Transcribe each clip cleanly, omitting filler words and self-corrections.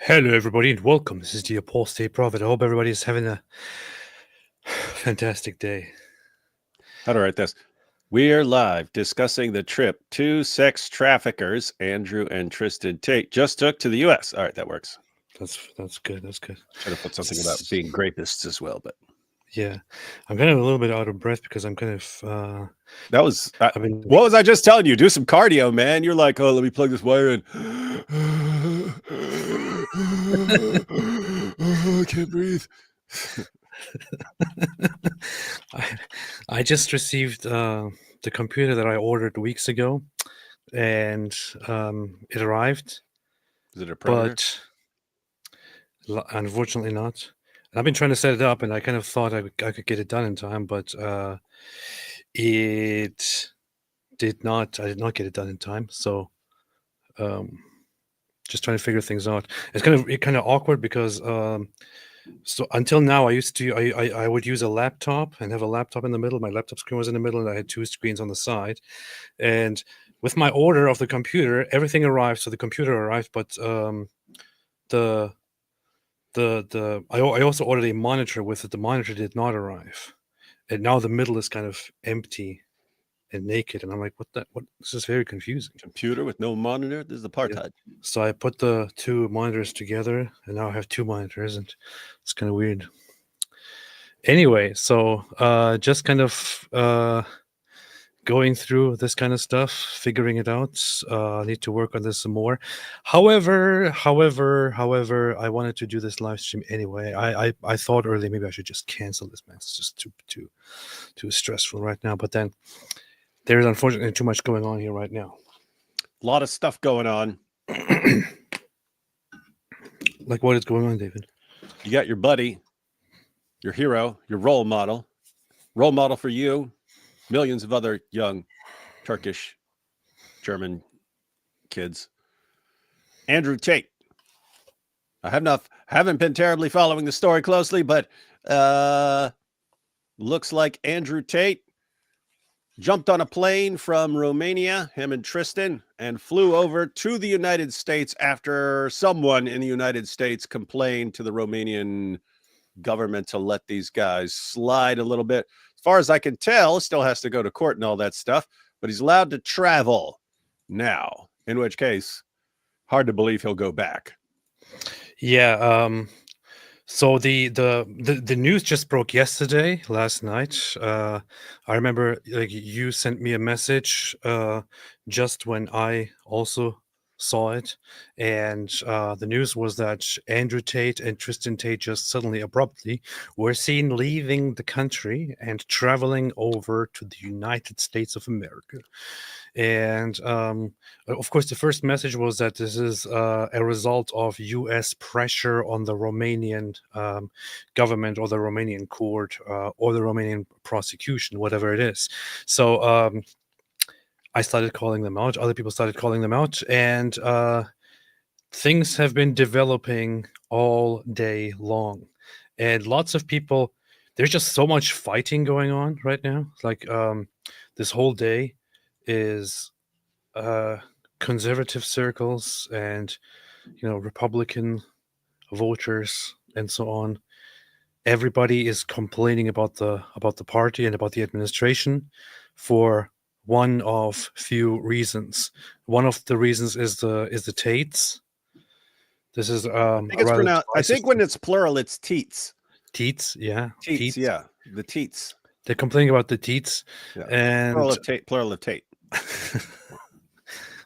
Hello, everybody, and welcome. This is the Apostate Prophet. I hope everybody is having a fantastic day. How to write this? We're live discussing the trip two sex traffickers, Andrew and Tristan Tate, just took to the U.S. All right, that works. That's good. That's good. Should have put something about being rapists as well, but Yeah, I'm kind of a little bit out of breath because I'm kind of. that was. I've been. What was I just telling you? Do some cardio, man. You're like, oh, let me plug this wire in. I can't breathe. I just received the computer that I ordered weeks ago, and it arrived. Is it a predator? But unfortunately not. I've been trying to set it up, and I kind of thought I could get it done in time, but it did not. I did not get it done in time, so just trying to figure things out. It's kind of awkward because so until now I would use a laptop and have a laptop in the middle. My laptop screen was in the middle, and I had two screens on the side. And with my order of the computer, everything arrived. So the computer arrived, but I also ordered a monitor with it. The monitor did not arrive, and now the middle is kind of empty and naked, and I'm like, what? This is very confusing. Computer with no monitor. This is apartheid. Yeah. So I put the two monitors together, and now I have two monitors, and it's kind of weird. Anyway, so just kind of going through this kind of stuff, figuring it out. I need to work on this some more. However, I wanted to do this live stream anyway. I thought earlier maybe I should just cancel this, man. It's just too stressful right now. But then there's unfortunately too much going on here right now. A lot of stuff going on. Like what is going on, David? You got your buddy, your hero, your role model for you, millions of other young Turkish, German kids. Andrew Tate. I haven't been terribly following the story closely, but looks like Andrew Tate jumped on a plane from Romania, him and Tristan, and flew over to the United States after someone in the United States complained to the Romanian government to let these guys slide a little bit. As far as I can tell, still has to go to court and all that stuff, but he's allowed to travel now, in which case, hard to believe he'll go back. Yeah, so the news just broke last night. I remember like you sent me a message just when I also saw it, and the news was that Andrew Tate and Tristan Tate just suddenly abruptly were seen leaving the country and traveling over to the United States of America. And of course, the first message was that this is a result of U.S. pressure on the Romanian government or the Romanian court or the Romanian prosecution, whatever it is. So I started calling them out. Other people started calling them out, and things have been developing all day long. And lots of people, there's just so much fighting going on right now. Like this whole day is conservative circles and Republican voters and so on. Everybody is complaining about the party and about the administration for one of few reasons. One of the reasons is the Tates. This is I think when it's plural, it's Teats. Teats, yeah. Teats, yeah. The Teats. They're complaining about the Teats. Yeah. And plural of Tate.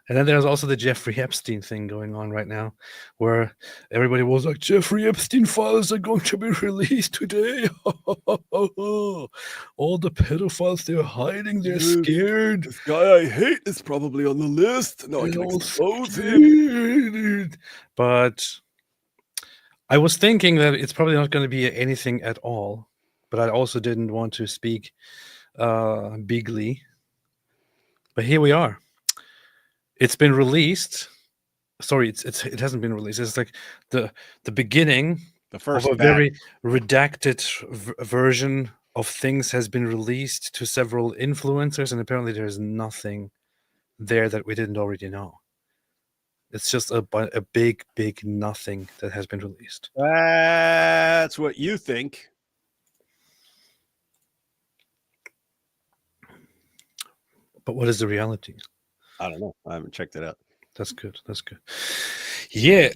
And then there's also the Jeffrey Epstein thing going on right now, where everybody was like, Jeffrey Epstein files are going to be released today. All the pedophiles, they're hiding, they're scared. This guy I hate is probably on the list. No, I can expose him. But I was thinking that it's probably not going to be anything at all. But I also didn't want to speak bigly. But here we are. It's been released. Sorry, it hasn't been released. It's like the beginning of a very redacted version of things has been released to several influencers, and apparently there's nothing there that we didn't already know. It's just a big nothing that has been released. That's what you think. But what is the reality? I don't know. I haven't checked it out. That's good. That's good. Yeah.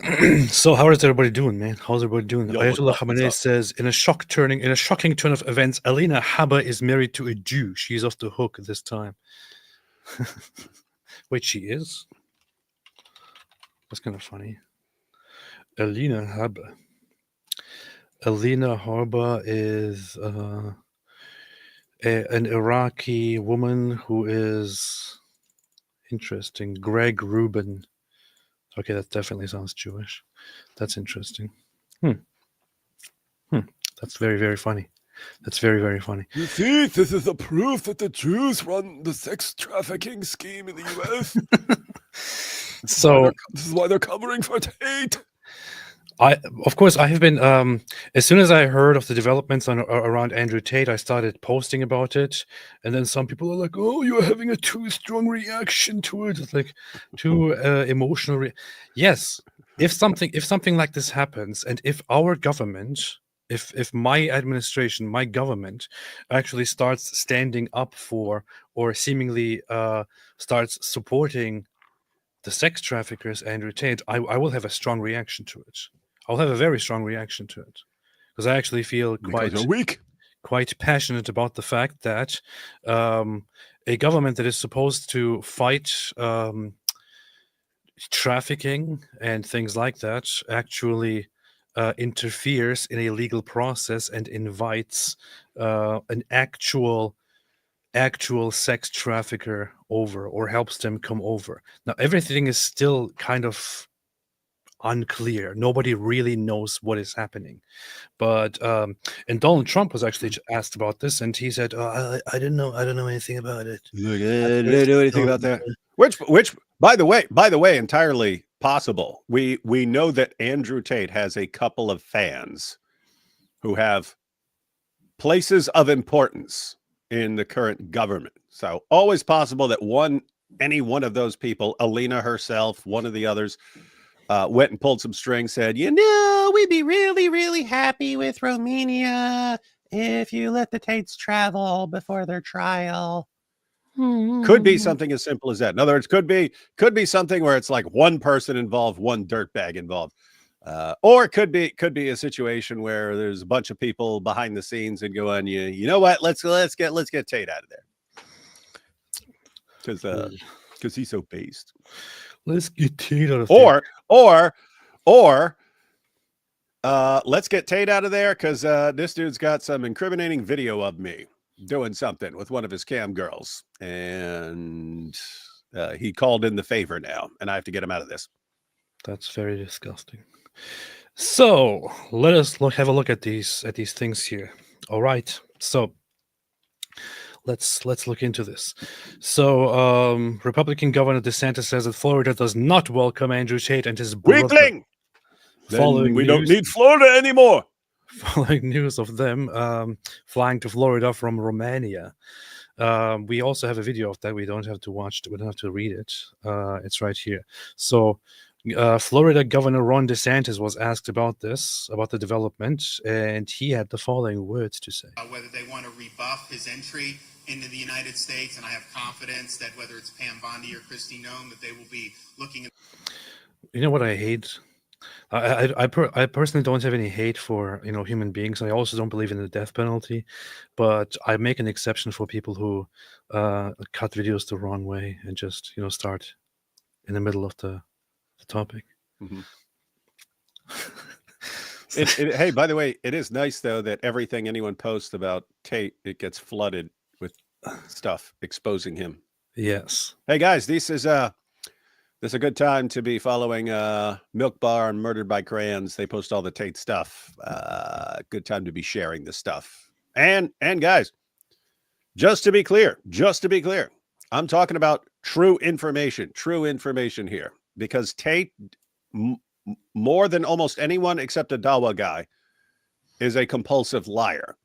So how is everybody doing, man? How's everybody doing? Yo, Ayatollah what's Khamenei up? says, in a shocking turn of events, Alina Habba is married to a Jew. She's off the hook this time. Wait, she is? That's kind of funny. Alina Habba. Alina Habba is an Iraqi woman who is interesting. Greg Rubin. Okay, that definitely sounds Jewish. That's interesting. That's very, very funny. That's very, very funny. You see, this is a proof that the Jews run the sex trafficking scheme in the U.S. So This is why they're covering for Tate. of course, I have been. As soon as I heard of the developments around Andrew Tate, I started posting about it, and then some people are like, "Oh, you're having a too strong reaction to it. It's like too emotional." Yes, if something like this happens, and if our government, if my administration, my government, actually starts standing up for or seemingly starts supporting the sex traffickers, Andrew Tate, I will have a strong reaction to it. I'll have a very strong reaction to it because I actually feel Because you're weak. quite passionate about the fact that a government that is supposed to fight trafficking and things like that actually interferes in a legal process and invites an actual sex trafficker over or helps them come over. Now everything is still kind of unclear. Nobody really knows what is happening. But and Donald Trump was actually asked about this, and he said, "Oh, I don't know anything about it." Look, I didn't know anything about that. Which, by the way, entirely possible. We know that Andrew Tate has a couple of fans who have places of importance in the current government. So always possible that any one of those people, Alina herself, one of the others, went and pulled some strings, said, we'd be really, really happy with Romania if you let the Tates travel before their trial. Could be something as simple as that. In other words, could be something where it's like one person involved, one dirtbag involved. Or it could be a situation where there's a bunch of people behind the scenes and going, you know what, let's get Tate out of there. Because he's so based. Let's get Tate out of there. Or let's get Tate out of there because this dude's got some incriminating video of me doing something with one of his cam girls, and he called in the favor now, and I have to get him out of this. That's very disgusting. So let us have a look at these things here. All right. So let's look into this. So Republican Governor DeSantis says that Florida does not welcome Andrew Tate and his brother. Weakling! Following we don't need Florida anymore. Following news of them flying to Florida from Romania. We also have a video of that. We don't have to watch it. We don't have to read it. It's right here. So Florida Governor Ron DeSantis was asked about the development, and he had the following words to say. Whether they want to rebuff his entry into the United States, and I have confidence that whether it's Pam Bondi or Kristi Noem, that they will be looking at... You know what I hate? I personally don't have any hate for human beings. I also don't believe in the death penalty, but I make an exception for people who cut videos the wrong way and just start in the middle of the topic. Mm-hmm. Hey, by the way, it is nice though that everything anyone posts about Tate, it gets flooded with stuff exposing him. Yes. Hey guys, this is a good time to be following Milk Bar and Murdered by Crayons. They post all the Tate stuff. Good time to be sharing this stuff. And guys, just to be clear, I'm talking about true information here, because Tate, more than almost anyone except a Dawa guy, is a compulsive liar.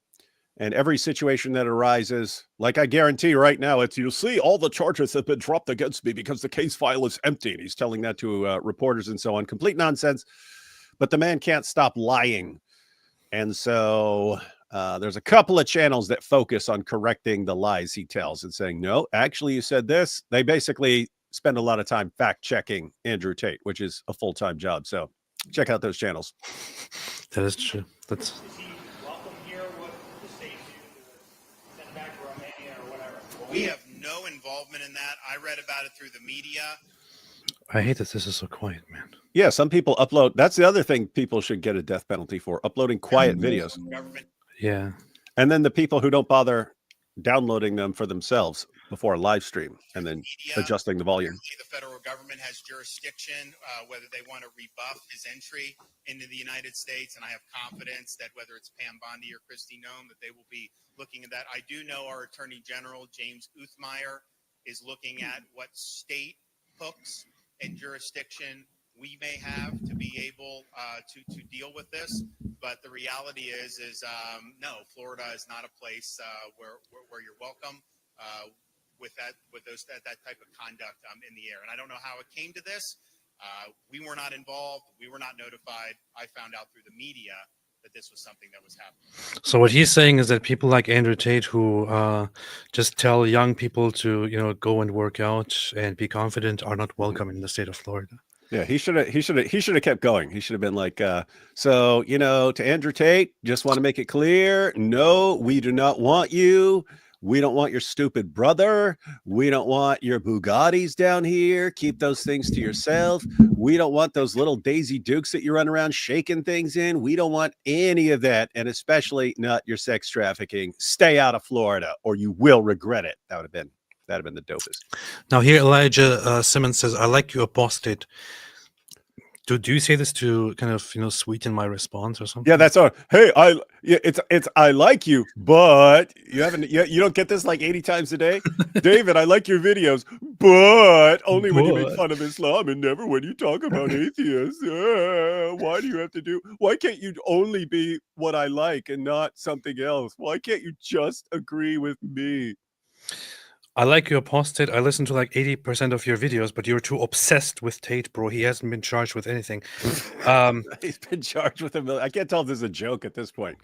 And every situation that arises, like I guarantee right now, it's, you see, all the charges have been dropped against me because the case file is empty. And he's telling that to reporters and so on. Complete nonsense. But the man can't stop lying. And so there's a couple of channels that focus on correcting the lies he tells and saying, no, actually, you said this. They basically spend a lot of time fact checking Andrew Tate, which is a full-time job. So check out those channels. That is true. That's. We have no involvement in that. I read about it through the media. I hate that this is so quiet, man. Yeah, some people upload. That's the other thing people should get a death penalty for, uploading quiet videos. Yeah. And then the people who don't bother downloading them for themselves before a live stream and then adjusting the volume. The federal government has jurisdiction, whether they want to rebuff his entry into the United States. And I have confidence that whether it's Pam Bondi or Kristi Noem, that they will be looking at that. I do know our Attorney General, James Uthmeyer, is looking at what state hooks and jurisdiction we may have to be able to deal with this. But the reality is no, Florida is not a place where you're welcome with that type of conduct in the air. And I don't know how it came to this. We were not involved. We were not notified. I found out through the media that this was something that was happening. So what he's saying is that people like Andrew Tate, who just tell young people to go and work out and be confident, are not welcome in the state of Florida. Yeah, he should have kept going. He should have been like, so, to Andrew Tate, just want to make it clear. No, we do not want you. We don't want your stupid brother. We don't want your Bugattis down here. Keep those things to yourself. We don't want those little Daisy Dukes that you run around shaking things in. We don't want any of that. And especially not your sex trafficking. Stay out of Florida or you will regret it. That'd have been the dopest. Now here Elijah Simmons says, I like you, apostate. Do you say this to kind of sweeten my response or something? Yeah, that's all. Hey, it's I like you, but you don't get this like 80 times a day. David, I like your videos, but only when you make fun of Islam and never when you talk about atheists. Why can't you only be what I like and not something else? Why can't you just agree with me? I like your apostate. I listen to like 80% of your videos, but you're too obsessed with Tate, bro. He hasn't been charged with anything. He's been charged with I can't tell if this is a joke at this point,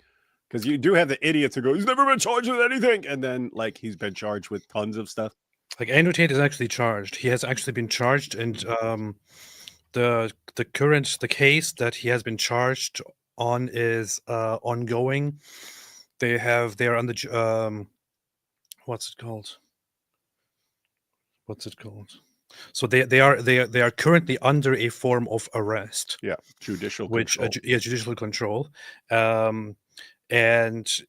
because you do have the idiots who go, he's never been charged with anything, and then like he's been charged with tons of stuff. Like Andrew Tate is actually charged. He has actually been charged, and the case that he has been charged on is ongoing. They are on the what's it called? So they are currently under a form of arrest. Yeah, judicial control. And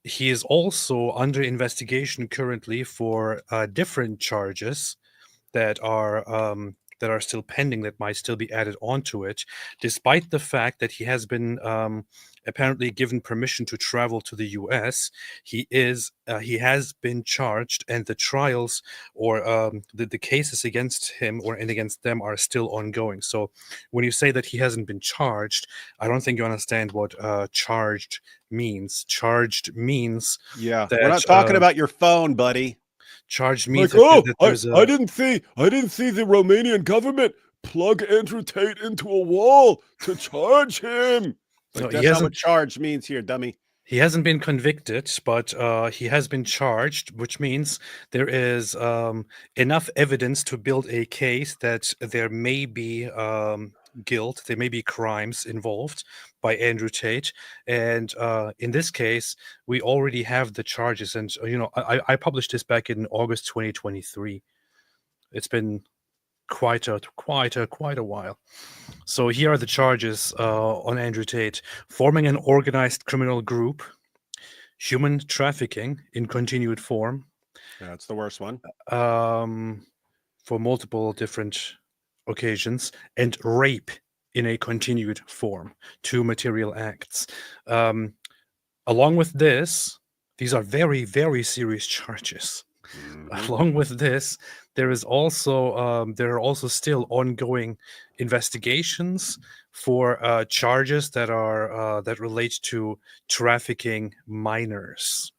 he is also under investigation currently for different charges that are still pending, that might still be added onto it, despite the fact that he has been apparently given permission to travel to the US. He has been charged, and the trials or the cases against him and against them are still ongoing. So when you say that he hasn't been charged, I don't think you understand what charged means. Charged means that, we're not talking about your phone, buddy. Charged means I didn't see the Romanian government plug Andrew Tate into a wall to charge him. Like, that's not what charge means here, dummy. He hasn't been convicted, but he has been charged, which means there is enough evidence to build a case that there may be guilt, there may be crimes involved by Andrew Tate. And in this case, we already have the charges. And, I published this back in August 2023. It's been quite a while. So here are the charges on Andrew Tate: forming an organized criminal group, human trafficking in continued form. That's the worst one. For multiple different occasions, and rape in a continued form, 2 material acts. Along with this, these are very, very serious charges. Mm-hmm. Along with this, there are also still ongoing investigations for charges that relate to trafficking minors.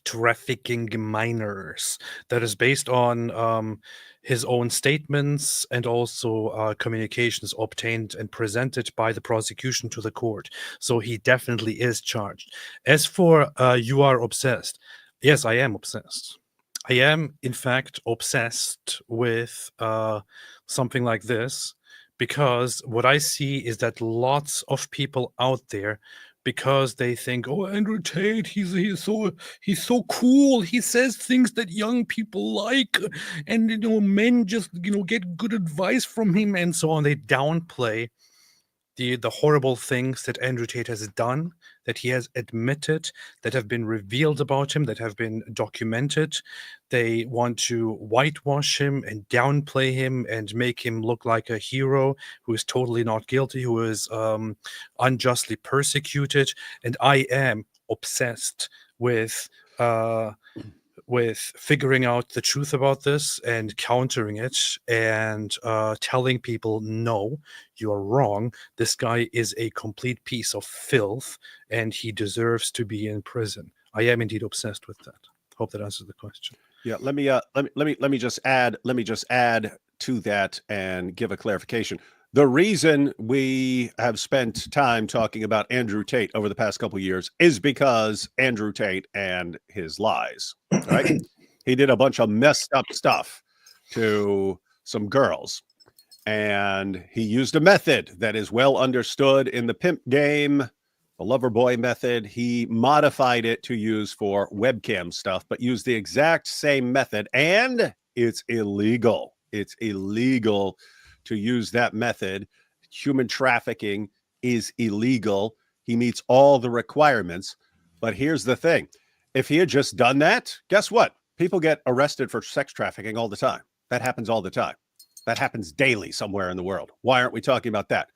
trafficking minors. That is based on his own statements and also communications obtained and presented by the prosecution to the court. So he definitely is charged. As for you are obsessed, yes, I am obsessed. I am, in fact, obsessed with something like this, because what I see is that lots of people out there, because they think, oh, Andrew Tate, he's so cool. He says things that young people like, and men just get good advice from him and so on. They downplay the horrible things that Andrew Tate has done, that he has admitted, that have been revealed about him, that have been documented. They want to whitewash him and downplay him and make him look like a hero who is totally not guilty, who is unjustly persecuted. And I am obsessed with figuring out the truth about this and countering it and telling people, no, you're wrong. This guy is a complete piece of filth and he deserves to be in prison. I am indeed obsessed with that. Hope that answers the question. Yeah, let me just add to that and give a clarification. The reason we have spent time talking about Andrew Tate over the past couple of years is because Andrew Tate and his lies, right? He did a bunch of messed up stuff to some girls, and he used a method that is well understood in the pimp game, the lover boy method. He modified it to use for webcam stuff, but used the exact same method, and it's illegal. It's illegal to use that method. Human trafficking is illegal. He meets all the requirements. But here's the thing. If he had just done that, guess what? People get arrested for sex trafficking all the time. That happens all the time. That happens daily somewhere in the world. Why aren't we talking about that?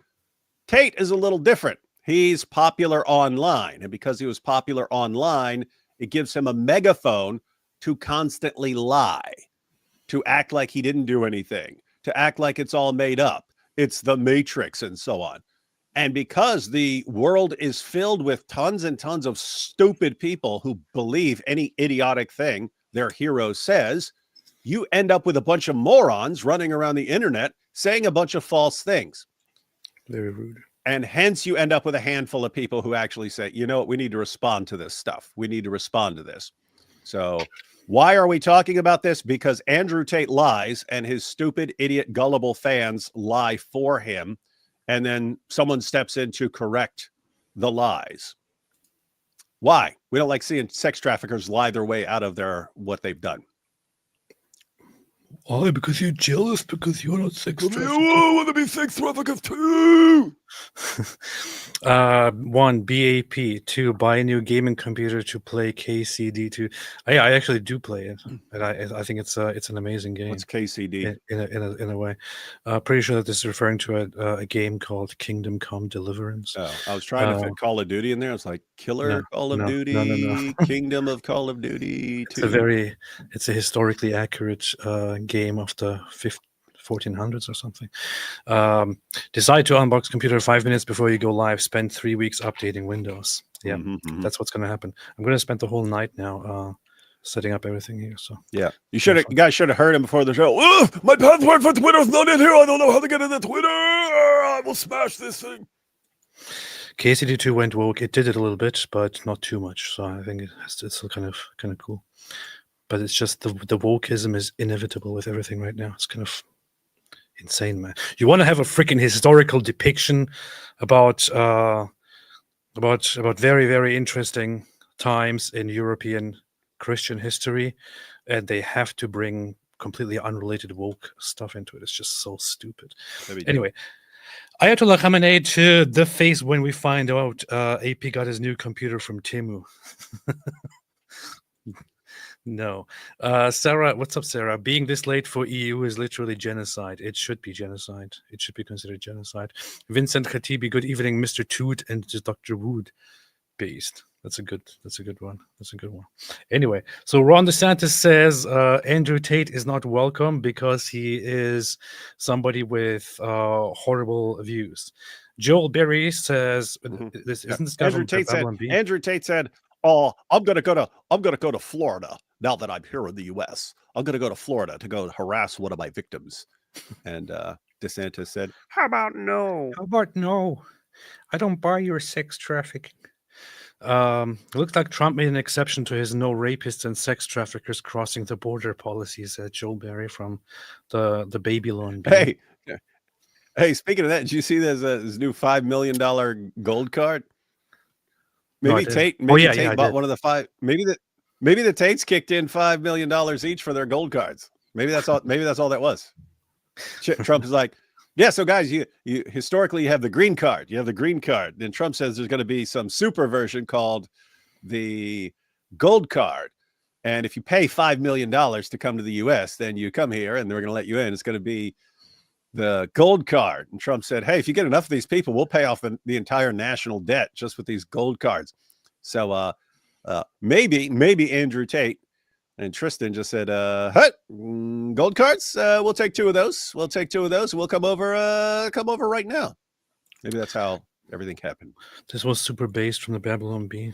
Tate is a little different. He's popular online. And because he was popular online, it gives him a megaphone to constantly lie, to act like he didn't do anything, to act like it's all made up. It's the Matrix and so on. And because the world is filled with tons and tons of stupid people who believe any idiotic thing their hero says, you end up with a bunch of morons running around the internet saying a bunch of false things. Very rude. And hence you end up with a handful of people who actually say, you know what, we need to respond to this stuff. We need to respond to this. So why are we talking about this? Because Andrew Tate lies and his stupid, idiot, gullible fans lie for him. And then someone steps in to correct the lies. Why? We don't like seeing sex traffickers lie their way out of what they've done. Why? Because you're jealous because you're not sex trafficked. I want to be sex traffickers too. 1, BAP. 2, buy a new gaming computer to play KCD2. I actually do play it, and I think it's an amazing game. What's KCD? In a way, pretty sure that this is referring to a game called Kingdom Come Deliverance. Oh, I was trying to fit Call of Duty in there. It's like Killer Call of Duty, no. Kingdom of Call of Duty. It's a historically accurate game of the 1400s or something. Decide to unbox computer 5 minutes before you go live. Spend 3 weeks updating Windows. Yeah, that's what's going to happen. I'm going to spend the whole night now setting up everything here. So yeah, you guys should have heard him before the show. My password for Twitter's not in here. I don't know how to get into Twitter. I will smash this thing. KCD2 went woke. It did it a little bit, but not too much. So I think it's still kind of cool. But it's just the wokeism is inevitable with everything right now. It's kind of insane, man. You want to have a freaking historical depiction about very, very interesting times in European Christian history, and they have to bring completely unrelated woke stuff into it. It's just so stupid. Anyway, Ayatollah Khamenei to the face when we find out AP got his new computer from Temu. No. Sarah, what's up, Sarah? Being this late for EU is literally genocide. It should be genocide. It should be considered genocide. Vincent Khatibi, good evening, Mr. Toot and Dr. Wood. Beast. That's a good one. That's a good one. Anyway, so Ron DeSantis says Andrew Tate is not welcome because he is somebody with horrible views. Joel Berry says, isn't this guy Andrew Tate said, oh, I'm gonna go to Florida now that I'm here in the U.S. I'm gonna go to Florida to go harass one of my victims. And DeSantis said, "How about no?" How about no? I don't buy your sex trafficking. It looks like Trump made an exception to his no rapists and sex traffickers crossing the border policy, said Joe Barry from the Babylon Bee. Hey, speaking of that, did you see there's this new $5 million gold card? No, I Maybe didn't. Tate, Oh, maybe yeah, Tate I bought did. one of the five. Maybe the Tates kicked in $5 million each for their gold cards. Maybe that's all. Maybe that's all that was. Trump is like, yeah. So guys, you historically have the green card. You have the green card. Then Trump says there's going to be some super version called the gold card. And if you pay $5 million to come to the U.S., then you come here and we're going to let you in. It's going to be the gold card. And Trump said, hey, if you get enough of these people, we'll pay off the entire national debt just with these gold cards. So maybe Andrew Tate and Tristan just said, gold cards, we'll take two of those. We'll take two of those. We'll come over right now. Maybe that's how everything happened. This was super based from the Babylon Bee.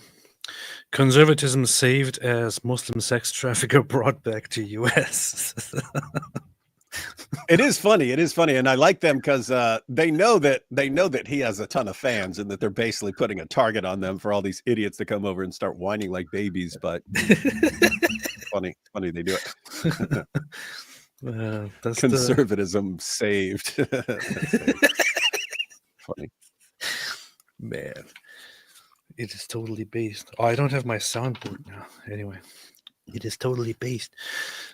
Conservatism saved as Muslim sex trafficker brought back to U.S. It is funny. And I like them because they know that he has a ton of fans and that they're basically putting a target on them for all these idiots to come over and start whining like babies. But funny they do it. That's Conservatism saved. Funny. Man, it is totally based. Oh, I don't have my soundboard now. Anyway, it is totally based.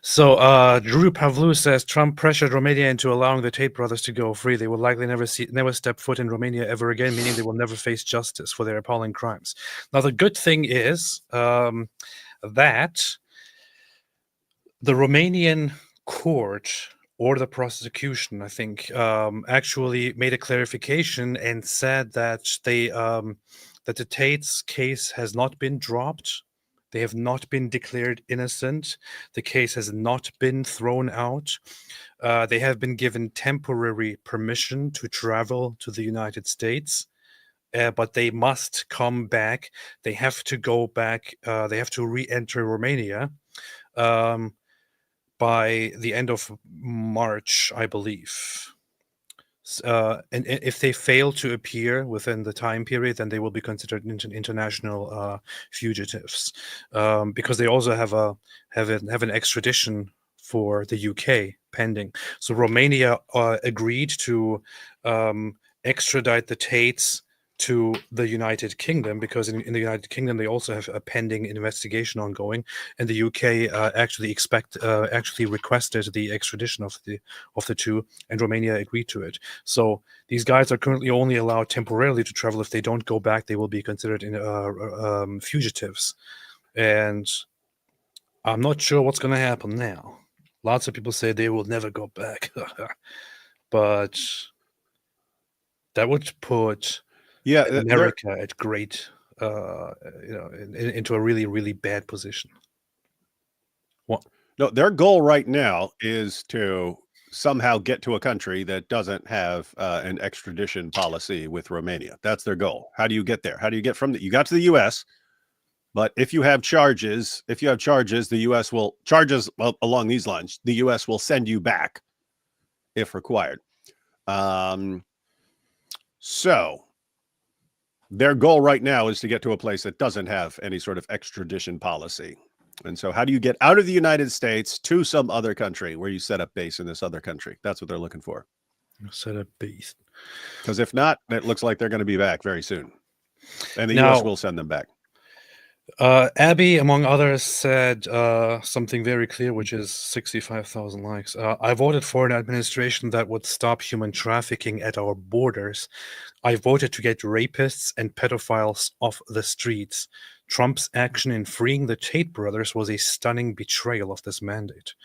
So Drew Pavlou says Trump pressured Romania into allowing the Tate brothers to go free. They will likely never step foot in Romania ever again, meaning they will never face justice for their appalling crimes. Now, the good thing is that the Romanian court or the prosecution, I think, actually made a clarification and said that that the Tate's case has not been dropped. They have not been declared innocent. The case has not been thrown out. They have been given temporary permission to travel to the United States, but they must come back. They have to go back. They have to re-enter Romania by the end of March, I believe. And if they fail to appear within the time period, then they will be considered international fugitives, because they also have an extradition for the UK pending. So Romania agreed to extradite the Tates to the United Kingdom, because in the United Kingdom they also have a pending investigation ongoing, and the UK actually requested the extradition of the two, and Romania agreed to it. So these guys are currently only allowed temporarily to travel. If they don't go back, they will be considered fugitives, and I'm not sure what's going to happen now. Lots of people say they will never go back, but that would put America at great, into a really, really bad position. What? No, their goal right now is to somehow get to a country that doesn't have an extradition policy with Romania. That's their goal. How do you get there? How do you get from you got to the U.S., but if you have charges, the U.S. will charges along these lines. The U.S. will send you back if required. So their goal right now is to get to a place that doesn't have any sort of extradition policy. And so how do you get out of the United States to some other country where you set up base in this other country? That's what they're looking for. Set up base. Because if not, it looks like they're going to be back very soon. And the U.S. will send them back. Abby, among others, said something very clear, which is 65,000 likes. I voted for an administration that would stop human trafficking at our borders. I voted to get rapists and pedophiles off the streets. Trump's action in freeing the Tate brothers was a stunning betrayal of this mandate.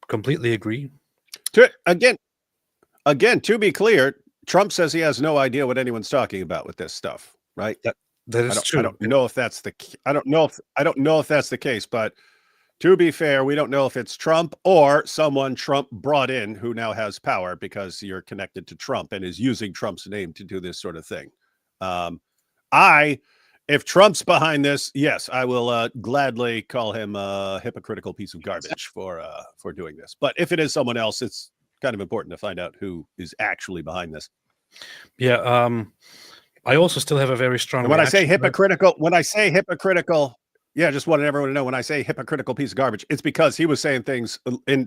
Completely agree. Again, to be clear, Trump says he has no idea what anyone's talking about with this stuff, right? That is true. I don't know if that's the case, but to be fair, we don't know if it's Trump or someone Trump brought in who now has power because you're connected to Trump and is using Trump's name to do this sort of thing. I If Trump's behind this, yes, I will gladly call him a hypocritical piece of garbage for doing this. But if it is someone else, it's kind of important to find out who is actually behind this. Yeah. I also still have a very strong. And when I say reaction hypocritical, yeah, just wanted everyone to know when I say hypocritical piece of garbage, it's because he was saying things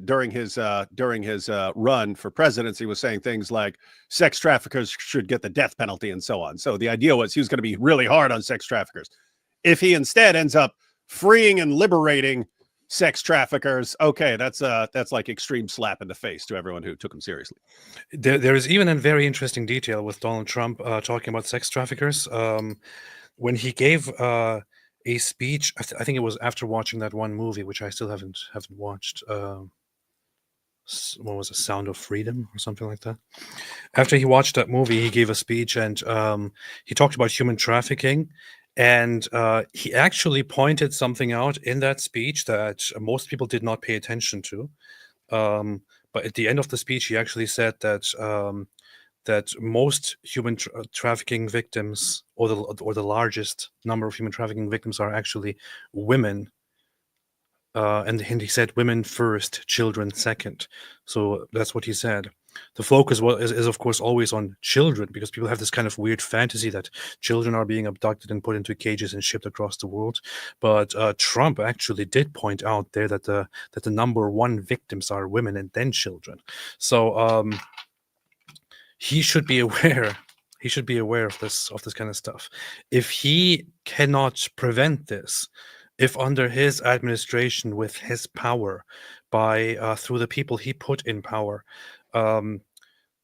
during his run for presidency. He was saying things like sex traffickers should get the death penalty and so on. So the idea was he was going to be really hard on sex traffickers. If he instead ends up freeing and liberating sex traffickers, okay, that's like extreme slap in the face to everyone who took him seriously. There is even a very interesting detail with Donald Trump talking about sex traffickers. When he gave a speech, I think it was after watching that one movie, which I still haven't watched. What was it, Sound of Freedom or something like that? After he watched that movie, he gave a speech and he talked about human trafficking. And he actually pointed something out in that speech that most people did not pay attention to. But at the end of the speech, he actually said that that most human trafficking victims, or the largest number of human trafficking victims, are actually women. And he said women first, children second. So that's what he said. The focus is of course always on children, because people have this kind of weird fantasy that children are being abducted and put into cages and shipped across the world. But Trump actually did point out there that the number one victims are women and then children. So he should be aware. He should be aware of this kind of stuff. If he cannot prevent this, if under his administration, with his power, by through the people he put in power,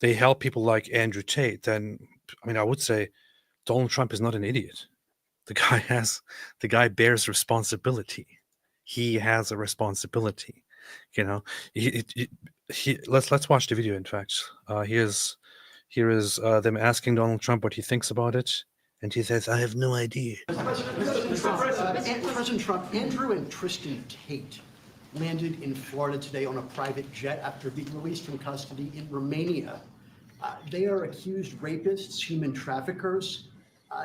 they help people like Andrew Tate, then I mean, I would say Donald Trump is not an idiot. The guy bears responsibility. He has a responsibility. You know, let's watch the video. In fact, here is them asking Donald Trump what he thinks about it, and he says, "I have no idea." President Trump, Andrew and Tristan Tate landed in Florida today on a private jet after being released from custody in Romania. They are accused rapists, human traffickers,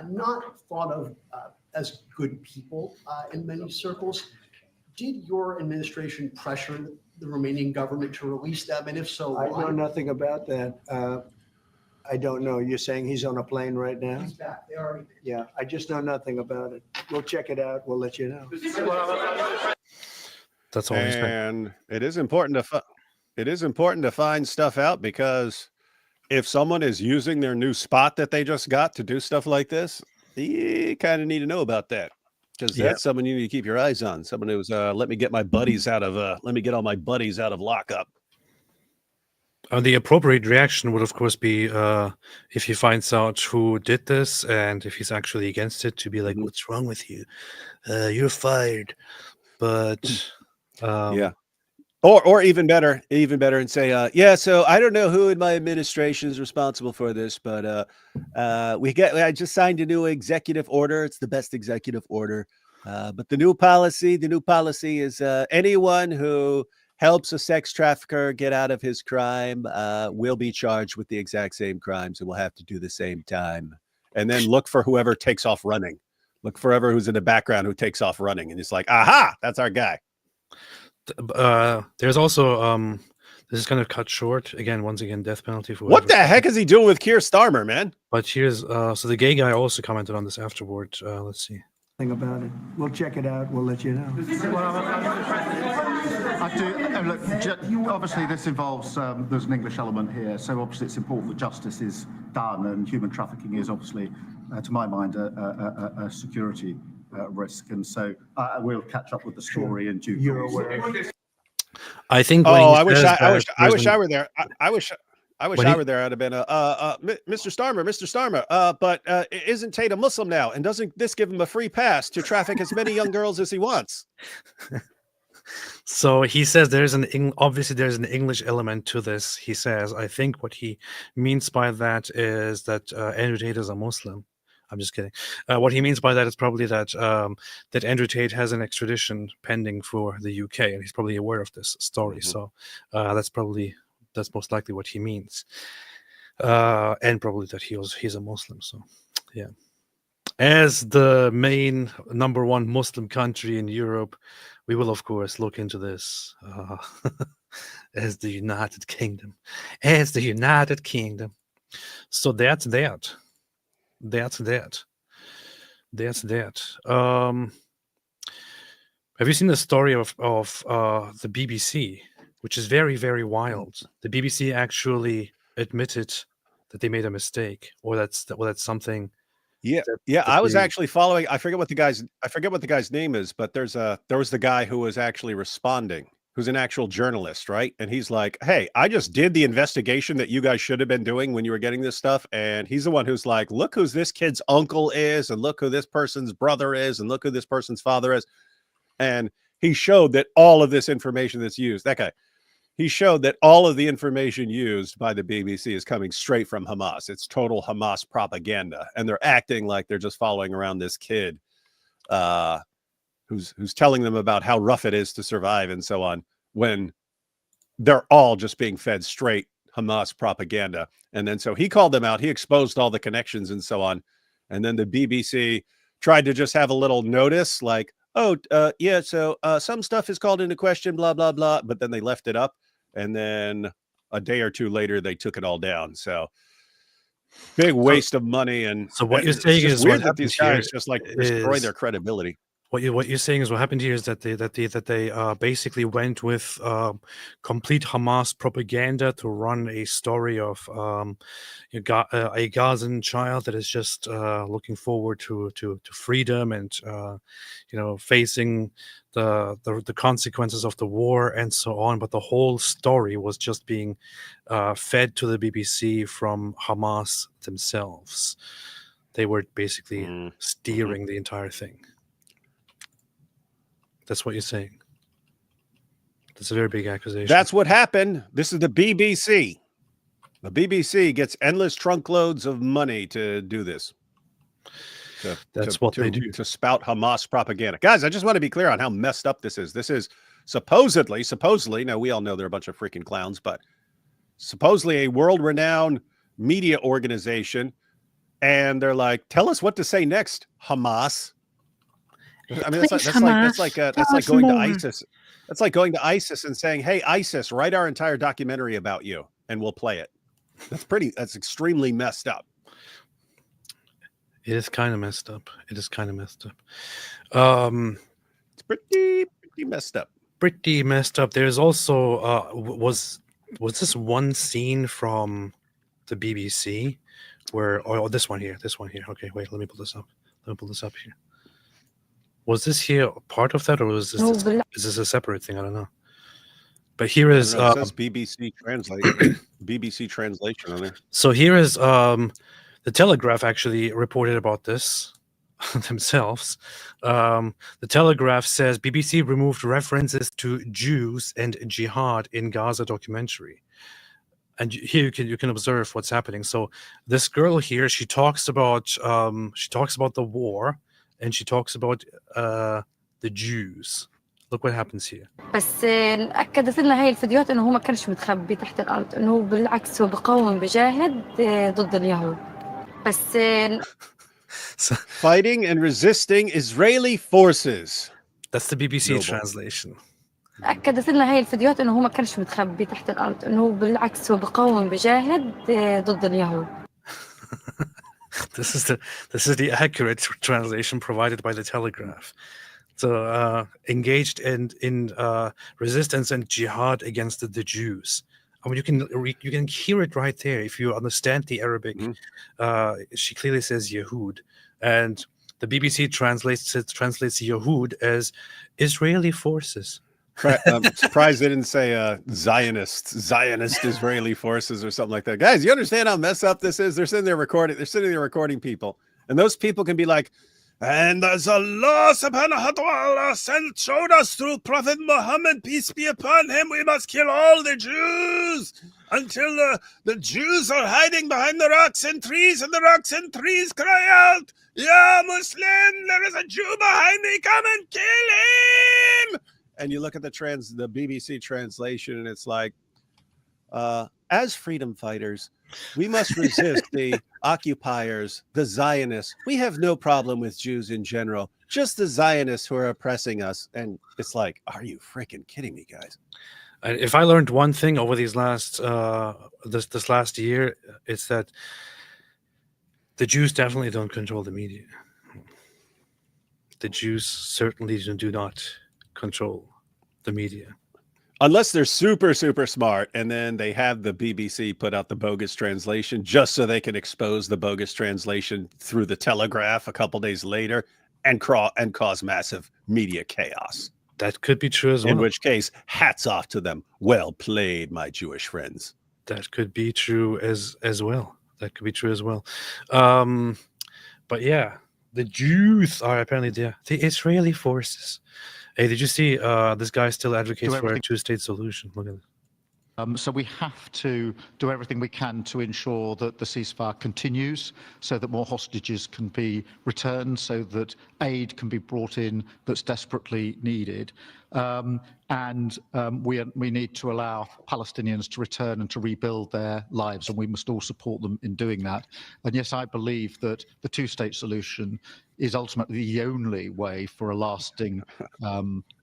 not thought of as good people in many circles. Did your administration pressure the Romanian government to release them? And if so, I why? know nothing about that. I don't know. You're saying he's on a plane right now? He's back. They already did. Yeah, I just know nothing about it. We'll check it out. We'll let you know. That's all he's saying. And it is important to find stuff out, because if someone is using their new spot that they just got to do stuff like this, you kind of need to know about that, because that's someone you need to keep your eyes on. Someone who's let me get all my buddies out of lockup. The appropriate reaction would, of course, be if he finds out who did this and if he's actually against it, to be like, "What's wrong with you? You're fired." But Yeah. Or even better, and say, yeah, so I don't know who in my administration is responsible for this, but I just signed a new executive order. It's the best executive order. But the new policy is anyone who helps a sex trafficker get out of his crime will be charged with the exact same crimes and will have to do the same time. And then look for whoever takes off running. Look for whoever who's in the background who takes off running. And it's like, aha, that's our guy. there's also this is kind of cut short again. Once again, death penalty for What whoever. the heck is he doing with Keir Starmer, man? But here's so the gay guy also commented on this afterward. Let's see. Nothing about it. We'll check it out. We'll let you know. I do. Look, obviously this involves, there's an English element here, so obviously it's important that justice is done, and human trafficking is obviously, to my mind, a security risk, and so we'll catch up with the story in due course. You're aware. I think. I wish I were there. I wish I were there. I'd have been Mr. Starmer. But isn't Tate a Muslim now? And doesn't this give him a free pass to traffic as many young girls as he wants? So he says obviously there's an English element to this. He says, I think what he means by that is that Andrew Tate is a Muslim. I'm just kidding. What he means by that is probably that that Andrew Tate has an extradition pending for the UK, and he's probably aware of this story. Mm-hmm. So that's most likely what he means, and probably that he's a Muslim. So, yeah. As the main #1 Muslim country in Europe, we will of course look into this as the United Kingdom. As the United Kingdom. So that's that. That's that. That's that. Have you seen the story of the BBC, which is very, very wild? The BBC actually admitted that they made a mistake, or that's something. Yeah, that, yeah. that I was they- actually following. I forget what the guy's name is, but there was the guy who was actually responding, who's an actual journalist, right? And he's like, "Hey, I just did the investigation that you guys should have been doing when you were getting this stuff." And he's the one who's like, "Look who this kid's uncle is, and look who this person's brother is, and look who this person's father is." And he showed that all of this information that's used, that guy, he showed that all of the information used by the BBC is coming straight from Hamas. It's total Hamas propaganda. And they're acting like they're just following around this kid who's telling them about how rough it is to survive and so on, when they're all just being fed straight Hamas propaganda. And then so he called them out. He exposed all the connections and so on. And then the BBC tried to just have a little notice like, oh, yeah, so some stuff is called into question, blah, blah, blah. But then they left it up. And then a day or two later, they took it all down. So big waste of money. And So what you're it's saying just is weird what that these happened guys here just like destroy is- their credibility. What you're saying is what happened here is that they basically went with complete Hamas propaganda to run a story of a Gazan child that is just looking forward to freedom and facing the consequences of the war and so on. But the whole story was just being fed to the BBC from Hamas themselves. They were basically steering the entire thing. That's what you're saying. That's a very big accusation. That's what happened. This is the BBC. The BBC gets endless trunkloads of money to do this. That's what they do. To spout Hamas propaganda. Guys, I just want to be clear on how messed up this is. This is supposedly, now we all know they're a bunch of freaking clowns, but supposedly a world-renowned media organization. And they're like, tell us what to say next, Hamas. I mean, that's like going to ISIS. That's like going to ISIS and saying, "Hey, ISIS, write our entire documentary about you, and we'll play it." That's extremely messed up. It is kind of messed up. It's pretty messed up. Pretty messed up. There's also was this one scene from the BBC where this one here. Okay, wait, let me pull this up. Here. Was this here part of that, or was this is this a separate thing? I don't know. But here is it says BBC translation. BBC translation on there. So here is the Telegraph actually reported about this themselves. The Telegraph says BBC removed references to Jews and jihad in Gaza documentary. And here you can observe what's happening. So this girl here, she talks about the war. And she talks about the Jews. Look what happens here. بس أكدت لنا هاي الفيديوهات إنه هو ما كانش متخبي تحت الأرض، إنه هو بالعكس هو بقاوم بجاهد ضد اليهود. بس fighting and resisting Israeli forces. That's the BBC translation. أكدت لنا هاي الفيديوهات إنه هو ما كانش متخبي تحت الأرض، إنه هو بالعكس هو بقاوم بجاهد ضد اليهود. This is the accurate translation provided by the Telegraph. So engaged in resistance and jihad against the Jews. I mean, you can hear it right there if you understand the Arabic. She clearly says Yehud, and the BBC translates Yehud as Israeli forces. I'm surprised they didn't say Zionist Israeli forces or something like that. Guys, you understand how messed up this is? They're sitting there recording people. And those people can be like, and as Allah subhanahu wa ta'ala showed us through Prophet Muhammad, peace be upon him, we must kill all the Jews until the Jews are hiding behind the rocks and trees, and the rocks and trees cry out, Ya Muslim, there is a Jew behind me, come and kill him. And you look at the BBC translation, and it's like, as freedom fighters, we must resist the occupiers, the Zionists. We have no problem with Jews in general, just the Zionists who are oppressing us. And it's like, are you freaking kidding me, guys? If I learned one thing over these last this last year, it's that the Jews definitely don't control the media. The Jews certainly do not control the media. Unless they're super, super smart, and then they have the BBC put out the bogus translation just so they can expose the bogus translation through the Telegraph a couple days later and cause massive media chaos. That could be true as well. In which case, hats off to them. Well played, my Jewish friends. That could be true as well. That could be true as well. But yeah, the Jews are apparently the Israeli forces. Hey, did you see this guy still advocates for a two-state solution? Look at it. So we have to do everything we can to ensure that the ceasefire continues, so that more hostages can be returned, so that aid can be brought in that's desperately needed. We need to allow Palestinians to return and to rebuild their lives, and we must all support them in doing that. And yes, I believe that the two-state solution is ultimately the only way for a lasting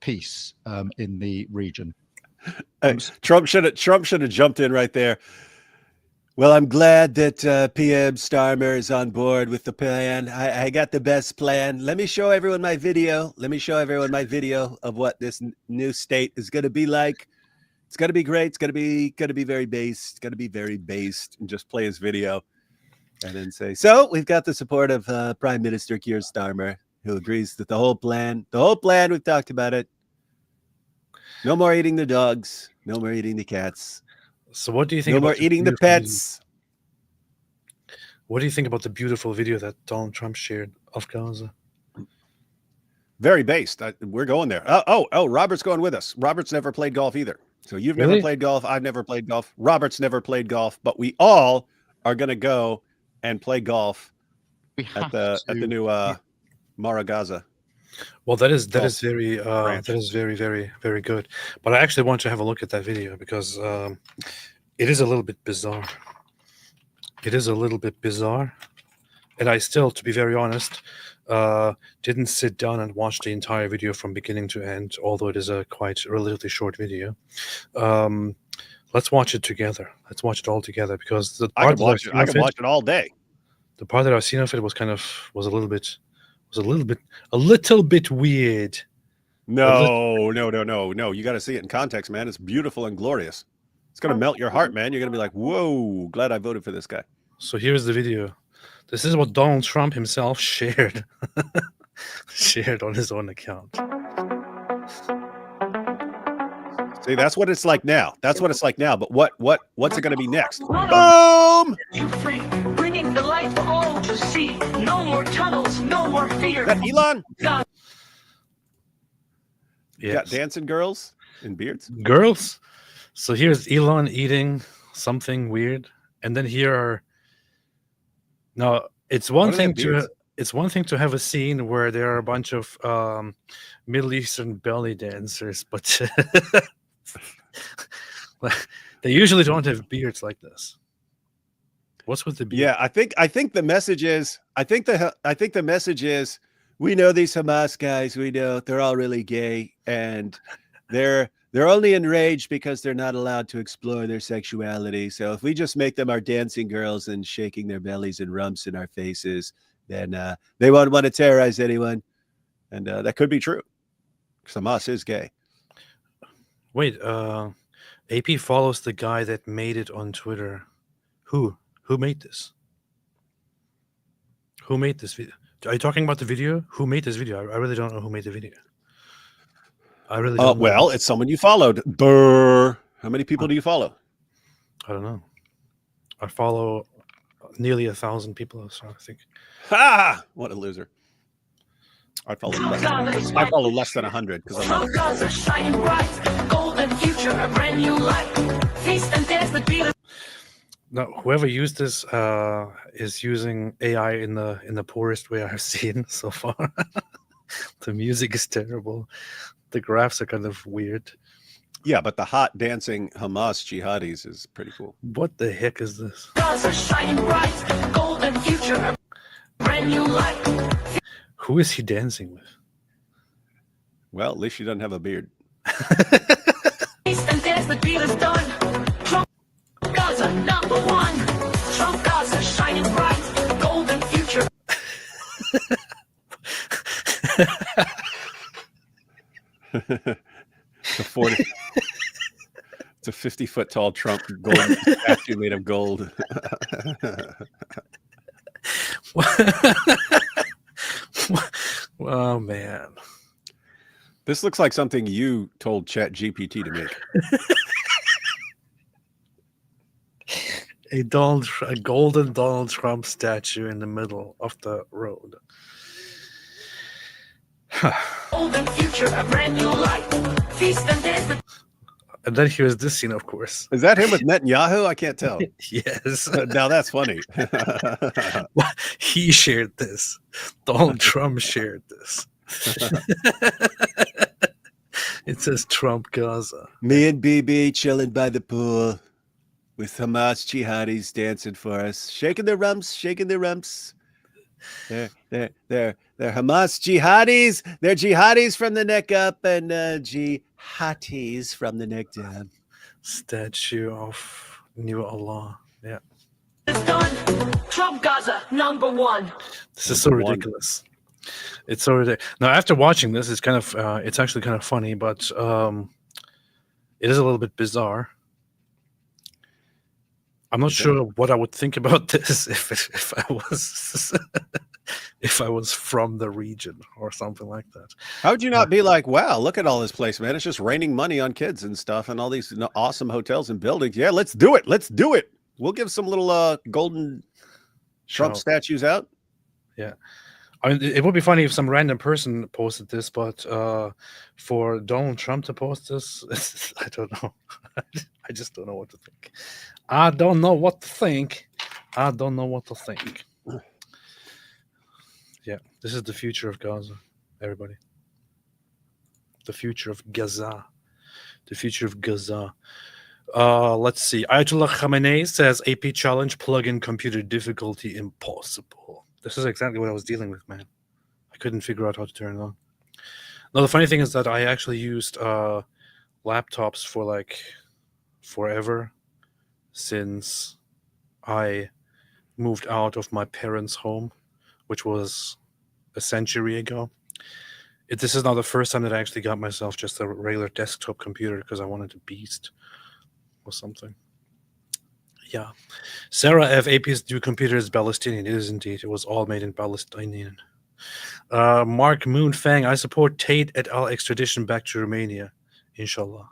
peace in the region. Trump should have jumped in right there. Well, I'm glad that PM Starmer is on board with the plan. I got the best plan. Let me show everyone my video. Of what this new state is going to be like. It's going to be great. It's going to be very based. It's going to be very based. And just play his video, and then say, so we've got the support of Prime Minister Keir Starmer, who agrees that the whole plan, we've talked about it. No more eating the dogs. No more eating the cats. So what do you think? No more eating the pets. What do you think about the beautiful video that Donald Trump shared of Gaza? Very based. We're going there. Oh, Robert's going with us. Robert's never played golf either. So you've never played golf. I've never played golf. Robert's never played golf. But we all are going to go and play golf at the new Gaza. Well, that is very very, very good. But I actually want to have a look at that video because it is a little bit bizarre. And I still, to be very honest, didn't sit down and watch the entire video from beginning to end, although it is a quite relatively short video. Let's watch it together. Let's watch it all together because the part I can watch it all day. The part that I've seen of it was a little bit weird. No. You got to see it in context, man. It's beautiful and glorious. It's going to melt your heart, man. You're going to be like, whoa, glad I voted for this guy. So here's the video. This is what Donald Trump himself shared on his own account. See, that's what it's like now. But what's it going to be next? Boom! Bringing the light for all to see. No more tunnels, no more fear. That Elon? God. You got dancing girls in beards? Girls? So here's Elon eating something weird, and then here are. Now it's one thing to have a scene where there are a bunch of Middle Eastern belly dancers, but they usually don't have beards like this. What's with the beard? Yeah, I think the message is the message is we know these Hamas guys, we know they're all really gay, and they're only enraged because they're not allowed to explore their sexuality. So if we just make them our dancing girls and shaking their bellies and rumps in our faces, then they won't want to terrorize anyone. And that could be true. Hamas is gay. Wait, AP follows the guy that made it on Twitter. Who made this? Who made this video? Are you talking about the video? Who made this video? I really don't know who made the video. I really don't know. Well, it's someone you followed. Brr. How many people do you follow? I don't know. I follow nearly 1,000 people, so I think. Ha! What a loser. I follow less than 100 because I'm not. Shining bright, golden future, a brand new life. Feast and dance the beat. No, whoever used this is using AI in the poorest way I've seen so far. The music is terrible. The graphs are kind of weird. Yeah, but the hot dancing Hamas jihadis is pretty cool. What the heck is this? Gaza shining bright, golden future, brand new light. Who is he dancing with? Well, at least she doesn't have a beard. East and dance, the deal is done. Trump-Gaza #1. Trump-Gaza shining bright, golden future. It's a 50-foot tall Trump gold statue made of gold. Oh man, This looks like something you told ChatGPT to make. a golden Donald Trump statue in the middle of the road. Golden future, a brand new light. Feast and dance, the And then here's this scene, of course. Is that him with Netanyahu? I can't tell. Yes. Now that's funny. He shared this. Donald Trump shared this. It says Trump-Gaza. Me and BB chilling by the pool with Hamas jihadis dancing for us, shaking their rumps, shaking their rumps. They're Hamas jihadis. They're jihadis from the neck up and jihadis from the neck down. Statue of New Allah. Yeah. is done. Trump-Gaza #1. This is so ridiculous. It's so ridiculous. Now, after watching this, it's kind of, it's actually kind of funny, but it is a little bit bizarre. I'm not sure what I would think about this if I was if I was from the region or something like that. How would you not be like, wow, look at all this place, man. It's just raining money on kids and stuff and all these awesome hotels and buildings. Yeah, let's do it. Let's do it. We'll give some little golden Trump statues out. Yeah. I mean, it would be funny if some random person posted this, but for Donald Trump to post this, I don't know. I just don't know what to think. I don't know what to think. I don't know what to think. Yeah, this is the future of Gaza, everybody. The future of Gaza. The future of Gaza. Let's see. Ayatollah Khamenei says AP challenge plug-in computer difficulty impossible. This is exactly what I was dealing with, man. I couldn't figure out how to turn it on. Now, the funny thing is that I actually used laptops for like forever since I moved out of my parents' home, which was a century ago. This is not the first time that I actually got myself just a regular desktop computer because I wanted a beast or something. Yeah. Sarah F. AP's new computer is Palestinian. It is indeed. It was all made in Palestinian. Mark Moonfang, I support Tate et al. Extradition back to Romania. Inshallah.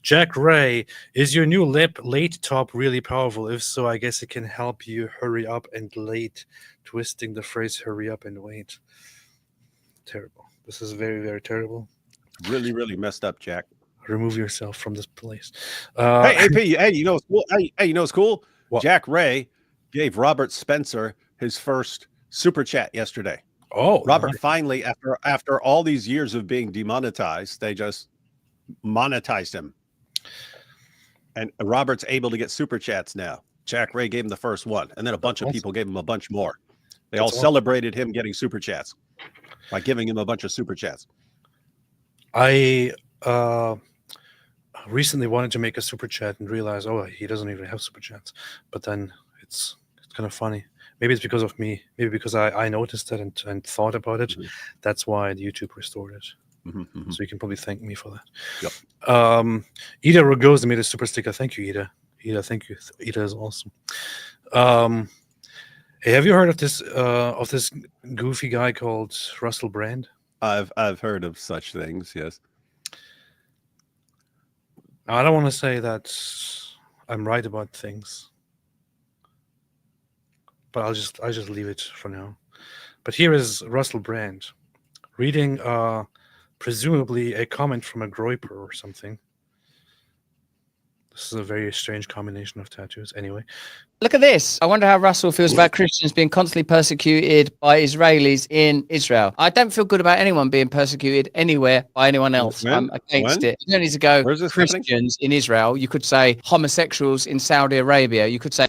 Jack Ray, is your new late top really powerful? If so, I guess it can help you hurry up and late, twisting the phrase hurry up and wait. Terrible. This is very, very terrible. Really, really messed up, Jack. Remove yourself from this place. Hey, AP, hey, you know what's cool? Hey, you know what's cool? What? Jack Ray gave Robert Spencer his first super chat yesterday. Oh, Robert nice. finally, after all these years of being demonetized, they just monetized him. And Robert's able to get super chats now. Jack Ray gave him the first one, and then a bunch of people gave him a bunch more. They all celebrated him getting super chats by giving him a bunch of super chats. I recently wanted to make a super chat and realized, oh, he doesn't even have super chats. But then it's kind of funny. Maybe it's because of me. Maybe because I noticed it and thought about it. Mm-hmm. That's why YouTube restored it. Mm-hmm. So you can probably thank me for that. Yep. Ida Rogoza made a super sticker. Thank you, Ida. Ida, thank you. Ida is awesome. Hey, have you heard of this goofy guy called Russell Brand? I've heard of such things. Yes. I don't want to say that I'm right about things, but I'll just leave it for now. But here is Russell Brand reading presumably a comment from a groiper or something. This is a very strange combination of tattoos. Anyway, Look at this. I wonder how Russell feels about Christians being constantly persecuted by Israelis in Israel. I don't feel good about anyone being persecuted anywhere by anyone else. When? I'm against When? it. You don't need to go Where's this happening? Christians in Israel. You could say homosexuals in Saudi Arabia. You could say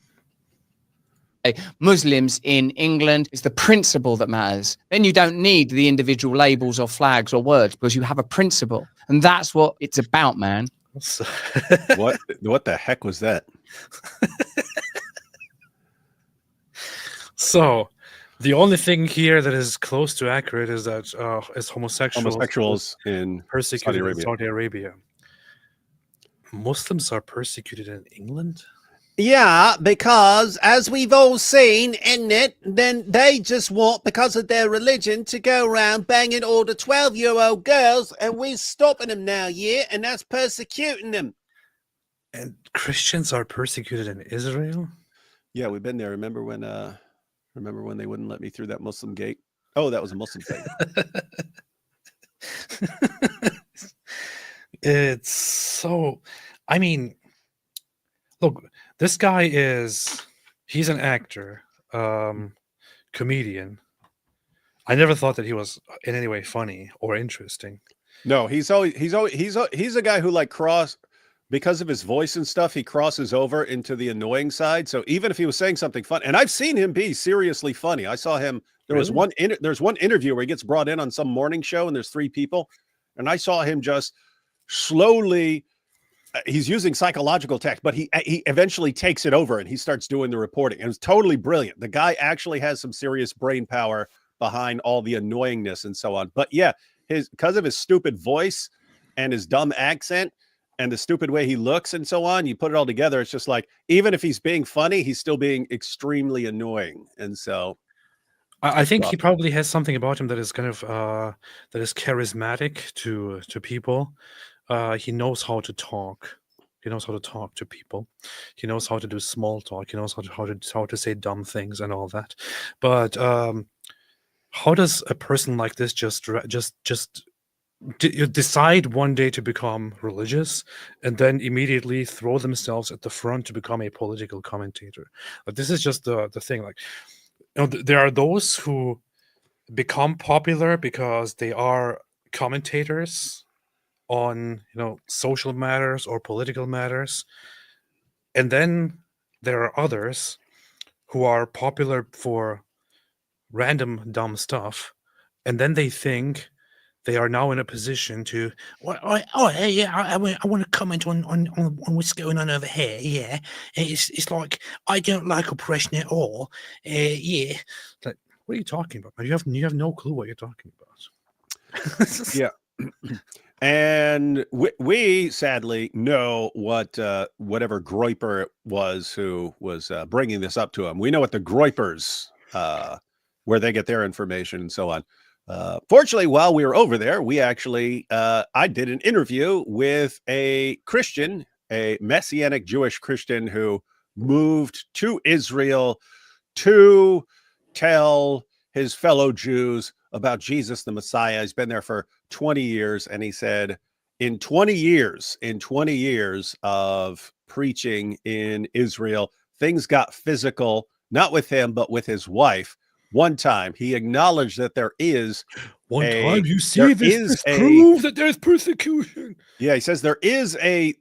Muslims in England. It's the principle that matters. Then you don't need the individual labels or flags or words because you have a principle. And that's what it's about, man. so- What the heck was that? So, the only thing here that is close to accurate is that is Homosexuals in persecuted Saudi in Arabia. Saudi Arabia. Muslims are persecuted in England? Yeah, because as we've all seen, isn't it? Then they just want, because of their religion, to go around banging all the 12-year-old girls, and we're stopping them now, yeah, and that's persecuting them. And Christians are persecuted in Israel? Yeah, we've been there. Remember when they wouldn't let me through that Muslim gate? Oh, that was a Muslim thing. It's so, I mean, look, this guy he's an actor, comedian. I never thought that he was in any way funny or interesting. No, he's a guy who like because of his voice and stuff, he crosses over into the annoying side. So even if he was saying something fun, and I've seen him be seriously funny. I saw him. There's one interview where he gets brought in on some morning show, and there's 3 people, and I saw him just slowly. He's using psychological tech, but he eventually takes it over and he starts doing the reporting. It was totally brilliant. The guy actually has some serious brain power behind all the annoyingness and so on. But yeah, because of his stupid voice and his dumb accent and the stupid way he looks and so on, you put it all together, it's just like, even if he's being funny, he's still being extremely annoying. And so I think he probably has something about him that is kind of that is charismatic to people. He knows how to talk. He knows how to talk to people. He knows how to do small talk. He knows how to say dumb things and all that. But how does a person like this just decide one day to become religious and then immediately throw themselves at the front to become a political commentator? But this is just the thing. Like, there are those who become popular because they are commentators on social matters or political matters, and then there are others who are popular for random dumb stuff, and then they think they are now in a position to I want to comment on what's going on over here. Yeah, it's like I don't like oppression at all. Yeah, like, what are you talking about? You have no clue what you're talking about. Yeah. And we sadly know what whatever Groiper it was who was bringing this up to him. We know what the Groipers, where they get their information and so on. Fortunately, while we were over there, we actually I did an interview with a Christian, a Messianic Jewish Christian who moved to Israel to tell his fellow Jews about Jesus the Messiah. He's been there for 20 years, and he said in 20 years of preaching in Israel, things got physical, not with him, but with his wife. One time he acknowledged that there is this prove that there's persecution. Yeah, he says there is a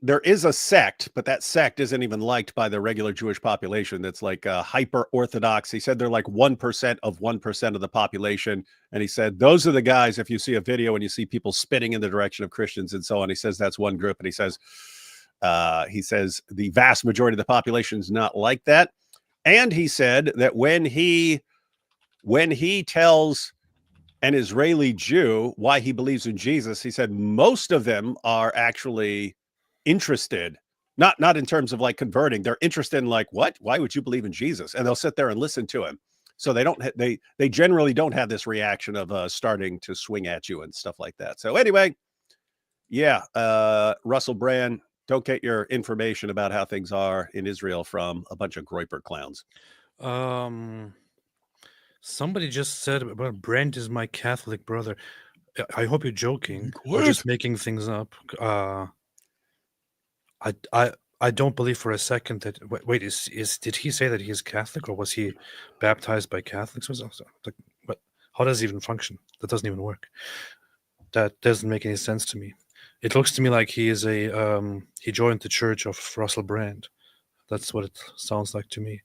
sect, but that sect isn't even liked by the regular Jewish population. That's like hyper Orthodox. He said they're like 1% of 1% of the population. And he said, those are the guys, if you see a video and you see people spitting in the direction of Christians and so on, he says that's one group. And he says the vast majority of the population is not like that. And he said that when he tells an Israeli Jew why he believes in Jesus, he said most of them are actually interested, not in terms of like converting. They're interested in like, what? Why would you believe in Jesus? And they'll sit there and listen to him. So they generally don't have this reaction of starting to swing at you and stuff like that. So anyway, yeah, Russell Brand, don't get your information about how things are in Israel from a bunch of Groiper clowns. Somebody just said about Brent is my Catholic brother. I hope you're joking or just making things up. I don't believe for a second that. Wait, did he say that he is Catholic, or was he baptized by Catholics? Or something? Like, what? How does it even function? That doesn't even work. That doesn't make any sense to me. It looks to me like he is he joined the church of Russell Brand. That's what it sounds like to me.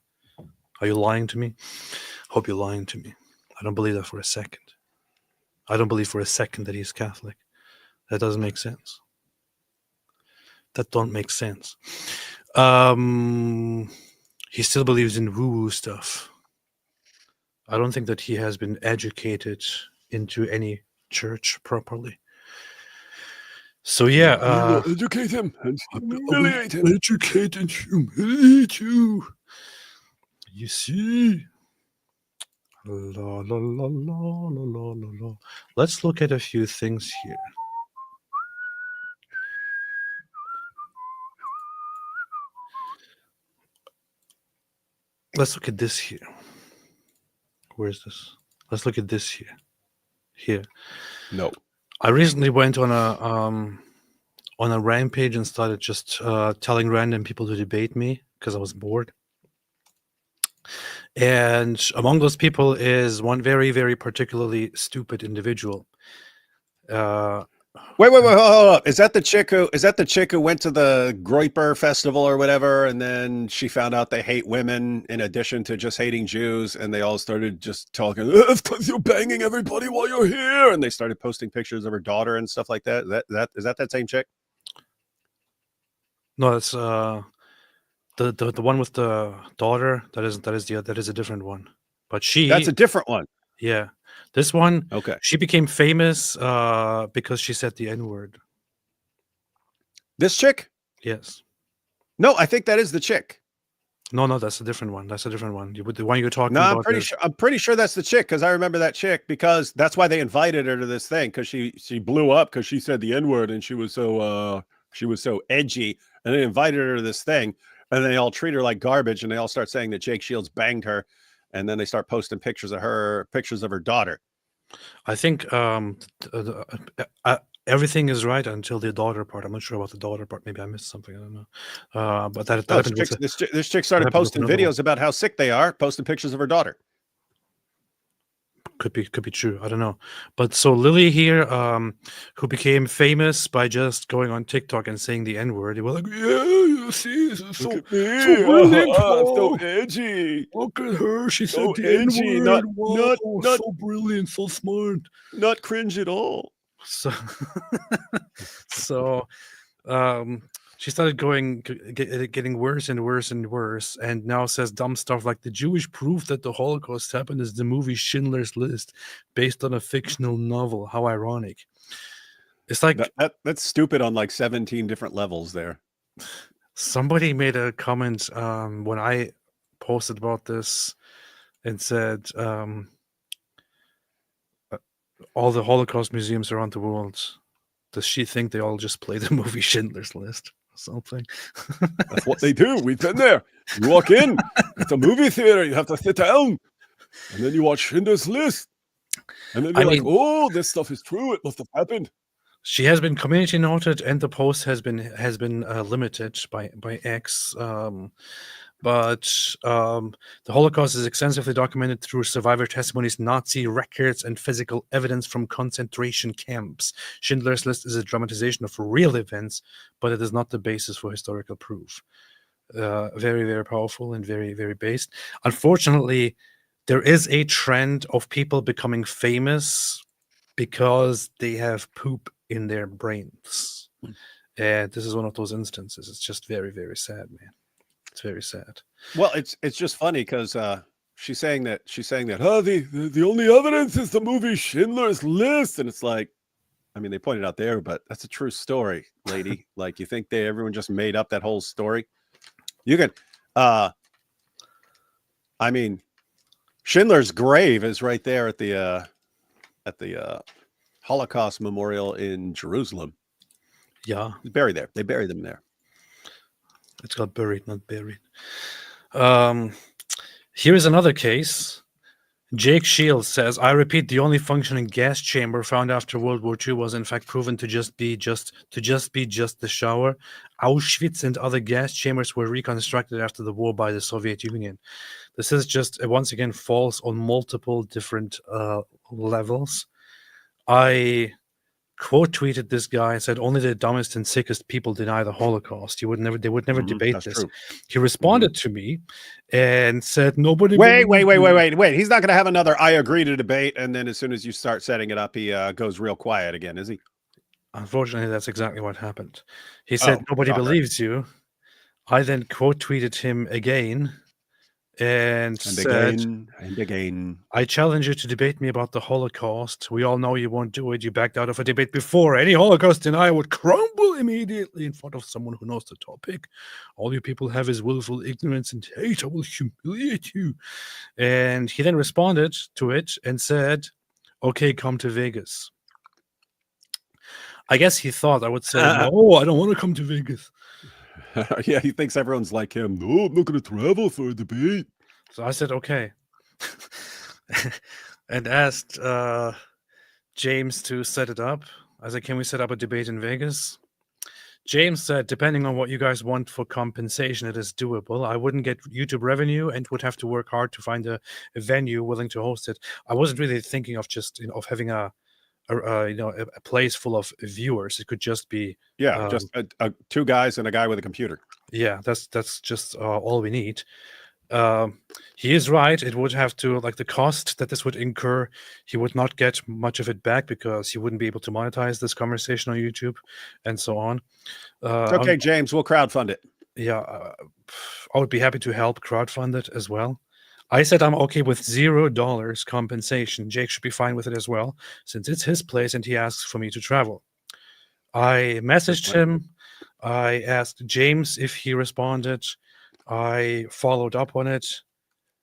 Are you lying to me? Hope you're lying to me. I don't believe that for a second. I don't believe for a second that he's Catholic. That doesn't make sense. That don't make sense. He still believes in woo-woo stuff. I don't think that he has been educated into any church properly. So yeah, We will educate him and humiliate him. Educate and humiliate you. You see. La, la, la, la, la, la, la, la. Let's look at a few things here. Let's look at this here. Where is this? Let's look at this here. Here. No. I recently went on a rampage and started just telling random people to debate me because I was bored. And among those people is one very, very particularly stupid individual. Wait, hold up. Is that the chick who went to the Groiper festival or whatever, and then she found out they hate women in addition to just hating Jews, and they all started just talking, it's because you're banging everybody while you're here, and they started posting pictures of her daughter and stuff like that. Is that same chick? No, that's the one with the daughter. That is a different one. But That's a different one. Yeah. This one, Okay. she became famous because she said the N-word. This chick? Yes. No, I think that is the chick. No, that's a different one. That's a different one. The one you're talking No, about. I'm pretty sure that's the chick because I remember that chick because that's why they invited her to this thing because she blew up because she said the N-word and she was so edgy, and they invited her to this thing and they all treat her like garbage and they all start saying that Jake Shields banged her, and then they start posting pictures of her daughter. I think everything is right until the daughter part. I'm not sure about the daughter part. Maybe I missed something. I don't know. But This chick started posting videos about how sick they are, posting pictures of her daughter. Could be true. I don't know. But so Lily here, who became famous by just going on TikTok and saying the N-word, they were like, yeah, you see, this is so brilliant, so edgy. Look at her. She So said the edgy, N-word. not So brilliant, so smart. not cringe at all. So she started getting worse and worse and worse, and now says dumb stuff like the Jewish proof that the Holocaust happened is the movie Schindler's List, based on a fictional novel. How ironic! It's like that's stupid on like 17 different levels there. Somebody made a comment when I posted about this and said all the Holocaust museums around the world, does she think they all just play the movie Schindler's List or something? That's what they do. We've been there. You walk in, it's a movie theater. You have to sit down, and then you watch Schindler's List, and then you're like, "Oh, this stuff is true. It must have happened." She has been community noted, and the post has been limited by X. But the Holocaust is extensively documented through survivor testimonies, Nazi records, and physical evidence from concentration camps. Schindler's List is a dramatization of real events, but it is not the basis for historical proof. Very, very powerful and very, very based. Unfortunately, there is a trend of people becoming famous because they have poop in their brains. And this is one of those instances. It's just very, very sad, man. It's very sad. Well, it's just funny because she's saying that the only evidence is the movie Schindler's List, and it's like, I mean, they pointed out there, but that's a true story, lady. Like, you think everyone just made up that whole story? You can, I mean, Schindler's grave is right there at the Holocaust Memorial in Jerusalem. Yeah, he's buried there. They buried them there. It's got buried, not buried. Here is another case Jake Shields says, I repeat, the only functioning gas chamber found after World War II was in fact proven to just be the shower. Auschwitz and other gas chambers were reconstructed after the war by the Soviet Union. This is just once again false on multiple different levels. I quote tweeted this guy and said, only the dumbest and sickest people deny the Holocaust. They would never debate That's this. true. He responded to me and said, nobody Wait. believes you." He's not going to have another I agree to debate. And then as soon as you start setting it up, he goes real quiet again, is he? Unfortunately, that's exactly what happened. He said, Oh, nobody shocker. believes you. I then quote tweeted him again and said, again. I challenge you to debate me about the Holocaust. We all know you won't do it. You backed out of a debate before. Any Holocaust denier would crumble immediately in front of someone who knows the topic. All you people have is willful ignorance and hate. I will humiliate you. And he then responded to it and said, okay, come to Vegas. I guess he thought I would say, no, I don't want to come to Vegas. Yeah, he thinks everyone's like him. No, I'm not going to travel for a debate. So I said, okay. And asked James to set it up. I said, can we set up a debate in Vegas? James said, depending on what you guys want for compensation, it is doable. I wouldn't get YouTube revenue and would have to work hard to find a venue willing to host it. I wasn't really thinking of just of having a place full of viewers. It could just be just two guys and a guy with a computer. Yeah, that's just all we need. He is right. It would have to, like, the cost that this would incur, he would not get much of it back because he wouldn't be able to monetize this conversation on YouTube and so on. Okay, James, we'll crowdfund it. Yeah, I would be happy to help crowdfund it as well. I said I'm okay with $0 compensation. Jake should be fine with it as well, since it's his place and he asks for me to travel. I messaged him. I asked James if he responded. I followed up on it.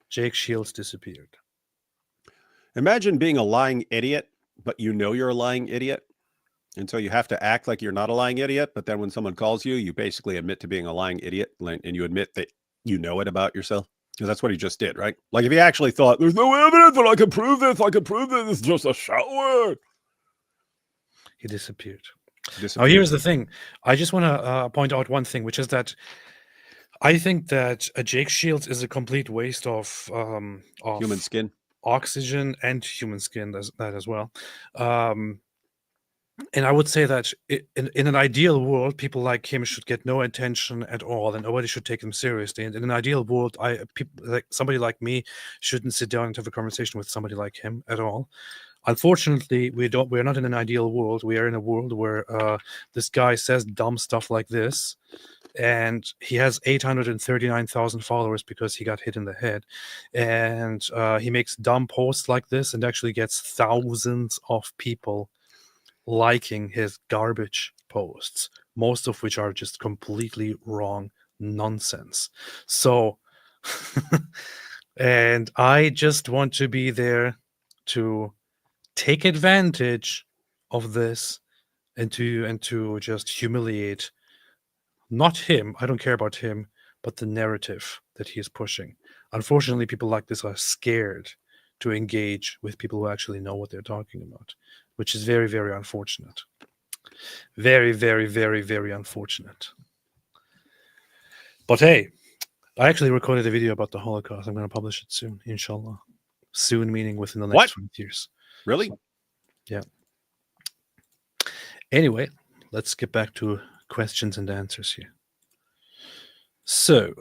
Jake Shields disappeared. Imagine being a lying idiot, but you know you're a lying idiot. And so you have to act like you're not a lying idiot. But then when someone calls you, you basically admit to being a lying idiot and you admit that you know it about yourself. Because that's what he just did, right? Like if he actually thought, there's no evidence that I can prove this. It's just a shower. He disappeared. Now, here's the thing. I just want to point out one thing, which is that I think that Jake Shields is a complete waste of human skin, oxygen, and human skin. That as well. And I would say that in an ideal world, people like him should get no attention at all, and nobody should take him seriously. And in an ideal world, somebody like me shouldn't sit down and have a conversation with somebody like him at all. Unfortunately, we're not in an ideal world. We are in a world where this guy says dumb stuff like this, and he has 839,000 followers because he got hit in the head, and he makes dumb posts like this and actually gets thousands of people liking his garbage posts, most of which are just completely wrong nonsense. So, and I just want to be there to take advantage of this and to just humiliate not him. I don't care about him, but the narrative that he is pushing. Unfortunately, people like this are scared to engage with people who actually know what they're talking about, which is very, very unfortunate. Very, very, very, very unfortunate. But hey, I actually recorded a video about the Holocaust. I'm going to publish it soon, inshallah. Soon meaning within the next 20 years. Really? So, yeah. Anyway, let's get back to questions and answers here. So,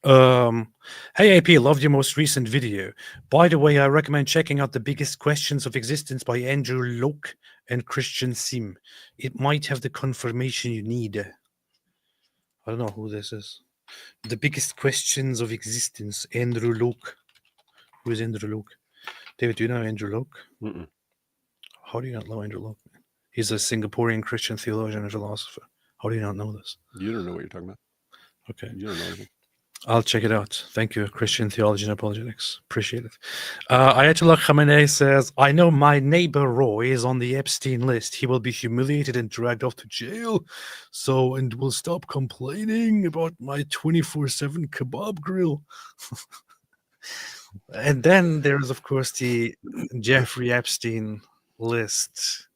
hey AP, loved your most recent video. By the way, I recommend checking out The Biggest Questions of Existence by Andrew Locke and Christian Sim. It might have the confirmation you need. I don't know who this is. The Biggest Questions of Existence, Andrew Locke. Who is Andrew Locke? David, do you know Andrew Locke? Mm-mm. How do you not know Andrew Locke? He's a Singaporean Christian theologian and philosopher. How do you not know this? You don't know what you're talking about. Okay. You don't know anything. I'll check it out. Thank you, Christian Theology and Apologetics. Appreciate it. Ayatollah Khamenei says, I know my neighbor Roy is on the Epstein list. He will be humiliated and dragged off to jail. And will stop complaining about my 24/7 kebab grill. And then there's, of course, the Jeffrey Epstein list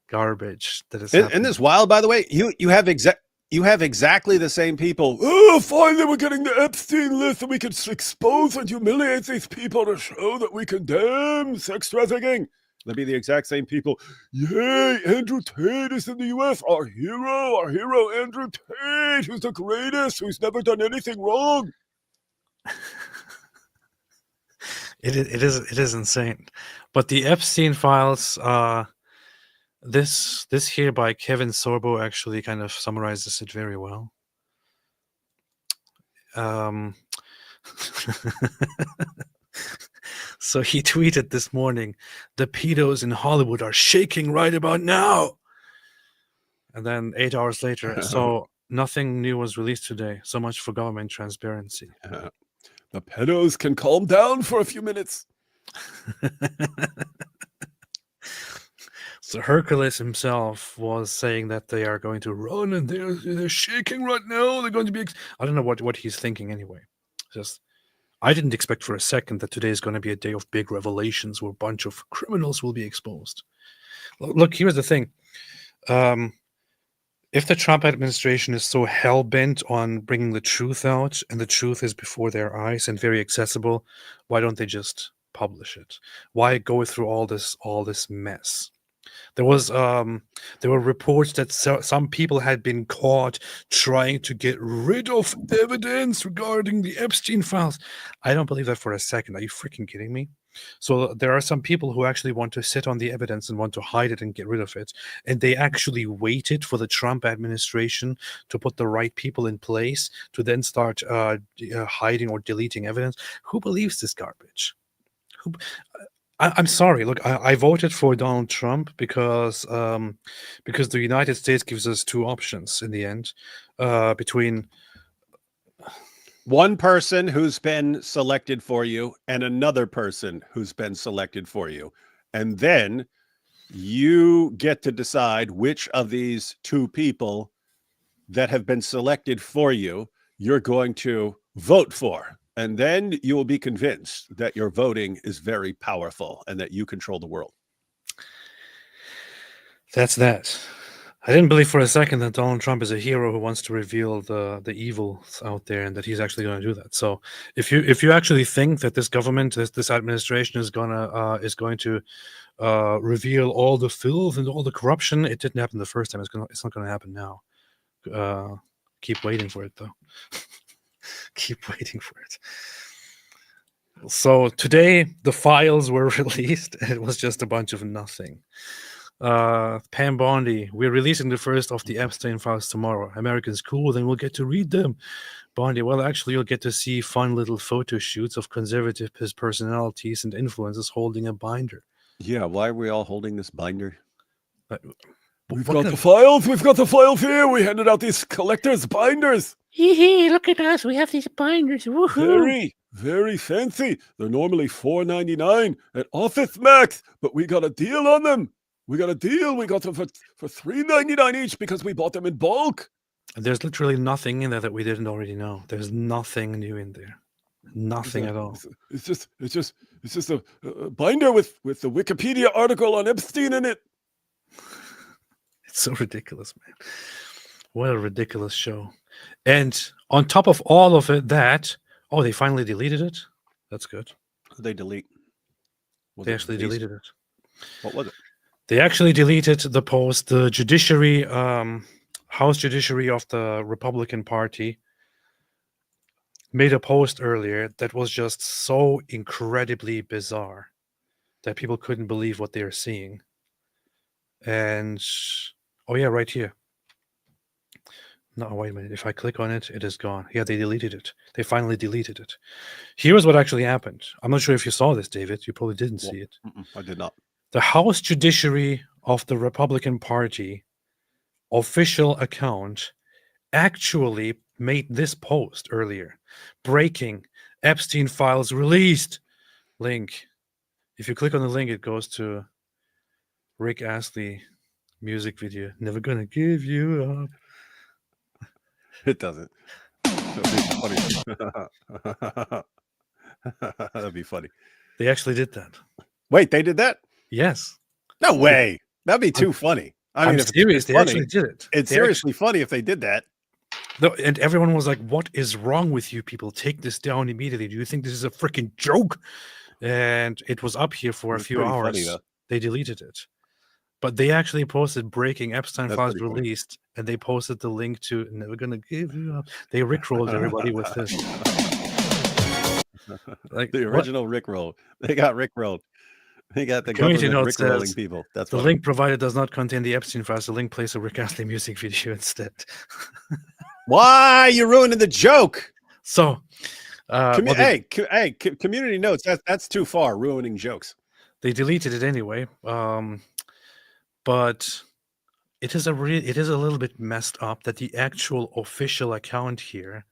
garbage that is Isn't happening. this wild, by the way? You have exactly the same people. Oh, finally we're getting the Epstein list and we can expose and humiliate these people to show that we condemn sex trafficking. They'll be the exact same people. Yay, Andrew Tate is in the US. Our hero, Andrew Tate, who's the greatest, who's never done anything wrong. It is insane. But the Epstein files, this here by Kevin Sorbo actually kind of summarizes it very well. So he tweeted this morning, "The pedos in Hollywood are shaking right about now." And then 8 hours later, so nothing new was released today. So much for government transparency. The pedos can calm down for a few minutes. So Hercules himself was saying that they are going to run and they're shaking right now. They're going to be. I don't know what he's thinking anyway. Just I didn't expect for a second that today is going to be a day of big revelations where a bunch of criminals will be exposed. Look, here's the thing. If the Trump administration is so hell-bent on bringing the truth out, and the truth is before their eyes and very accessible, why don't they just publish it? Why go through all this mess? There were reports that some people had been caught trying to get rid of evidence regarding the Epstein files. I don't believe that for a second. Are you freaking kidding me? So there are some people who actually want to sit on the evidence and want to hide it and get rid of it. And they actually waited for the Trump administration to put the right people in place to then start hiding or deleting evidence. Who believes this garbage? I'm sorry. Look, I voted for Donald Trump because the United States gives us two options in the end, between one person who's been selected for you and another person who's been selected for you. And then you get to decide which of these two people that have been selected for you you're going to vote for. And then you will be convinced that your voting is very powerful and that you control the world. That's that. I didn't believe for a second that Donald Trump is a hero who wants to reveal the evils out there and that he's actually going to do that. So if you actually think that this government, this administration is going to reveal all the filth and all the corruption, it didn't happen the first time. It's not going to happen now. Keep waiting for it, though. Keep waiting for it. So today the files were released. It was just a bunch of nothing. Pam Bondi, we're releasing the first of the Epstein files tomorrow. Americans cool, then we'll get to read them. Bondi, well, actually, you'll get to see fun little photo shoots of conservative personalities and influencers holding a binder. Yeah, why are we all holding this binder? We've got the files. We've got the files here. We handed out these collector's binders. Hee, look at us. We have these binders. Woohoo. Very, very fancy. They're normally $4.99 at Office Max, but we got a deal on them. We got a deal. We got them for $3.99 each because we bought them in bulk. There's literally nothing in there that we didn't already know. There's nothing new in there. Nothing at all. It's just a binder with the Wikipedia article on Epstein in it. It's so ridiculous, man. What a ridiculous show. And on top of all of it, they finally deleted it. That's good. They delete. They actually deleted it. What was it? They actually deleted the post. The judiciary, House Judiciary of the Republican Party made a post earlier that was just so incredibly bizarre that people couldn't believe what they were seeing. And, oh yeah, right here. No, wait a minute. If I click on it, it is gone. Yeah, they deleted it. They finally deleted it. Here's what actually happened. I'm not sure if you saw this, David. You probably didn't see it. I did not. The House Judiciary of the Republican Party official account actually made this post earlier. Breaking Epstein files released. Link. If you click on the link, it goes to Rick Astley music video. Never gonna give you up. It doesn't. That'd be funny. They actually did that. Wait, they did that? Yes. No way. That'd be too funny. I mean, I'm if serious. it's They funny, actually did it. it's They seriously funny if they did that. No, and everyone was like, "What is wrong with you people? Take this down immediately. Do you think this is a freaking joke?" And it was up here for a It's few pretty hours. funny, though. They deleted it. But they actually posted breaking Epstein That's files pretty funny. released, and they posted the link to Never Gonna Give You Up. They rickrolled everybody with this. Like The what? original Rickroll. They got Rickrolled. They got the Community government note Rickrolling says, people. That's The funny. link provided does not contain the Epstein files. The link plays a Rick Astley music video instead. Why you ruining the joke? So, well, Community notes. That's too far. Ruining jokes. they deleted it anyway. But it is a little bit messed up that the actual official account here,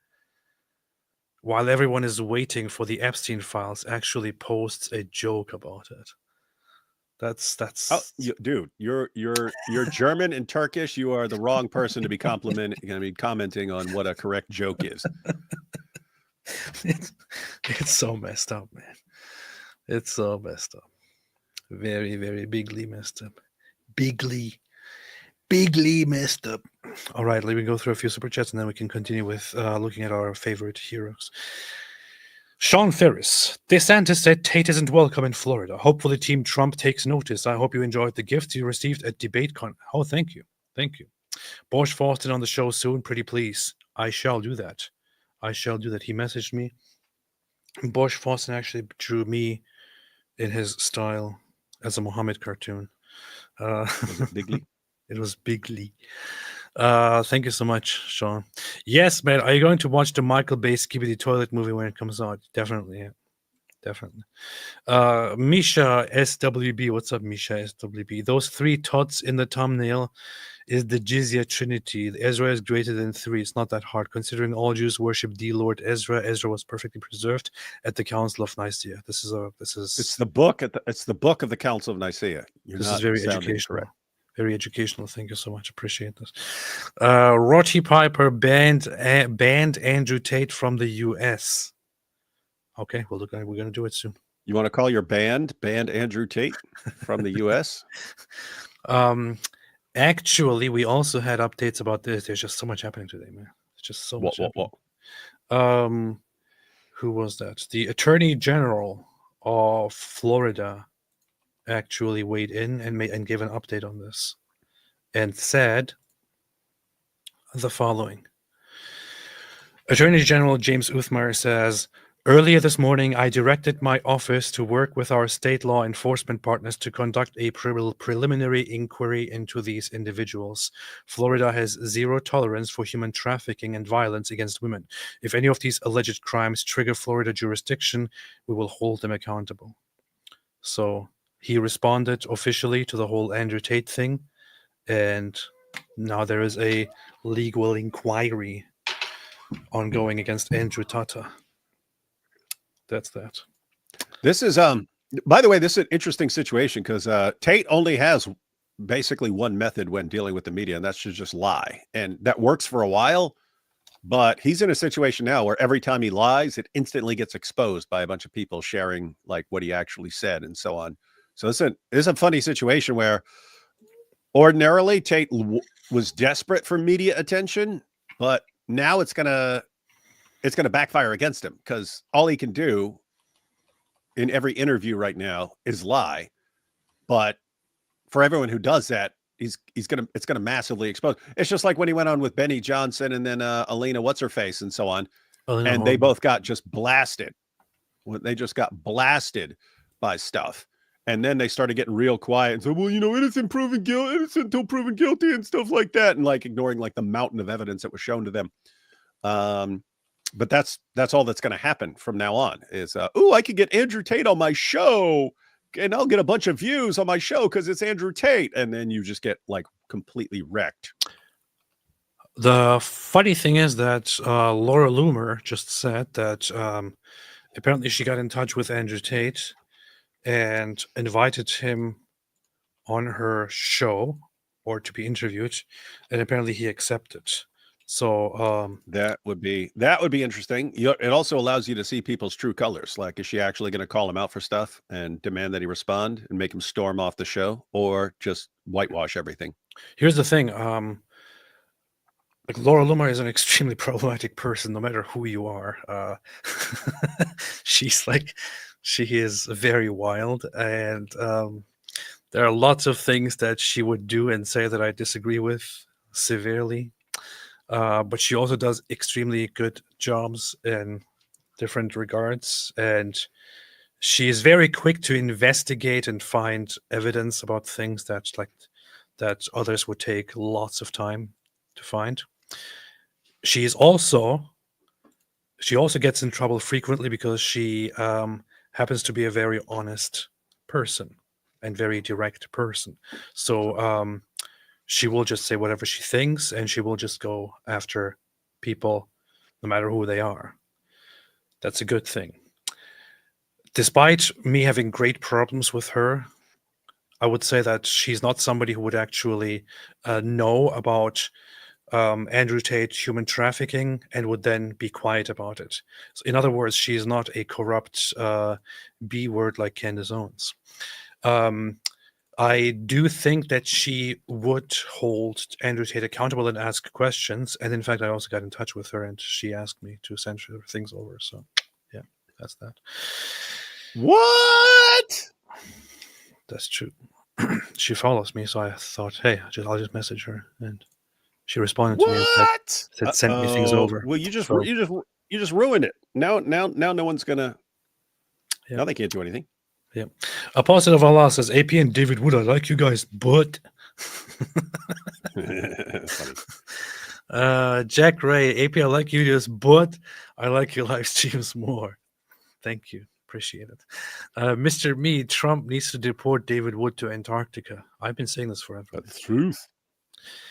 while everyone is waiting for the Epstein files, actually posts a joke about it. That's Oh, dude, you're German and Turkish. You are the wrong person to be commenting on what a correct joke is. it's so messed up, man. It's so messed up. Very, very bigly messed up. Bigly messed up. All right, let me go through a few super chats and then we can continue with looking at our favorite heroes. Sean Ferris. DeSantis said Tate isn't welcome in Florida. Hopefully Team Trump takes notice. I hope you enjoyed the gifts you received at DebateCon. Oh, thank you. Thank you. Bosch Fawston on the show soon. Pretty please. I shall do that. I shall do that. He messaged me. Bosch Fawston actually drew me in his style as a Muhammad cartoon. Was it Bigly? It was Bigly. Thank you so much, Sean. Yes, man. Are you going to watch the Michael Bay Skibidi Toilet movie when it comes out? Definitely, yeah. Definitely. Misha SWB. What's up, Misha SWB? Those 3 tots in the thumbnail is the Jizya Trinity. Ezra is greater than 3. It's not that hard. Considering all Jews worship the Lord Ezra, Ezra was perfectly preserved at the Council of Nicaea. It's the book it's the book of the Council of Nicaea. This is very educational. Correct. Very educational. Thank you so much. Appreciate this. Rotti Piper banned Andrew Tate from the U.S. Okay, well, look, we're going to do it soon. You want to call your band Andrew Tate from the U.S.? Actually, we also had updates about this. There's just so much happening today, man. It's just so much happening. Who was that? The Attorney General of Florida actually weighed in and gave an update on this and said the following. Attorney General James Uthmeier says, earlier this morning, I directed my office to work with our state law enforcement partners to conduct a preliminary inquiry into these individuals. Florida has zero tolerance for human trafficking and violence against women. If any of these alleged crimes trigger Florida jurisdiction, we will hold them accountable. So he responded officially to the whole Andrew Tate thing, and now there is a legal inquiry ongoing against Andrew Tata. That's that. This is by the way, this is an interesting situation because Tate only has basically one method when dealing with the media, and that's to just lie. And that works for a while, but he's in a situation now where every time he lies, it instantly gets exposed by a bunch of people sharing like what he actually said and so on. So this is a funny situation where ordinarily Tate was desperate for media attention, but now it's gonna backfire against him because all he can do in every interview right now is lie. But for everyone who does that, it's gonna massively expose. It's just like when he went on with Benny Johnson and then Alina What's-Her-Face and so on, and they both got just blasted. They just got blasted by stuff. And then they started getting real quiet and said, well, innocent until proven guilty and stuff like that. And like ignoring like the mountain of evidence that was shown to them. But that's all that's going to happen from now on is, I could get Andrew Tate on my show and I'll get a bunch of views on my show because it's Andrew Tate. And then you just get like completely wrecked. The funny thing is that Laura Loomer just said that apparently she got in touch with Andrew Tate and invited him on her show or to be interviewed, and apparently he accepted. So that would be interesting. It also allows you to see people's true colors. Like, is she actually going to call him out for stuff and demand that he respond and make him storm off the show, or just whitewash everything? here's the thing. Like Laura Loomer is an extremely problematic person, no matter who you are. She is very wild, and there are lots of things that she would do and say that I disagree with severely. But she also does extremely good jobs in different regards, and she is very quick to investigate and find evidence about things that others would take lots of time to find. She also gets in trouble frequently because she happens to be a very honest person and very direct person. So she will just say whatever she thinks, and she will just go after people no matter who they are. That's a good thing. Despite me having great problems with her, I would say that she's not somebody who would actually know about Andrew Tate human trafficking and would then be quiet about it. So in other words, she is not a corrupt B word like Candace Owens. I do think that she would hold Andrew Tate accountable and ask questions. And in fact, I also got in touch with her, and she asked me to send her things over. So yeah, that's that. What? That's true. She follows me, so I thought, hey, I'll just message her, and she responded to me and said send me things over. Well, you just So- you just ruined it. Now no one's gonna. Yeah. Now they can't do anything. Yeah. Apostle of Allah says, AP and David Wood, I like you guys, but Funny. Jack Ray, AP, I like you just, but I like your live streams more. Thank you. Appreciate it. Mr. Me, Trump needs to deport David Wood to Antarctica. I've been saying this forever. That's the truth.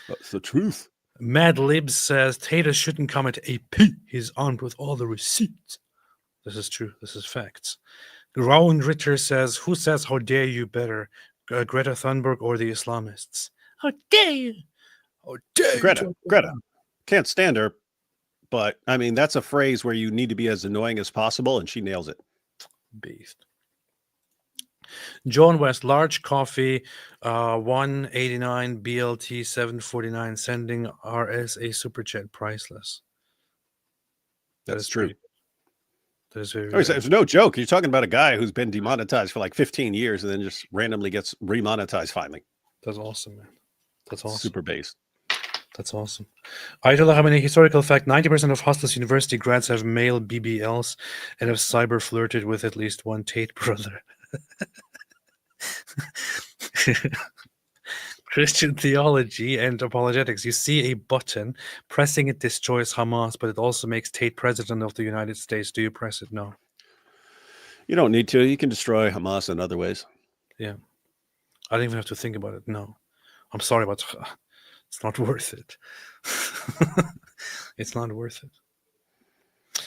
That's the truth. Mad Libs says Tater shouldn't come at AP. He's armed with all the receipts. This is true. This is facts. Rowan Ritter says, who says how dare you better? Greta Thunberg or the Islamists? How dare you? How dare you? Greta. Can't stand her. But I mean, that's a phrase where you need to be as annoying as possible, and she nails it. Beast. John West, large coffee, 189 BLT 749, sending RSA super chat, priceless. That's true. That is very. It's no joke. You're talking about a guy who's been demonetized for like 15 years and then just randomly gets remonetized finally. That's awesome, man. That's awesome. Super based. That's awesome. Ayatollah Khamenei, historical fact, 90% of Hostas University grads have male BBLs and have cyber flirted with at least one Tate brother. Christian theology and apologetics. You see a button, pressing it destroys Hamas, but it also makes Tate president of the United States. Do you press it? No. You don't need to. You can destroy Hamas in other ways. Yeah. I don't even have to think about it. No. I'm sorry, but it's not worth it. It's not worth it.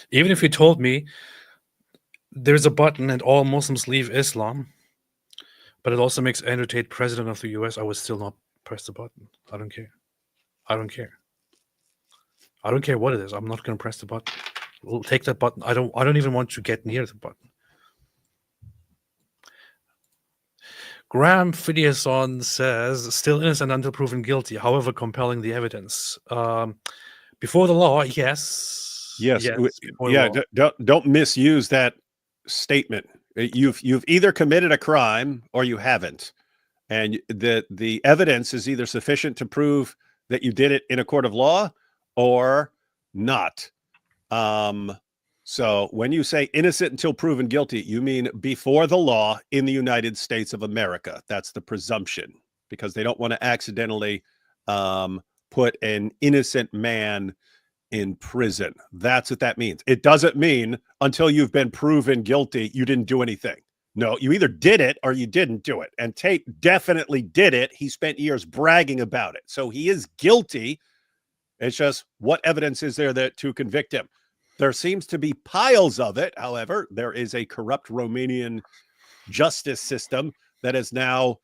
Even if you told me there's a button and all Muslims leave Islam, but it also makes Andrew Tate president of the US, I would still not press the button. I don't care. I don't care. I don't care what it is. I'm not going to press the button. We'll take that button. I don't even want to get near the button. Graham Phidiason says, still innocent until proven guilty, however compelling the evidence. Before the law, yes. Yes. Before the Yeah. law. Don't misuse that statement. You've either committed a crime or you haven't. And the evidence is either sufficient to prove that you did it in a court of law or not. So when you say innocent until proven guilty, you mean before the law in the United States of America. That's the presumption, because they don't want to accidentally put an innocent man in prison. That's what that means. It doesn't mean until you've been proven guilty, you didn't do anything. No, you either did it or you didn't do it. And Tate definitely did it. He spent years bragging about it. So he is guilty. It's just, what evidence is there to convict him? There seems to be piles of it. However, there is a corrupt Romanian justice system that is now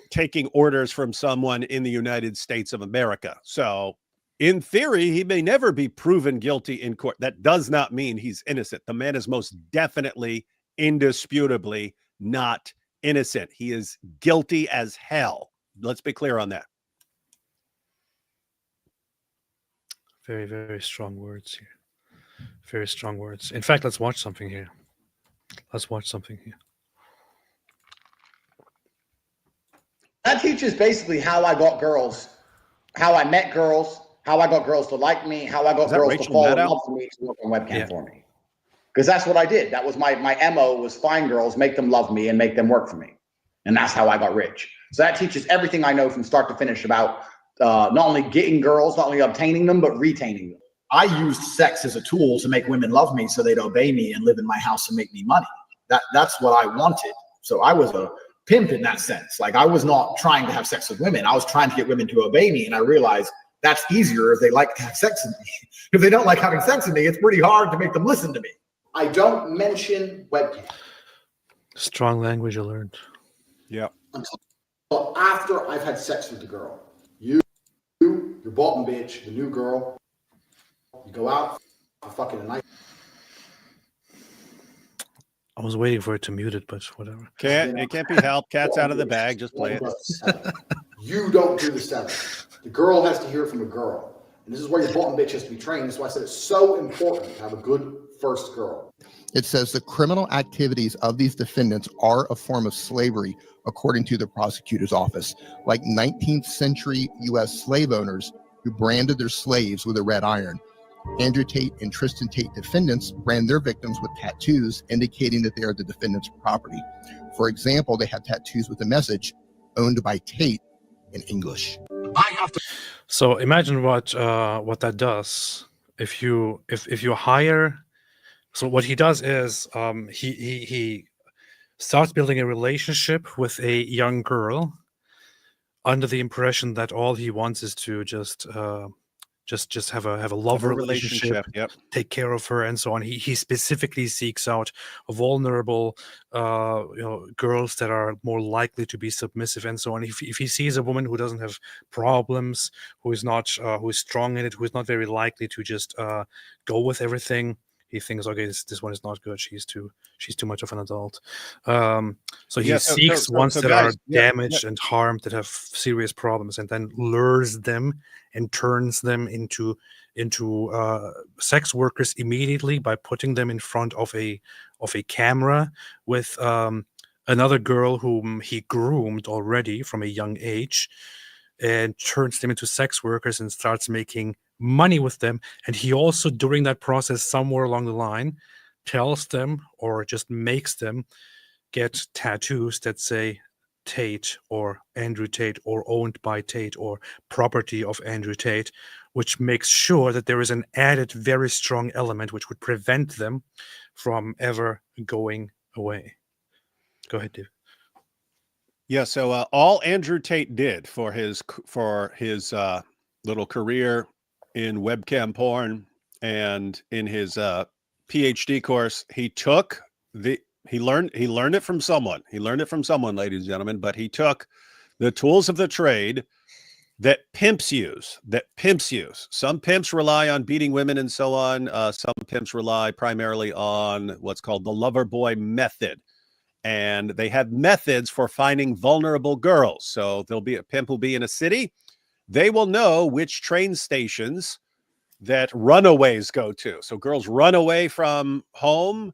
taking orders from someone in the United States of America. So In theory, he may never be proven guilty in court. That does not mean he's innocent. The man is most definitely, indisputably not innocent. He is guilty as hell. Let's be clear on that. Very, very strong words here. Very strong words. In fact, let's watch something here. That teaches basically how I got girls, how I met girls, how I got girls to like me, how I got girls to fall in love with me to work on webcam for me. Because that's what I did. That was my MO, was find girls, make them love me, and make them work for me. And that's how I got rich. So that teaches everything I know from start to finish about not only getting girls, not only obtaining them, but retaining them. I used sex as a tool to make women love me so they'd obey me and live in my house and make me money. That's what I wanted. So I was a pimp in that sense. Like, I was not trying to have sex with women. I was trying to get women to obey me. And I realized that's easier if they like to have sex with me. If they don't like having sex with me, it's pretty hard to make them listen to me. I don't mention webcam. Strong language you learned. Yeah. Until after I've had sex with the girl. Your bottom bitch, the new girl. You go out for fucking a night. I was waiting for it to mute it, but whatever. It can't be helped. Cat's out of the bag. Just play it. You don't do the 7. The girl has to hear it from a girl. And this is where your bottom bitch has to be trained. That's why I said it's so important to have a good first girl. It says the criminal activities of these defendants are a form of slavery, according to the prosecutor's office, like 19th century U.S. slave owners who branded their slaves with a red iron. Andrew Tate and Tristan Tate defendants brand their victims with tattoos indicating that they are the defendant's property. For example, they have tattoos with the message, "Owned by Tate," in English. So imagine what that does. If you hire, so what he does is he starts building a relationship with a young girl under the impression that all he wants is to just have a love relationship, take care of her, and so on. He specifically seeks out vulnerable, girls that are more likely to be submissive, and so on. If he sees a woman who doesn't have problems, who is strong in it, who is not very likely to just go with everything, he thinks, okay, this one is not good. She's too much of an adult. So he seeks ones that are damaged and harmed, that have serious problems, and then lures them and turns them into sex workers immediately by putting them in front of a camera with another girl whom he groomed already from a young age, and turns them into sex workers and starts making money with them. And he also, during that process, somewhere along the line, tells them or just makes them get tattoos that say Tate or Andrew Tate or owned by Tate or property of Andrew Tate, which makes sure that there is an added very strong element which would prevent them from ever going away. Go ahead, Dave. Yeah, so all Andrew Tate did for his little career in webcam porn and in his PhD course, he learned it from someone. He learned it from someone, ladies and gentlemen, but he took the tools of the trade that pimps use. Some pimps rely on beating women and so on. Some pimps rely primarily on what's called the lover boy method. And they have methods for finding vulnerable girls. So there'll be a pimp who'll be in a city. They will know which train stations that runaways go to. So girls run away from home.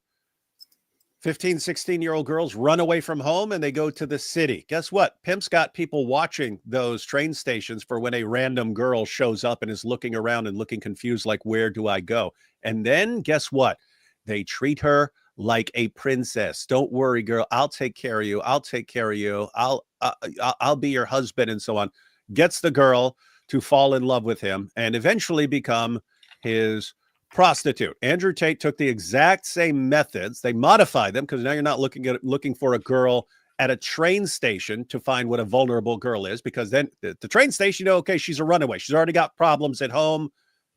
15, 16-year-old girls run away from home and they go to the city. Guess what? Pimps got people watching those train stations for when a random girl shows up and is looking around and looking confused, like, where do I go? And then guess what? They treat her like a princess. Don't worry, girl. I'll take care of you. I'll take care of you. I'll be your husband, and so on. Gets the girl to fall in love with him and eventually become his prostitute. Andrew Tate took the exact same methods. They modified them because now you're not looking for a girl at a train station to find what a vulnerable girl is, because then the train station, okay, she's a runaway. She's already got problems at home.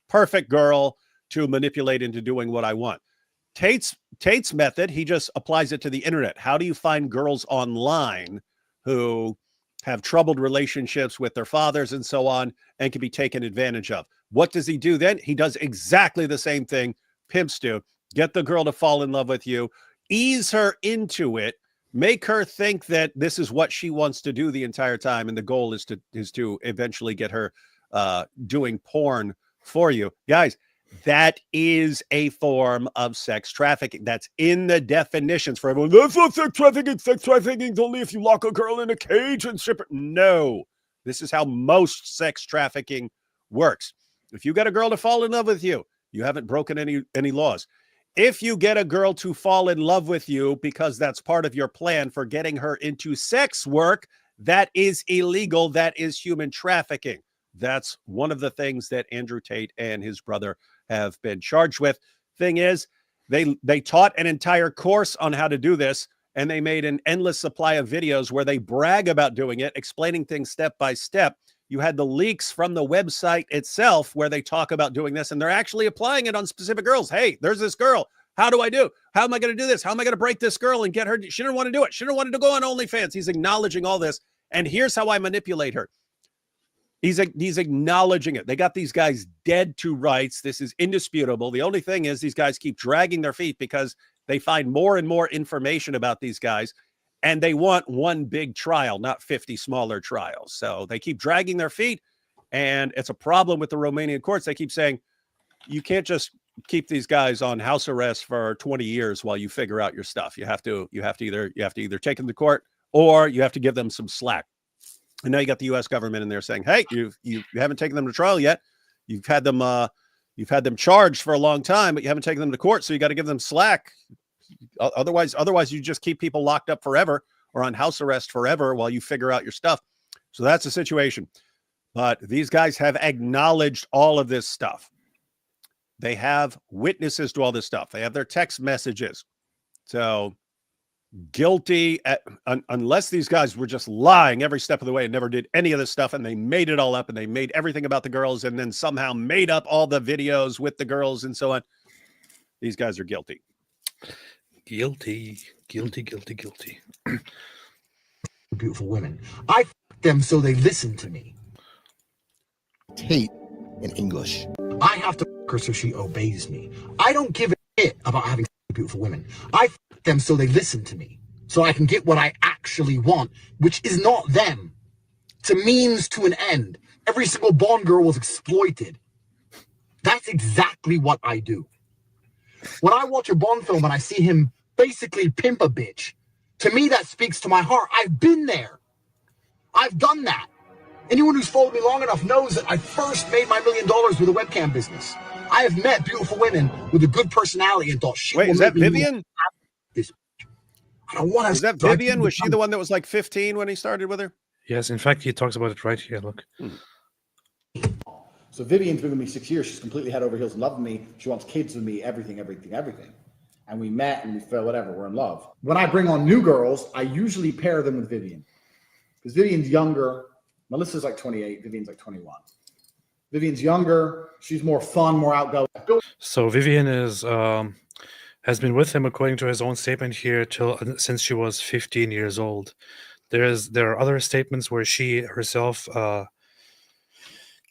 Perfect girl to manipulate into doing what I want. Tate's method, he just applies it to the internet. How do you find girls online who have troubled relationships with their fathers and so on and can be taken advantage of? What does he do then? He does exactly the same thing pimps do. Get the girl to fall in love with you, ease her into it, make her think that this is what she wants to do the entire time, and the goal is to eventually get her doing porn for you. Guys, that is a form of sex trafficking. That's in the definitions for everyone. That's not sex trafficking. Sex trafficking is only if you lock a girl in a cage and strip her. No, this is how most sex trafficking works. If you get a girl to fall in love with you, you haven't broken any laws. If you get a girl to fall in love with you because that's part of your plan for getting her into sex work, that is illegal. That is human trafficking. That's one of the things that Andrew Tate and his brother have been charged with. Thing is, they taught an entire course on how to do this, and they made an endless supply of videos where they brag about doing it, explaining things step by step. You had the leaks from the website itself where they talk about doing this, and they're actually applying it on specific girls. Hey, there's this girl. How do I do? How am I going to do this? How am I going to break this girl and get her? She didn't want to do it. She didn't want to go on OnlyFans. He's acknowledging all this. And here's how I manipulate her. He's acknowledging it. They got these guys dead to rights. This is indisputable. The only thing is these guys keep dragging their feet because they find more and more information about these guys, and they want one big trial, not 50 smaller trials. So they keep dragging their feet, and it's a problem with the Romanian courts. They keep saying, you can't just keep these guys on house arrest for 20 years while you figure out your stuff. You have to either take them to court or you have to give them some slack. And now you got the U.S. government in there saying, hey, you haven't taken them to trial yet. You've had them charged for a long time, but you haven't taken them to court. So you got to give them slack. Otherwise you just keep people locked up forever or on house arrest forever while you figure out your stuff. So that's the situation. But these guys have acknowledged all of this stuff. They have witnesses to all this stuff. They have their text messages. So guilty, unless these guys were just lying every step of the way and never did any of this stuff, and they made it all up, and they made everything about the girls, and then somehow made up all the videos with the girls and so on. These guys are guilty. Guilty. Beautiful women. I f them so they listen to me. Tate in English. I have to f her so she obeys me. I don't give a shit about having beautiful women. I f them so they listen to me, so I can get what I actually want, which is not them. It's a means to an end. Every single Bond girl was exploited. That's exactly what I do. When I watch a Bond film and I see him basically pimp a bitch, to me that speaks to my heart. I've been there. I've done that. Anyone who's followed me long enough knows that I first made my $1 million with a webcam business. I have met beautiful women with a good personality and thought, shit. Wait, is that Vivian? I don't want to. Is that Vivian? Was she the one that was like 15 when he started with her? Yes, in fact, he talks about it right here. Look. So Vivian's been with me 6 years. She's completely head over heels in love with me. She wants kids with me, everything. And we met and we fell, whatever, we're in love. When I bring on new girls, I usually pair them with Vivian. Because Vivian's younger. Melissa's like 28, Vivian's like 21. Vivian's younger, she's more fun, more outgoing. So Vivian is has been with him, according to his own statement here, since she was 15 years old. There are other statements where she herself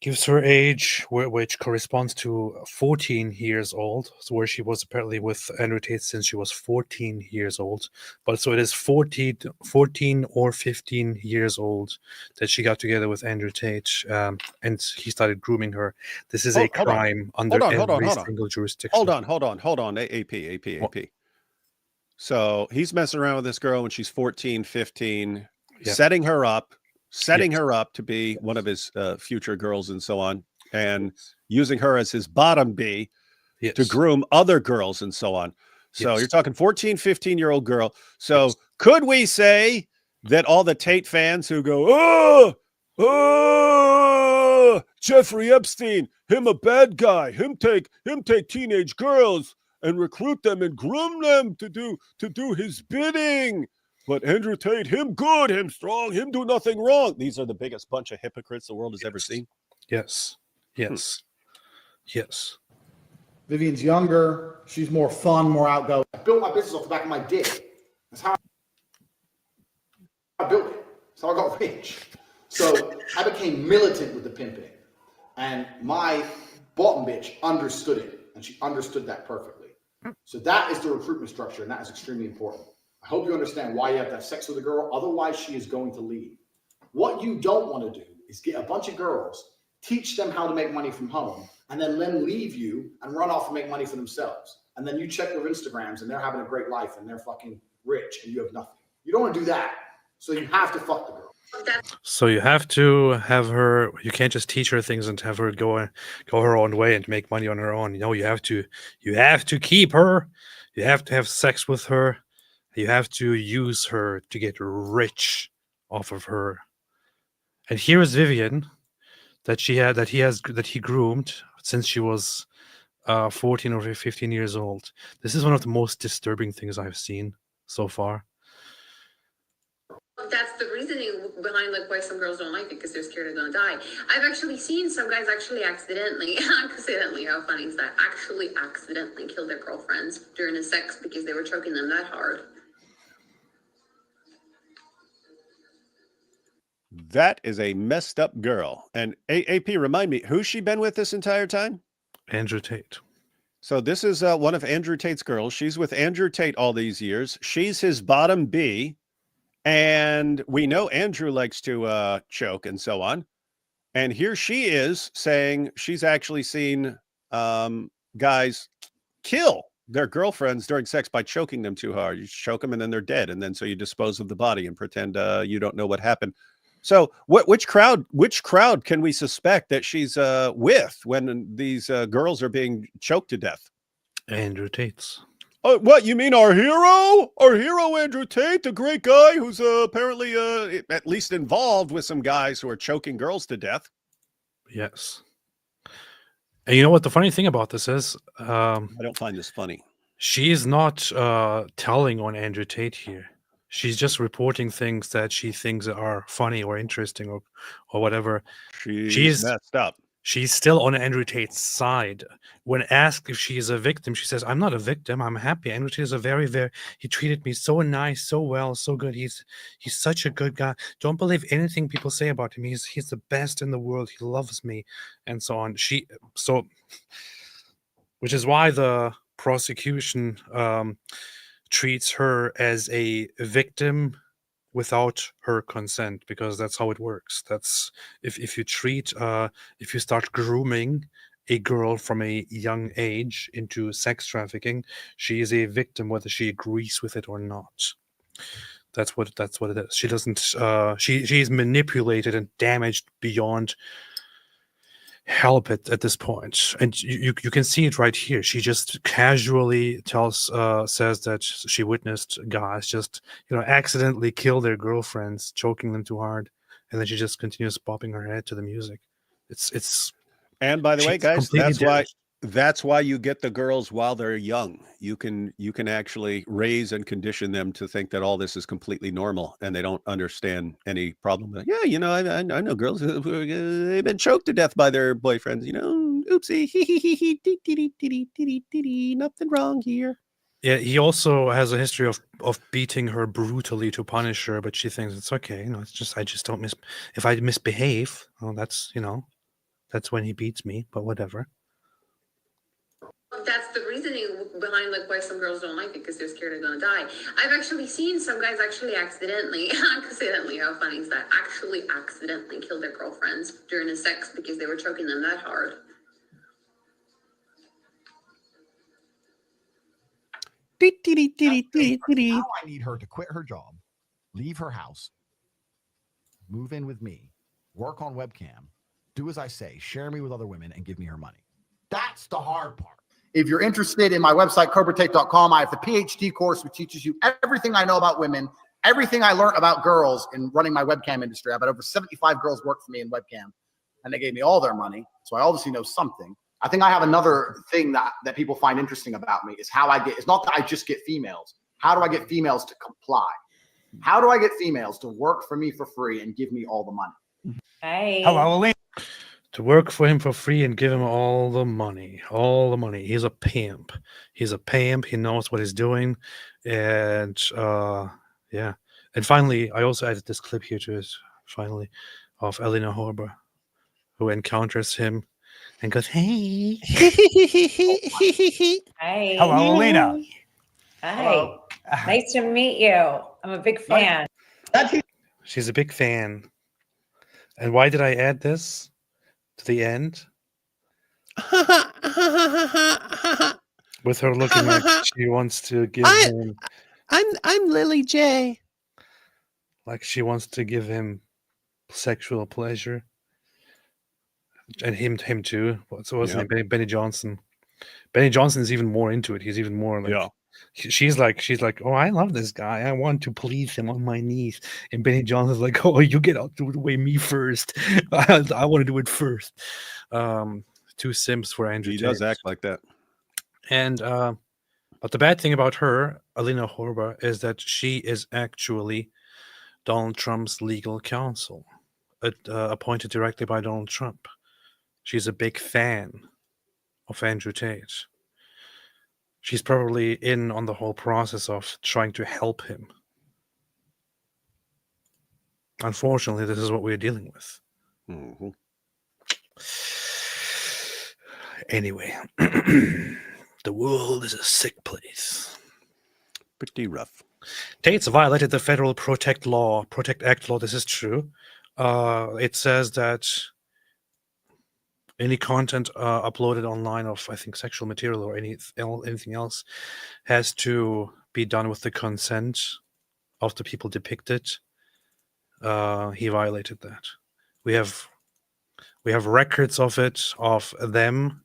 gives her age, which corresponds to 14 years old, so where she was apparently with Andrew Tate since she was 14 years old. But so it is 14 or 15 years old that she got together with Andrew Tate, and he started grooming her. This is a crime under every single jurisdiction. Hold on, AP. So he's messing around with this girl when she's 14, 15, setting her up to be one of his future girls and so on, and using her as his bottom bee to groom other girls and so on. So you're talking 14, 15-year-old girl. So could we say that all the Tate fans who go, Jeffrey Epstein, him a bad guy, him take teenage girls and recruit them and groom them to do his bidding. But Andrew Tate, him good, him strong, him do nothing wrong. These are the biggest bunch of hypocrites the world has ever seen. Yes. Vivian's younger, she's more fun, more outgoing. I built my business off the back of my dick. That's how I built it. That's how I got rich. So I became militant with the pimping. And my bottom bitch understood it, and she understood that perfectly. So that is the recruitment structure, and that is extremely important. I hope you understand why you have to have sex with a girl. Otherwise, she is going to leave. What you don't want to do is get a bunch of girls, teach them how to make money from home, and then leave you and run off and make money for themselves. And then you check their Instagrams, and they're having a great life, and they're fucking rich, and you have nothing. You don't want to do that. So you have to fuck the girl. So you have to have her. You can't just teach her things and have her go her own way and make money on her own. You have to keep her. You have to have sex with her. You have to use her to get rich off of her. And here is Vivian, that he groomed since she was 14 or 15 years old. This is one of the most disturbing things I've seen so far. That's the reasoning behind like why some girls don't like it, because they're scared they're gonna die. I've actually seen some guys accidentally, how funny is that? Accidentally kill their girlfriends during the sex because they were choking them that hard. That is a messed up girl. And AP, remind me, who's she been with this entire time? Andrew Tate. So this is one of Andrew Tate's girls. She's with Andrew Tate all these years. She's his bottom B. And we know Andrew likes to choke and so on. And here she is saying she's actually seen guys kill their girlfriends during sex by choking them too hard. You choke them and then they're dead. And then so you dispose of the body and pretend you don't know what happened. So which crowd can we suspect that she's with when these girls are being choked to death? Andrew Tate's. Oh, what, you mean our hero? Our hero, Andrew Tate, the great guy who's apparently at least involved with some guys who are choking girls to death. Yes. And you know what the funny thing about this is? I don't find this funny. She is not telling on Andrew Tate here. She's just reporting things that she thinks are funny or interesting or whatever. She's messed up. She's still on Andrew Tate's side. When asked if she is a victim, she says, "I'm not a victim. I'm happy. Andrew Tate is he treated me so nice, so well, so good. He's such a good guy. Don't believe anything people say about him. He's the best in the world. He loves me," and so on. Which is why the prosecution treats her as a victim without her consent, because that's how it works. That's if you start grooming a girl from a young age into sex trafficking, she is a victim whether she agrees with it or not. That's what it is. She doesn't she is manipulated and damaged beyond help at this point. And you can see it right here. She just casually says that she witnessed guys just accidentally kill their girlfriends, choking them too hard, and then she just continues bopping her head to the music. It's and by the way, guys, that's why you get the girls while they're young. You can actually raise and condition them to think that all this is completely normal and they don't understand any problem. Like, yeah, I know girls they've been choked to death by their boyfriends. Oopsie, nothing wrong here. Yeah, he also has a history of beating her brutally to punish her, but she thinks it's okay. It's just I just don't if I misbehave. Well, that's when he beats me. But whatever. That's the reasoning behind like why some girls don't like it, because they're scared they're gonna die. I've actually seen some guys accidentally, how funny is that? Accidentally kill their girlfriends during the sex because they were choking them that hard. Now I need her to quit her job, leave her house, move in with me, work on webcam, do as I say, share me with other women, and give me her money. That's the hard part. If you're interested in my website, cobratate.com, I have the PhD course, which teaches you everything I know about women, everything I learned about girls in running my webcam industry. I've had over 75 girls work for me in webcam, and they gave me all their money. So I obviously know something. I think I have another thing that people find interesting about me is how it's not that I just get females. How do I get females to comply? How do I get females to work for me for free and give me all the money? Hey. Hello, Elaine. To work for him for free and give him all the money. All the money. He's a pimp. He knows what he's doing. And yeah. And finally, I also added this clip here to it, finally, of Eleanor Horber, who encounters him and goes, "Hey." Hi. Hello, Alina. Hi. Nice to meet you. I'm a big fan. She's a big fan. And why did I add this to the end? With her looking like she wants to give him, I'm Lily J. like she wants to give him sexual pleasure, and him too. So wasn't it Benny Johnson? Benny Johnson is even more into it. He's even more like, she's like, oh, I love this guy. I want to please him on my knees. And Benny Johnson's like, oh, you get out the way me first. I want to do it first. Two simps for Andrew Tate. He does act like that. And but the bad thing about her, Alina Horba, is that she is actually Donald Trump's legal counsel, appointed directly by Donald Trump. She's a big fan of Andrew Tate. She's probably in on the whole process of trying to help him. Unfortunately, this is what we're dealing with. Mm-hmm. Anyway, the world is a sick place. Pretty rough. Tate's violated the federal Protect Act law. This is true. It says that any content uploaded online of, I think, sexual material or anything else has to be done with the consent of the people depicted. He violated that. We have records of it, of them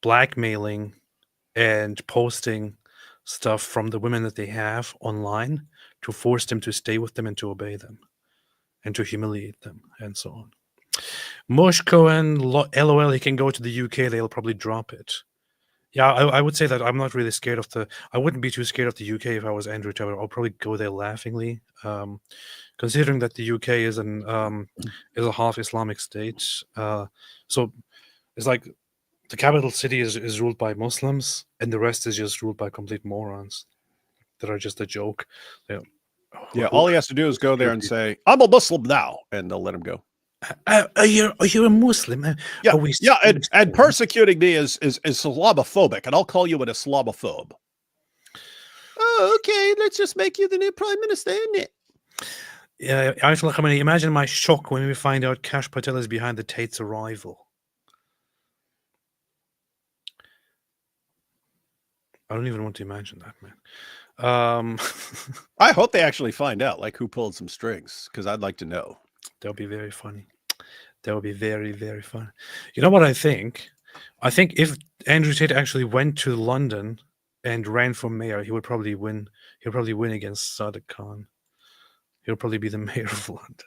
blackmailing and posting stuff from the women that they have online to force them to stay with them and to obey them and to humiliate them and so on. Mush Cohen, LOL, he can go to the UK, they'll probably drop it. Yeah, I would say that I'm not really scared of I wouldn't be too scared of the UK if I was Andrew Tate. I'll probably go there laughingly, considering that the UK is a half Islamic state. So it's like the capital city is ruled by Muslims, and the rest is just ruled by complete morons that are just a joke. Yeah, all he has to do is go there and say, "I'm a Muslim now," and they'll let him go. Are you a Muslim? And persecuting me is Islamophobic, and I'll call you an Islamophobe. Oh, okay, let's just make you the new prime minister, isn't it? Yeah, Ayatollah Khamenei, imagine my shock when we find out Kash Patel is behind the Tate's arrival. I don't even want to imagine that, man. I hope they actually find out, like, who pulled some strings, because I'd like to know. That would be very funny. That would be very, very fun. You know what I think? I think if Andrew Tate actually went to London and ran for mayor, he would probably win. He'll probably win against Sadiq Khan. He'll probably be the mayor of London.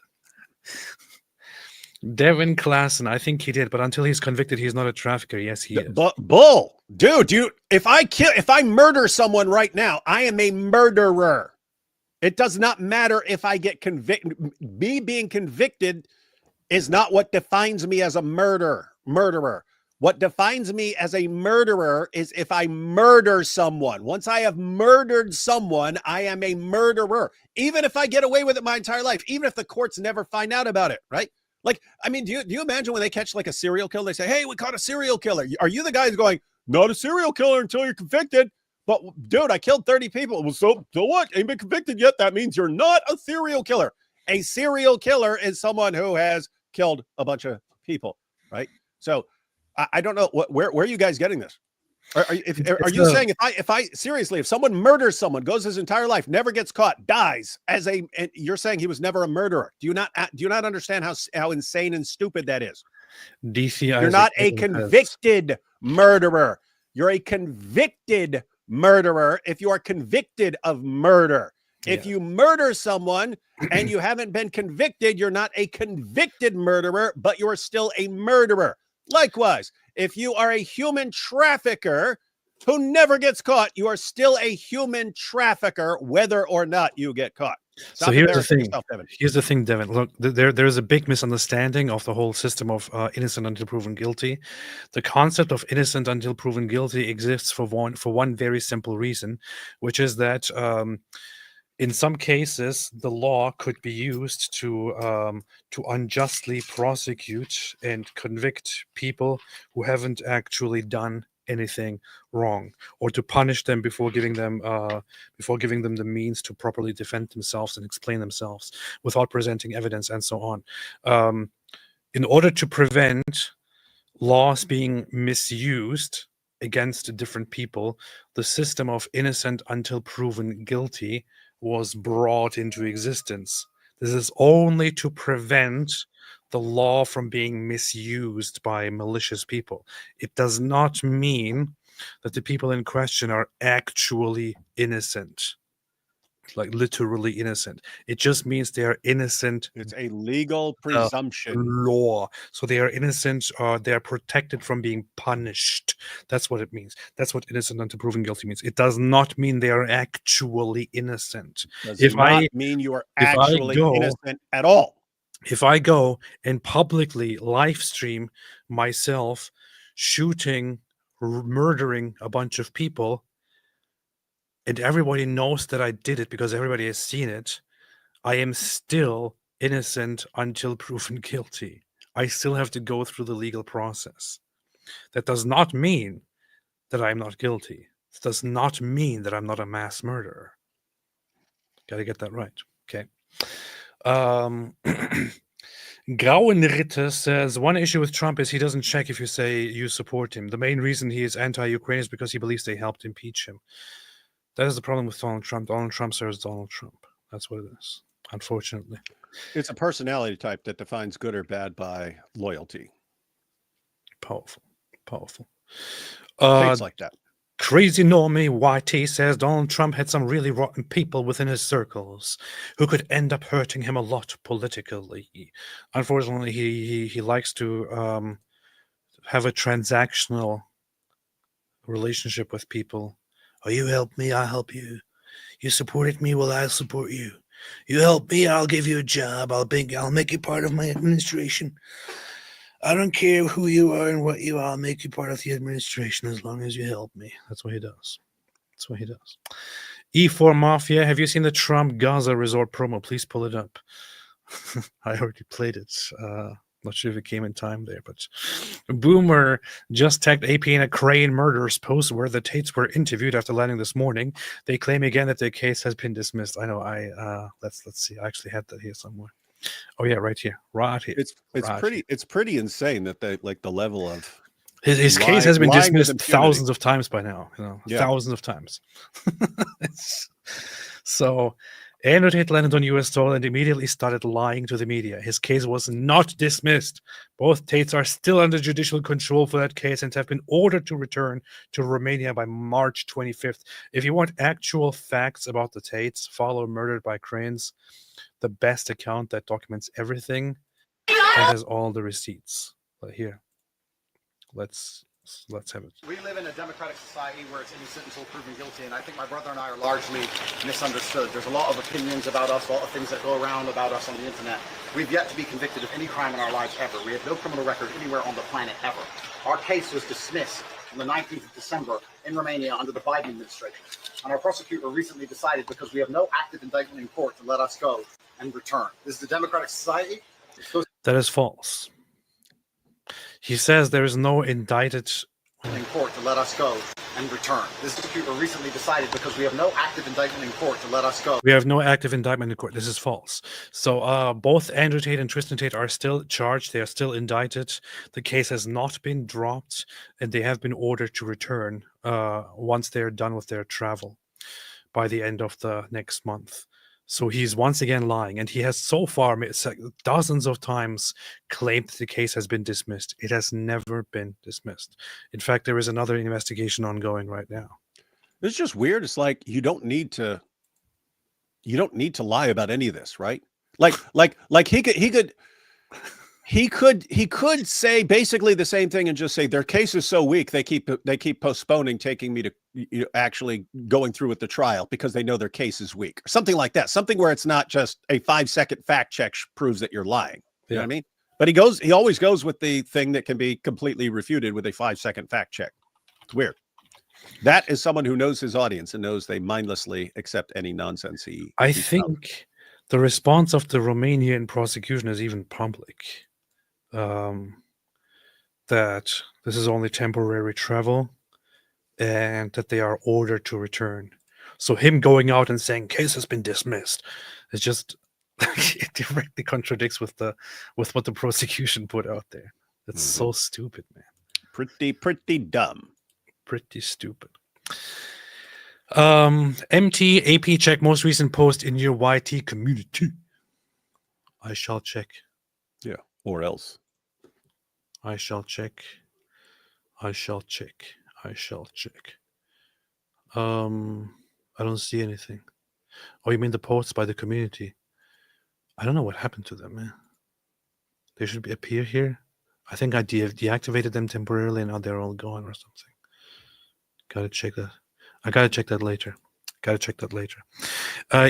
Devin Klassen, I think he did, but until he's convicted, he's not a trafficker. Yes, he is. But bull, dude, if I murder someone right now, I am a murderer. It does not matter if I get convicted. Me being convicted is not what defines me as a murderer. What defines me as a murderer is if I murder someone. Once I have murdered someone, I am a murderer. Even if I get away with it my entire life, even if the courts never find out about it, right? Like, I mean, do you imagine when they catch like a serial killer, they say, "Hey, we caught a serial killer." Are you the guy who's going, "Not a serial killer until you're convicted"? But dude, I killed 30 people. Well, so what? Ain't been convicted yet. That means you're not a serial killer. A serial killer is someone who has killed a bunch of people, right? So I don't know where are you guys getting this? Are you saying if I seriously, if someone murders someone, goes his entire life, never gets caught, dies and you're saying he was never a murderer? Do you not understand how insane and stupid that is? You're not a convicted murderer. You're a convicted murderer if you are convicted of murder. If you murder someone and you haven't been convicted, you're not a convicted murderer, but you are still a murderer. Likewise, if you are a human trafficker who never gets caught, you are still a human trafficker, whether or not you get caught. So here's the thing. Here's the thing, Devin. Look, there's a big misunderstanding of the whole system of innocent until proven guilty. The concept of innocent until proven guilty exists for one very simple reason, which is that in some cases, the law could be used to unjustly prosecute and convict people who haven't actually done anything wrong, or to punish them before giving them the means to properly defend themselves and explain themselves without presenting evidence and so on. In order to prevent laws being misused against different people, the system of innocent until proven guilty was brought into existence. This is only to prevent the law from being misused by malicious people. It does not mean that the people in question are actually innocent, like literally innocent. It just means they are innocent. It's a legal presumption. Law. So they are innocent, they are protected from being punished. That's what it means. That's what innocent until proven guilty means. It does not mean they are actually innocent. Does not mean you are actually innocent at all. If I go and publicly live stream myself shooting, murdering a bunch of people, and everybody knows that I did it because everybody has seen it, I am still innocent until proven guilty. I still have to go through the legal process. That does not mean that I'm not guilty. It does not mean that I'm not a mass murderer. Got to get that right. Okay. Grauen Ritter says, one issue with Trump is he doesn't check if you say you support him. The main reason he is anti-Ukraine is because he believes they helped impeach him. That is the problem with Donald Trump. Donald Trump serves Donald Trump. That's what it is, unfortunately. It's a personality type that defines good or bad by loyalty. Powerful. Powerful. Things like that. Crazy Normie YT says Donald Trump had some really rotten people within his circles who could end up hurting him a lot politically. Unfortunately, he likes to have a transactional relationship with people. Oh, you help me, I'll help you. You supported me, well, I'll support you. You help me, I'll give you a job. I'll make you part of my administration. I don't care who you are and what you are. I'll make you part of the administration as long as you help me. That's what he does. That's what he does. E4 Mafia, have you seen the Trump-Gaza resort promo? Please pull it up. I already played it. Not sure if it came in time there, but Boomer just tagged AP in a Crane murders post where the Tates were interviewed after landing this morning. They claim again that their case has been dismissed. I know. Let's see. I actually had that here somewhere. Oh yeah, right here. It's pretty insane that they like the level of his case has been dismissed thousands of times by now. Thousands of times. So Andrew Tate landed on U.S. soil and immediately started lying to the media. His case was not dismissed. Both Tates are still under judicial control for that case and have been ordered to return to Romania by March 25th. If you want actual facts about the Tates, follow Murdered by Cranes, the best account that documents everything and has all the receipts. But here, let's have it. We live in a democratic society where it's innocent until proven guilty, and I think my brother and I are largely misunderstood. There's a lot of opinions about us, a lot of things that go around about us on the internet. We've yet to be convicted of any crime in our lives ever. We have no criminal record anywhere on the planet ever. Our case was dismissed on the 19th of December in Romania under the Biden administration. And our prosecutor recently decided, because we have no active indictment in court, to let us go and return. This is the democratic society. That is false. He says there is no indicted in court to let us go and return. This prosecutor recently decided, because we have no active indictment in court, to let us go. We have no active indictment in court. This is false. So both Andrew Tate and Tristan Tate are still charged. They are still indicted. The case has not been dropped, and they have been ordered to return once they're done with their travel by the end of the next month. So he's once again lying, and he has so far dozens of times claimed that the case has been dismissed. It has never been dismissed. In fact, there is another investigation ongoing right now. It's just weird. It's like you don't need to lie about any of this, right? Like he could say basically the same thing and just say their case is so weak they keep postponing taking me to actually going through with the trial because they know their case is weak, or something like that. Something where it's not just a 5-second fact check proves that you're lying. You know what I mean? But he always goes with the thing that can be completely refuted with a 5-second fact check. It's weird. That is someone who knows his audience and knows they mindlessly accept any nonsense he. I think the response of the Romanian prosecution is even public. That this is only temporary travel and that they are ordered to return. So him going out and saying case has been dismissed is just it directly contradicts with what the prosecution put out there. It's so stupid, man. Pretty dumb. Pretty stupid. MT AP check most recent post in your YT community. I shall check. Yeah, or else. I shall check. I shall check. I shall check. I don't see anything. Oh, you mean the posts by the community? I don't know what happened to them, man. They should appear here. I think I deactivated them temporarily and now they're all gone or something. Gotta check that. I gotta check that later.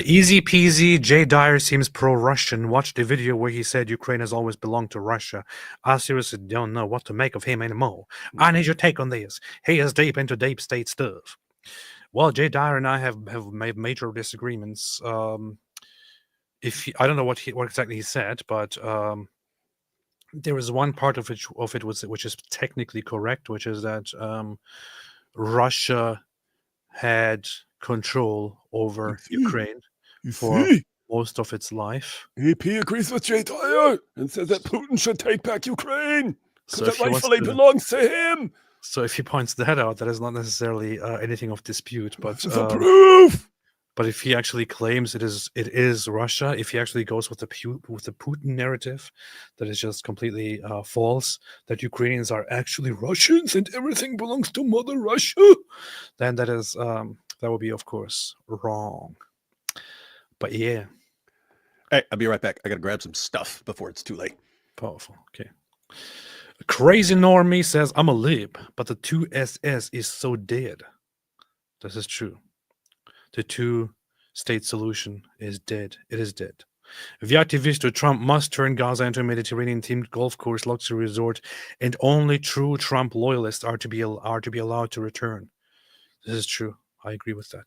Easy peasy. Jay Dyer seems pro-Russian. Watched the video where he said Ukraine has always belonged to Russia. I seriously don't know what to make of him anymore. I need your take on this. He is deep into deep state stuff. Well, Jay Dyer and I have made major disagreements. I don't know what exactly he said, but there is one part of it which is technically correct, which is that Russia had control over Ukraine for most of its life. EP agrees with Jay Dyer and says that Putin should take back Ukraine because So it rightfully belongs to him. So if he points that out, that is not necessarily anything of dispute, but proof. But if he actually claims it is Russia, if he actually goes with the Putin narrative, that is just completely false, that Ukrainians are actually Russians and everything belongs to Mother Russia, then that is that would be, of course, wrong. But yeah. Hey, I'll be right back. I gotta grab some stuff before it's too late. Powerful. Okay. Crazy Normie says, I'm a lib, but the 2SS is so dead. This is true. The two-state solution is dead. It is dead. Viati Visto, Trump must turn Gaza into a Mediterranean-themed golf course luxury resort, and only true Trump loyalists are to be allowed to return. This is true. I agree with that.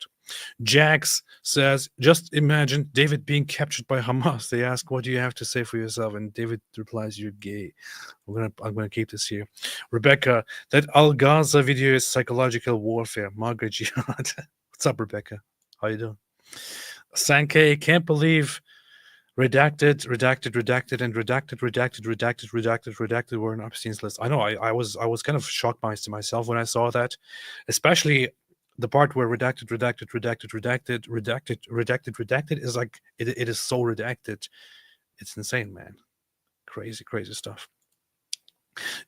Jax says, just imagine David being captured by Hamas. They ask, what do you have to say for yourself? And David replies, you're gay. I'm gonna keep this here. Rebecca, that Al-Gaza video is psychological warfare. Margaret Jihad. What's up, Rebecca? How you doing? Sankey, can't believe redacted were on Epstein's list. I know. I was kind of shocked by myself when I saw that, especially the part where redacted is like it is so redacted. It's insane, man. Crazy stuff.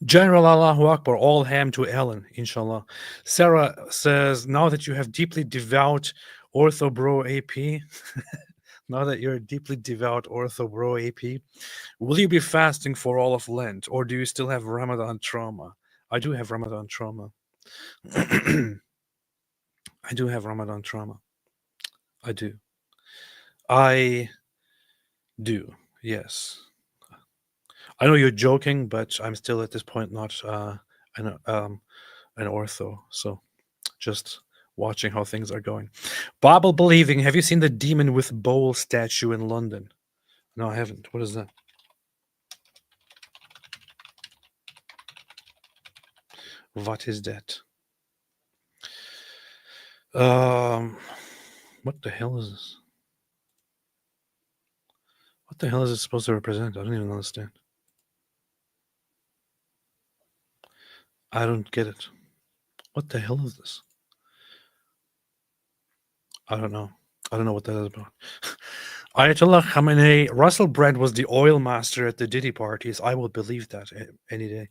General Allahu Akbar, all ham to Ellen, inshallah. Sarah says, now that you have deeply devout Ortho Bro AP, now that you're deeply devout Ortho Bro AP, will you be fasting for all of Lent, or do you still have Ramadan trauma? I do have Ramadan trauma. I do have Ramadan trauma. I do. Yes. I know you're joking, but I'm still at this point not an ortho. So just watching how things are going. Bible believing. Have you seen the demon with bowl statue in London? No, I haven't. What is that? What is that? What the hell is this? What the hell is it supposed to represent? I don't even understand. I don't get it. What the hell is this? I don't know. I don't know what that is about. Ayatollah Khamenei, Russell Brand was the oil master at the Diddy parties. I will believe that any day.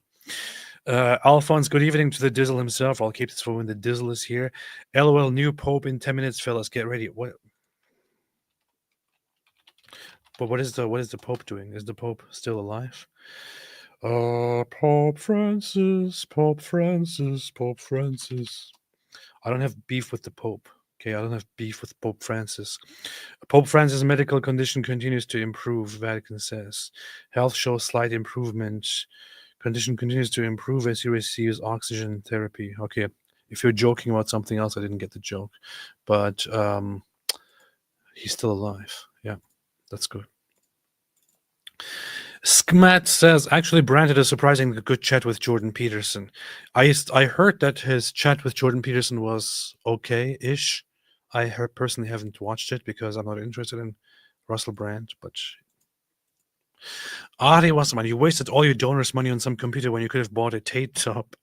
Alphonse, good evening to the Dizzle himself. I'll keep this for when the Dizzle is here. LOL, new Pope in 10 minutes, fellas. Get ready. What? But what is the Pope doing? Is the Pope still alive? Pope Francis. I don't have beef with the Pope. Okay, I don't have beef with Pope Francis. Pope Francis' medical condition continues to improve, Vatican says. Health shows slight improvement. Condition continues to improve as he receives oxygen therapy. Okay, If you're joking about something else, I didn't get the joke. But he's still alive. Yeah, that's good. Skmat says, actually, Brand had a surprisingly good chat with Jordan Peterson. I heard that his chat with Jordan Peterson was okay-ish. I personally haven't watched it because I'm not interested in Russell Brand, but Ari Wasserman, you wasted all your donors' money on some computer when you could have bought a Tate top.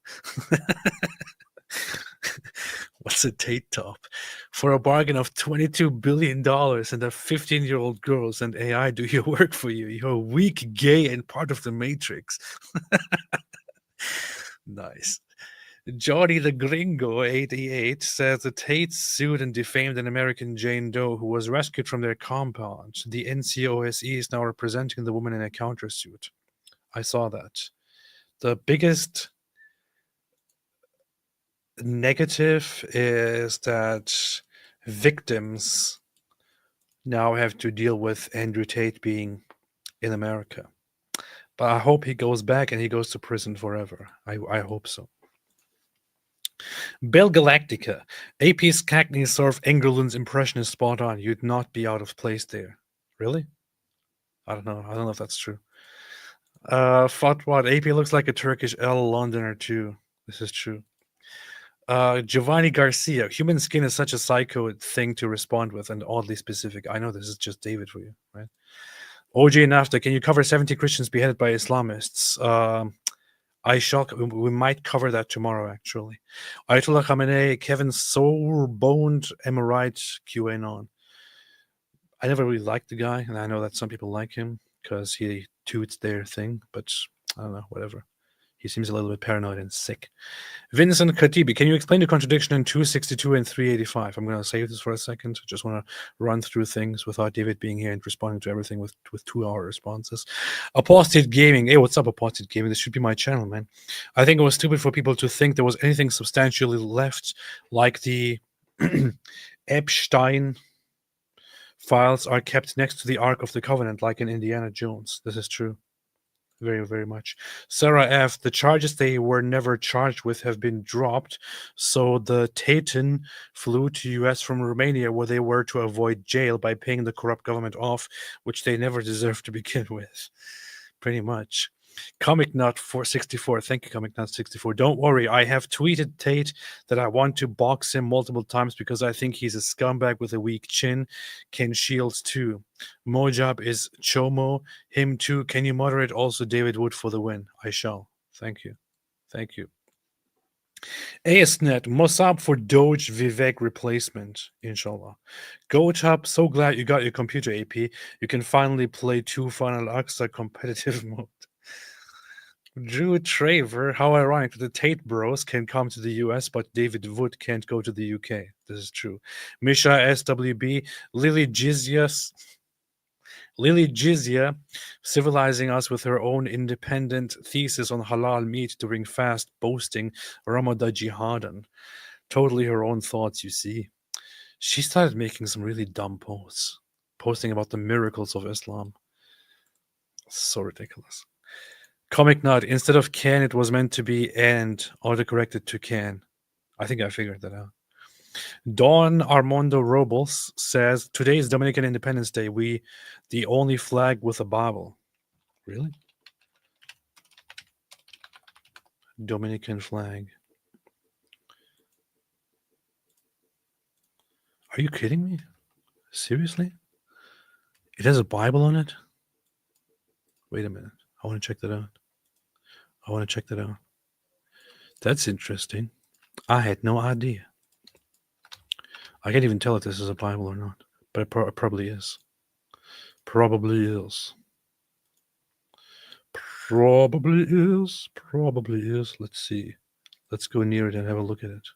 What's a Tate top? For a bargain of $22 billion and a 15-year-old girl and AI do your work for you. You're weak, gay, and part of the Matrix. Nice. Johnny the Gringo 88 says the Tates sued and defamed an American Jane Doe who was rescued from their compound. The NCOSE is now representing the woman in a countersuit. I saw that. The biggest negative is that victims now have to deal with Andrew Tate being in America. But I hope he goes back and he goes to prison forever. I hope so. Bell Galactica. AP's Cagney Surf Engerlund's impression is spot on. You'd not be out of place there. Really? I don't know. I don't know if that's true. Fatwad. AP looks like a Turkish L Londoner too. This is true. Giovanni Garcia. Human skin is such a psycho thing to respond with and oddly specific. I know this is just David for you, right? OJ Nafta. Can you cover 70 Christians beheaded by Islamists? I shall. We might cover that tomorrow, actually. Ayatollah Khamenei, Kevin Sour-boned Emirate QAnon. I never really liked the guy, and I know that some people like him because he toots their thing, but I don't know, whatever. He seems a little bit paranoid and sick. Vincent Khatibi, can you explain the contradiction in 262 and 385? I'm going to save this for a second. I just want to run through things without David being here and responding to everything with 2-hour responses. Apostate Gaming. Hey, what's up, Apostate Gaming? This should be my channel, man. I think it was stupid for people to think there was anything substantially left, like the Epstein files are kept next to the Ark of the Covenant, like in Indiana Jones. This is true. Very, very much. Sarah F. The charges they were never charged with have been dropped. So the Taten flew to US from Romania where they were to avoid jail by paying the corrupt government off, which they never deserved to begin with. Pretty much. Comic Nut 464. Thank you, Comic Nut 64. Don't worry, I have tweeted Tate that I want to box him multiple times because I think he's a scumbag with a weak chin. Ken Shields too. Mojab is Chomo. Him too. Can you moderate also David Wood for the win? I shall. Thank you. Thank you. ASNet, Mossab for Doge Vivek replacement, inshallah. GoTub, so glad you got your computer, AP. You can finally play 2 Final Aqsa competitive mode. Drew Traver, how ironic that the Tate bros can come to the US, but David Wood can't go to the UK. This is true. Misha SWB, Lily Jizya, civilizing us with her own independent thesis on halal meat during fast, boasting Ramadan Jihadan. Totally her own thoughts, you see. She started making some really dumb posts, posting about the miracles of Islam. So ridiculous. Comic Nut, instead of can, it was meant to be and autocorrected to can. I think I figured that out. Don Armando Robles says, today is Dominican Independence Day. We the only flag with a Bible. Really? Dominican flag. Are you kidding me? Seriously? It has a Bible on it? Wait a minute. I want to check that out. That's interesting. I had no idea. I can't even tell if this is a Bible or not, but it probably is. Probably is. Let's see. Let's go near it and have a look at it.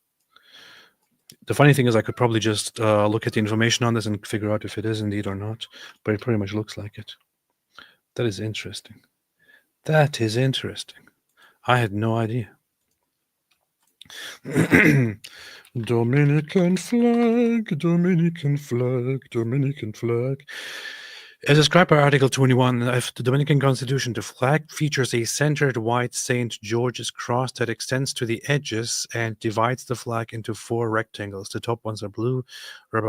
The funny thing is I could probably just look at the information on this and figure out if it is indeed or not, but it pretty much looks like it. That is interesting. I had no idea. Dominican flag. As described by Article 21 of the Dominican Constitution, the flag features a centered white St. George's cross that extends to the edges and divides the flag into 4 rectangles. The top ones are blue, red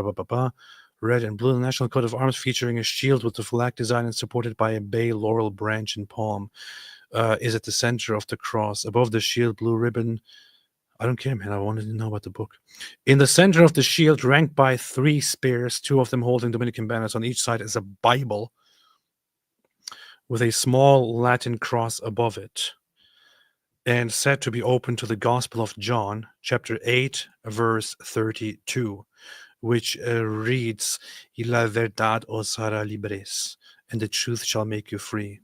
and blue. The National Coat of Arms featuring a shield with the flag design and supported by a bay, laurel branch, and palm is at the center of the cross. Above the shield, blue ribbon. I don't care, man. I wanted to know about the book. In the center of the shield, ranked by 3 spears, 2 of them holding Dominican banners on each side, is a Bible with a small Latin cross above it, and said to be open to the Gospel of John, chapter 8, verse 32, which reads, "Y la verdad os hará libres," and the truth shall make you free.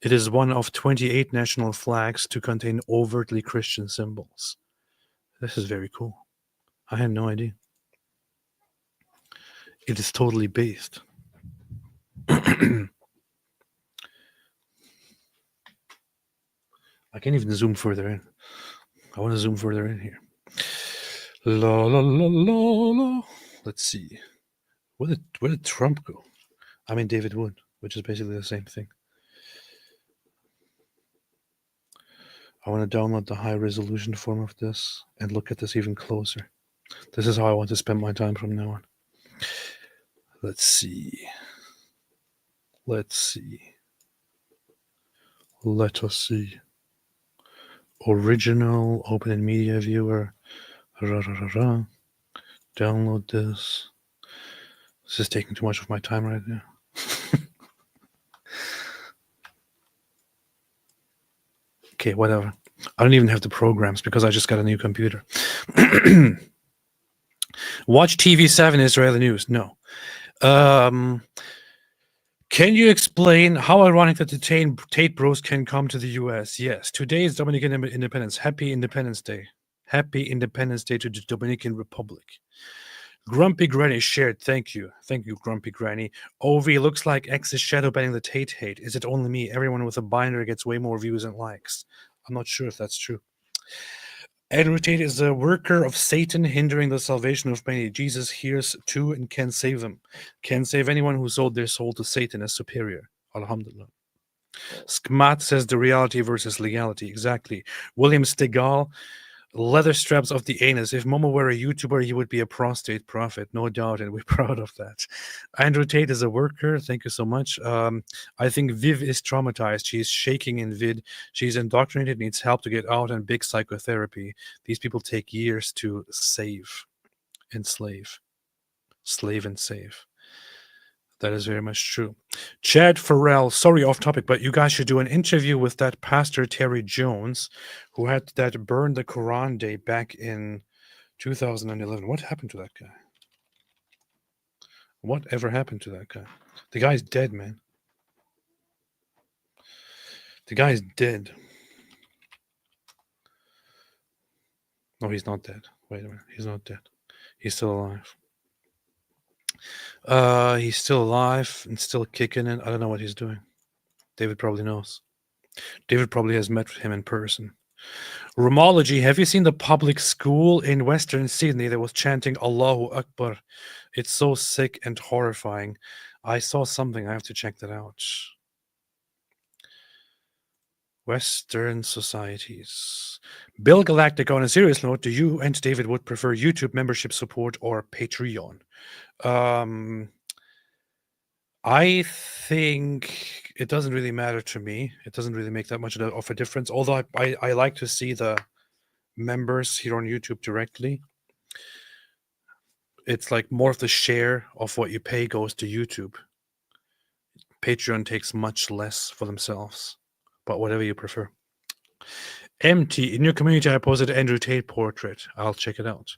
It is one of 28 national flags to contain overtly Christian symbols. This is very cool. I had no idea. It is totally based. I can't even zoom further in. I want to zoom further in here. La la la la la. Let's see. Where did Trump go? I mean David Wood, which is basically the same thing. I want to download the high resolution form of this and look at this even closer. This is how I want to spend my time from now on. Let's see. Let's see. Let us see. Original, open in media viewer. Download this. This is taking too much of my time right now. Okay, whatever. I don't even have the programs because I just got a new computer. Watch TV7 Israeli news. No. Can you explain how ironic that the Tate bros can come to the US? Yes. Today is Dominican Independence. Happy Independence Day. Happy Independence Day to the Dominican Republic. Grumpy Granny shared. Thank you. Thank you, Grumpy Granny. OV looks like X is shadow banning the Tate hate. Is it only me? Everyone with a binder gets way more views and likes. I'm not sure if that's true. Andrew Tate is a worker of Satan, hindering the salvation of many. Jesus hears too and can save them. Can save anyone who sold their soul to Satan as superior. Alhamdulillah. Skmat says the reality versus legality. Exactly. William Stegall, leather straps of the anus. If Momo were a YouTuber, he would be a prostate prophet, no doubt, and we're proud of that. Andrew Tate is a worker. Thank you so much. I think Viv is traumatized. She's shaking in vid. She's indoctrinated, needs help to get out, and big psychotherapy. These people take years to save, enslave, slave and save. That is very much true. Chad Farrell, sorry off topic, but you guys should do an interview with that Pastor Terry Jones, who had that Burn the Quran Day back in 2011. What happened to that guy? Whatever happened to that guy? The guy's dead, man. The guy's dead. No, he's not dead. Wait a minute. He's not dead. He's still alive. He's still alive and still kicking it. I don't know what he's doing. David probably knows. David probably has met him in person. Romology, have you seen the public school in Western Sydney that was chanting Allahu Akbar? It's so sick and horrifying. I saw something. I have to check that out. Western societies. Bill Galactic, on a serious note, do you and David would prefer YouTube membership support or Patreon? I think it doesn't really matter to me. It doesn't really make that much of a difference. Although I like to see the members here on YouTube directly. It's like more of the share of what you pay goes to YouTube. Patreon takes much less for themselves, but whatever you prefer. Empty. In your community, I posted Andrew Tate portrait. I'll check it out.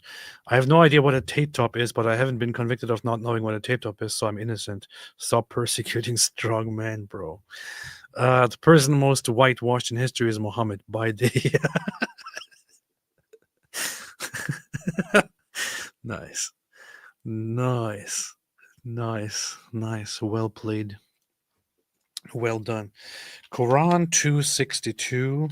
I have no idea what a Tate top is, but I haven't been convicted of not knowing what a Tate top is, so I'm innocent. Stop persecuting strong men, bro. The person most whitewashed in history is Muhammad by day. Nice. Nice. Nice. Nice. Well played. Well done. Quran 262.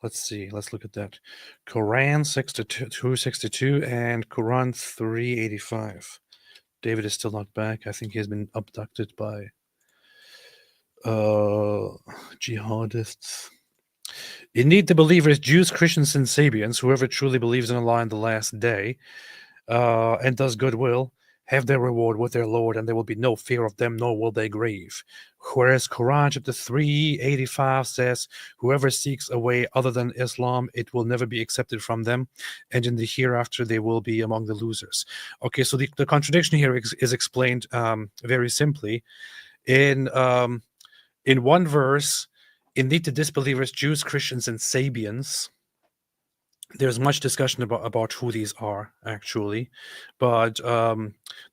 Let's see. Let's look at that. Quran 262 and Quran 385. David is still not back. I think he has been abducted by jihadists. Indeed, the believers, Jews, Christians, and Sabians, whoever truly believes in Allah in the last day and does goodwill, have their reward with their Lord, and there will be no fear of them, nor will they grieve. Whereas Quran chapter 385 says, whoever seeks a way other than Islam, it will never be accepted from them, and in the hereafter they will be among the losers. Okay, so the contradiction here is explained very simply. In one verse, indeed the disbelievers, Jews, Christians, and Sabians, there's much discussion about who these are actually, but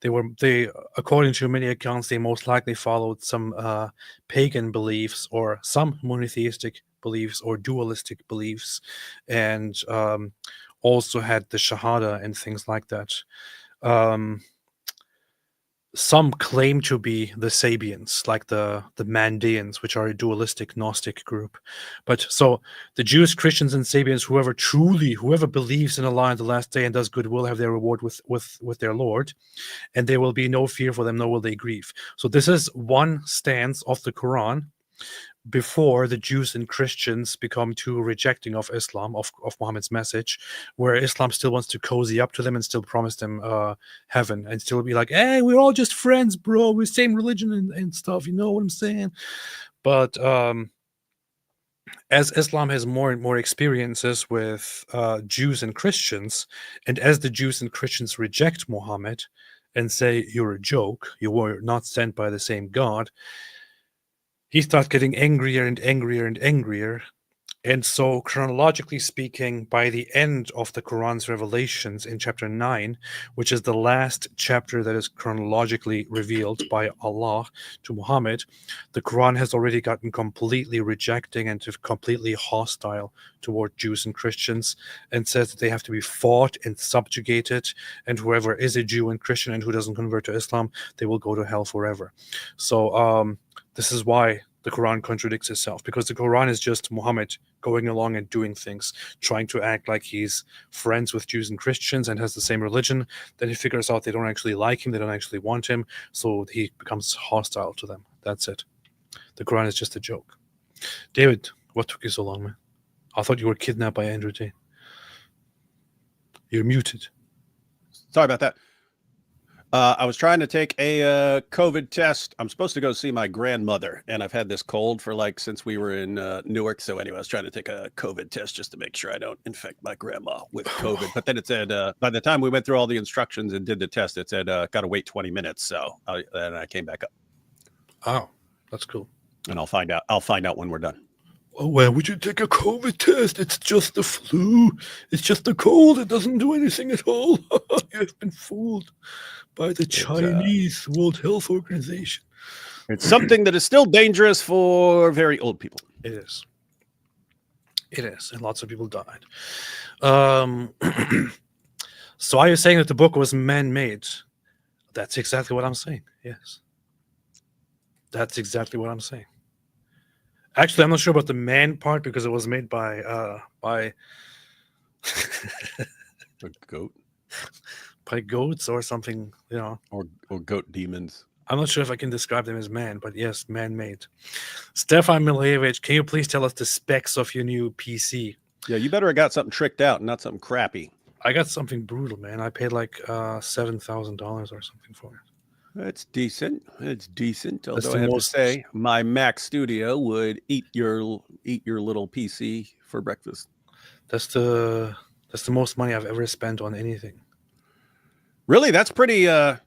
they according to many accounts they most likely followed some pagan beliefs or some monotheistic beliefs or dualistic beliefs, and also had the Shahada and things like that. Some claim to be the Sabians, like the Mandaeans, which are a dualistic Gnostic group. But so the Jews, Christians, and Sabians, whoever believes in Allah in the last day and does good will have their reward with their Lord, and there will be no fear for them, nor will they grieve. So this is one stance of the Quran before the Jews and Christians become too rejecting of Islam, of Muhammad's message, where Islam still wants to cozy up to them and still promise them heaven and still be like, hey, we're all just friends, bro. We're same religion and stuff. You know what I'm saying? But as Islam has more and more experiences with Jews and Christians, and as the Jews and Christians reject Muhammad and say, you're a joke, you were not sent by the same God, he starts getting angrier and angrier and angrier. And so, chronologically speaking, by the end of the Quran's revelations in chapter 9, which is the last chapter that is chronologically revealed by Allah to Muhammad, the Quran has already gotten completely rejecting and completely hostile toward Jews and Christians, and says that they have to be fought and subjugated, and whoever is a Jew and Christian and who doesn't convert to Islam, they will go to hell forever. So this is why the Quran contradicts itself, because the Quran is just Muhammad going along and doing things, trying to act like he's friends with Jews and Christians and has the same religion. Then he figures out they don't actually like him, they don't actually want him, so he becomes hostile to them. That's it. The Quran is just a joke. David, what took you so long, man? I thought you were kidnapped by Andrew Tate. You're muted. Sorry about that. I was trying to take a COVID test. I'm supposed to go see my grandmother, and I've had this cold for since we were in Newark. So anyway, I was trying to take a COVID test just to make sure I don't infect my grandma with COVID. But then it said by the time we went through all the instructions and did the test, it said got to wait 20 minutes. So then I came back up. Oh, that's cool. And I'll find out. I'll find out when we're done. Oh, why would you take a COVID test? It's just the flu. It's just a cold. It doesn't do anything at all. You have been fooled by the Chinese World Health Organization. It's something that is still dangerous for very old people. It is. It is. And lots of people died. So are you saying that the book was man-made? That's exactly what I'm saying. Yes. That's exactly what I'm saying. Actually, I'm not sure about the man part because it was made by a goat, by goats or something, or goat demons. I'm not sure if I can describe them as man, but yes, man-made. Stefan Milevich, can you please tell us the specs of your new PC? Yeah, you better have got something tricked out, not something crappy. I got something brutal, man. I paid like $7,000 or something for it. That's decent. It's decent. Although I have to say, my Mac Studio would eat your little PC for breakfast. That's the most money I've ever spent on anything. Really, that's pretty. I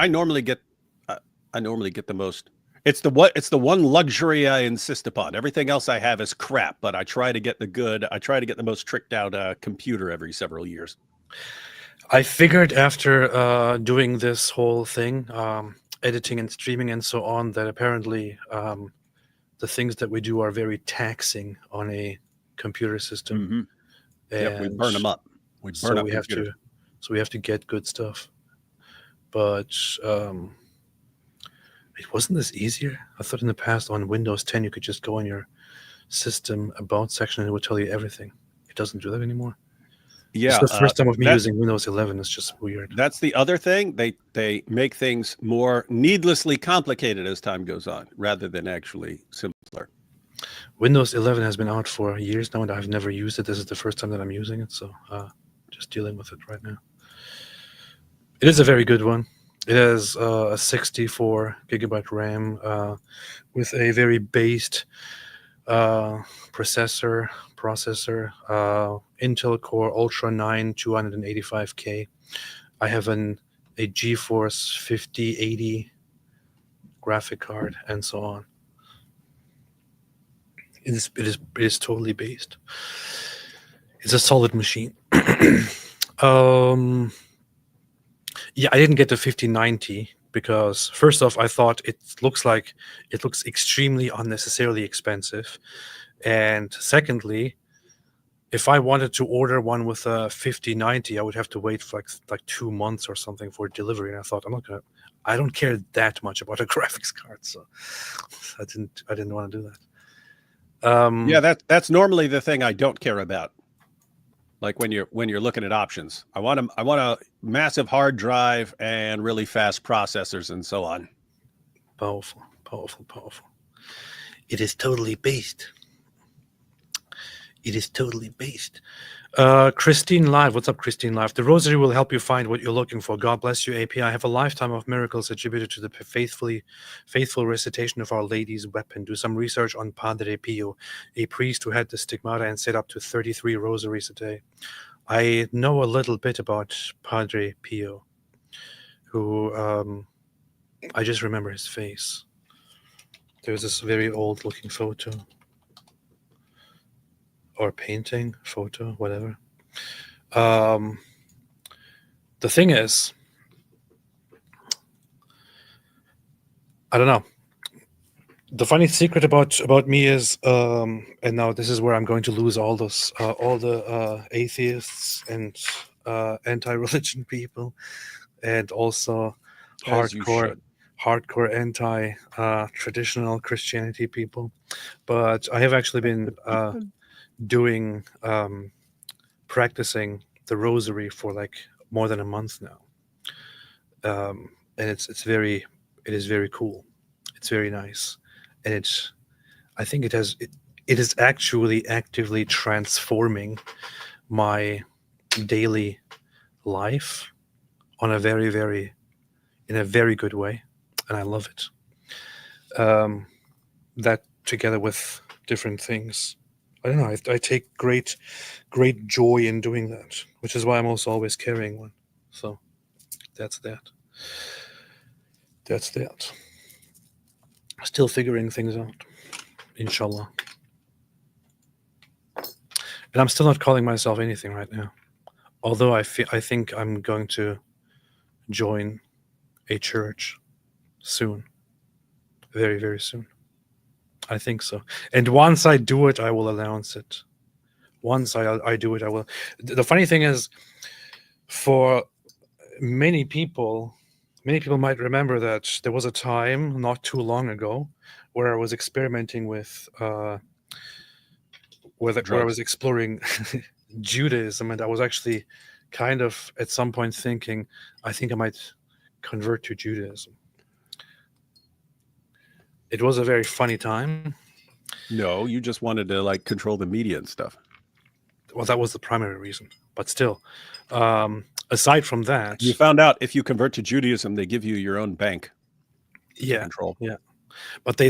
normally get the most. It's the one luxury I insist upon. Everything else I have is crap, but I try to get the most tricked out computer every several years. I figured after doing this whole thing, editing and streaming and so on, that apparently the things that we do are very taxing on a computer system. Mm-hmm. Yeah, we burn them up. We burn up computers. So we have to get good stuff. But it wasn't this easier. I thought in the past on Windows 10 you could just go in your system about section and it would tell you everything. It doesn't do that anymore. Yeah, it's the first time of me using Windows 11. It's just weird. That's the other thing. They make things more needlessly complicated as time goes on, rather than actually simpler. Windows 11 has been out for years now, and I've never used it. This is the first time that I'm using it, so just dealing with it right now. It is a very good one. It has a 64 gigabyte RAM with a very based processor, Intel Core Ultra 9 285K. I have a GeForce 5080 graphic card, and so on. It is totally based. It's a solid machine. Yeah, I didn't get the 5090 because first off, I thought it looks extremely unnecessarily expensive, and secondly, if I wanted to order one with a 5090, I would have to wait for like 2 months or something for delivery. And I thought I don't care that much about a graphics card, so I didn't want to do that. Yeah, that's normally the thing I don't care about. Like when you're looking at options, I want a massive hard drive and really fast processors and so on. Powerful. It is totally based. Christine Live, what's up, Christine Live? The rosary will help you find what you're looking for. God bless you, AP. I have a lifetime of miracles attributed to the faithful recitation of Our Lady's weapon. Do some research on Padre Pio, a priest who had the stigmata and said up to 33 rosaries a day. I know a little bit about Padre Pio, who I just remember his face. There's this very old-looking photo. Or painting, photo, whatever. The thing is, I don't know. The funny secret about me is, and now this is where I'm going to lose all the atheists and anti-religion people, and also hardcore anti-traditional Christianity people. But I have actually been practicing the rosary for like more than a month now, and it is very cool. It's very nice, and I think it is actually actively transforming my daily life on a very good way, and I love it. That together with different things, I don't know. I take great joy in doing that, which is why I'm also always carrying one. So that's that. Still figuring things out, inshallah. And I'm still not calling myself anything right now. Although I think I'm going to join a church soon, very, very soon. I think so. And once I do it, I will announce it. Once I do it, I will. The funny thing is, for many people might remember that there was a time not too long ago where I was experimenting with, where I was exploring Judaism, and I was actually kind of at some point thinking, I think I might convert to Judaism. It was a very funny time. No, you just wanted to like control the media and stuff. Well, that was the primary reason. But still, aside from that, you found out if you convert to Judaism, they give you your own bank. Yeah, control. Yeah, but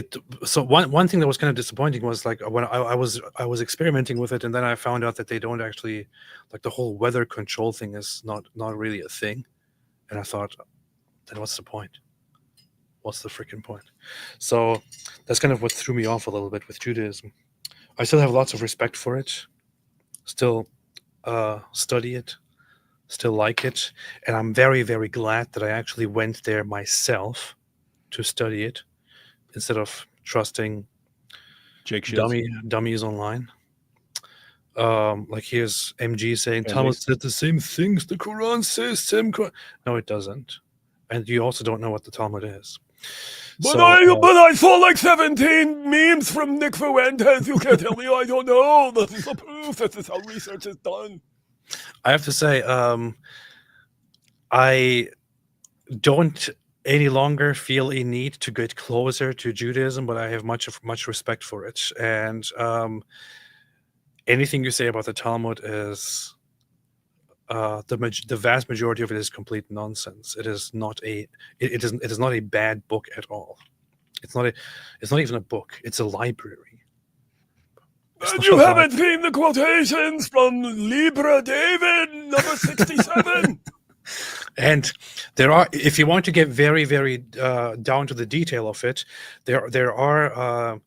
so one thing that was kind of disappointing was like when I was experimenting with it, and then I found out that they don't actually, like, the whole weather control thing is not really a thing, and I thought, then what's the point? What's the freaking point? So that's kind of what threw me off a little bit with Judaism. I still have lots of respect for it, still study it, still like it, and I'm very, very glad that I actually went there myself to study it instead of trusting dummies online. Like here's MG saying Talmud said the same things the Quran says. No, it doesn't, and you also don't know what the Talmud is. But I saw like 17 memes from Nick Fuentes. You can't tell me I don't know. This is the proof. This is how research is done. I have to say, I don't any longer feel a need to get closer to Judaism, but I have much respect for it. And anything you say about the Talmud is the vast majority of it is complete nonsense. It is not it is not a bad book at all. It's not even a book. It's a library. And you haven't seen the quotations from Libra David number 67. And there are, if you want to get very, very down to the detail of it, there are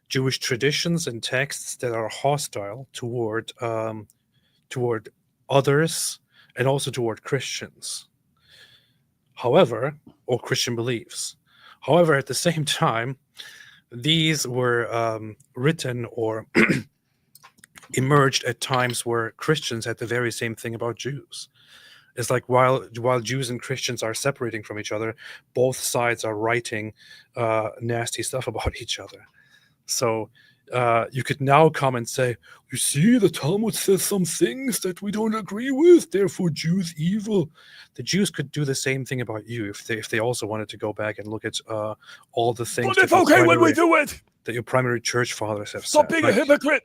Jewish traditions and texts that are hostile toward others and also toward Christians. However, or Christian beliefs. However, at the same time, these were written or emerged at times where Christians had the very same thing about Jews. It's like while Jews and Christians are separating from each other, both sides are writing nasty stuff about each other. So you could now come and say, you see, the Talmud says some things that we don't agree with, therefore Jews evil. The Jews could do the same thing about you if they also wanted to go back and look at all the things. But it's okay when we do it. That your primary church fathers have Stop said. being a hypocrite.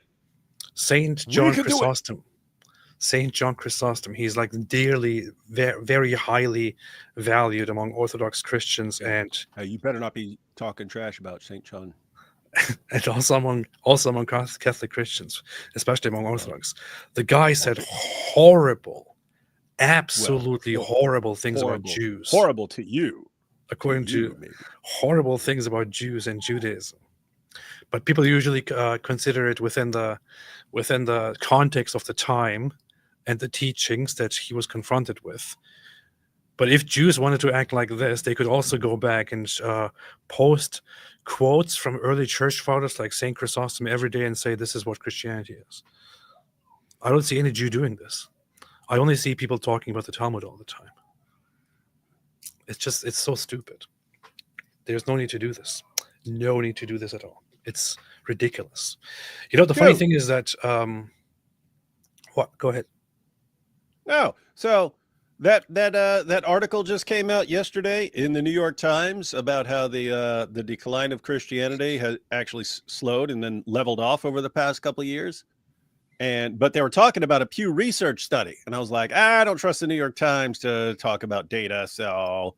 Saint John Chrysostom. Saint John Chrysostom. He's like dearly, very highly valued among Orthodox Christians, and you better not be talking trash about Saint John. And also among Catholic Christians, especially among Orthodox. The guy said horrible, absolutely horrible things about Jews. Horrible to you. According to horrible things about Jews and Judaism. But people usually consider it within the context of the time and the teachings that he was confronted with. But if Jews wanted to act like this, they could also go back and post quotes from early church fathers like Saint Chrysostom every day and say this is what Christianity is. I don't see any Jew doing this. I only see people talking about the Talmud all the time. It's so stupid. There's no need to do this. No need to do this at all. It's ridiculous. You know, the funny thing is that what? Go ahead. No, so that article just came out yesterday in the New York Times about how the decline of Christianity has actually slowed and then leveled off over the past couple of years. But they were talking about a Pew Research study, and I was like, I don't trust the New York Times to talk about data, so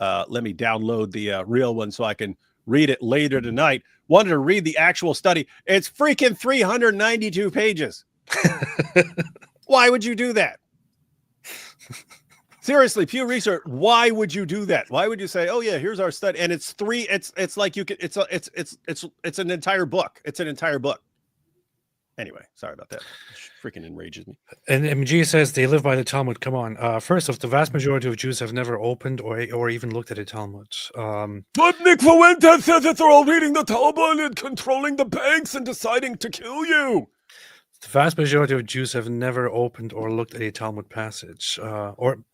let me download the real one so I can read it later tonight. Wanted to read the actual study. It's freaking 392 pages. Why would you do that? Seriously, Pew Research, why would you do that? Why would you say, "Oh yeah, here's our study," and it's like you could it's an entire book. It's an entire book. Anyway, sorry about that. It freaking enrages me. And MG says they live by the Talmud. Come on. First off, the vast majority of Jews have never opened or even looked at a Talmud. But Nick Fuentes says that they're all reading the Talmud and controlling the banks and deciding to kill you. The vast majority of Jews have never opened or looked at a Talmud passage, or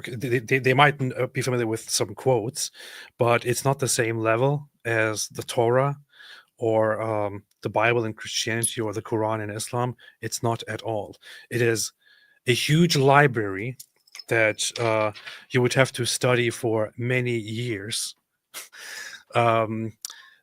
they might be familiar with some quotes, but it's not the same level as the Torah or the Bible in Christianity or the Quran in Islam. It's not at all. It is a huge library that you would have to study for many years.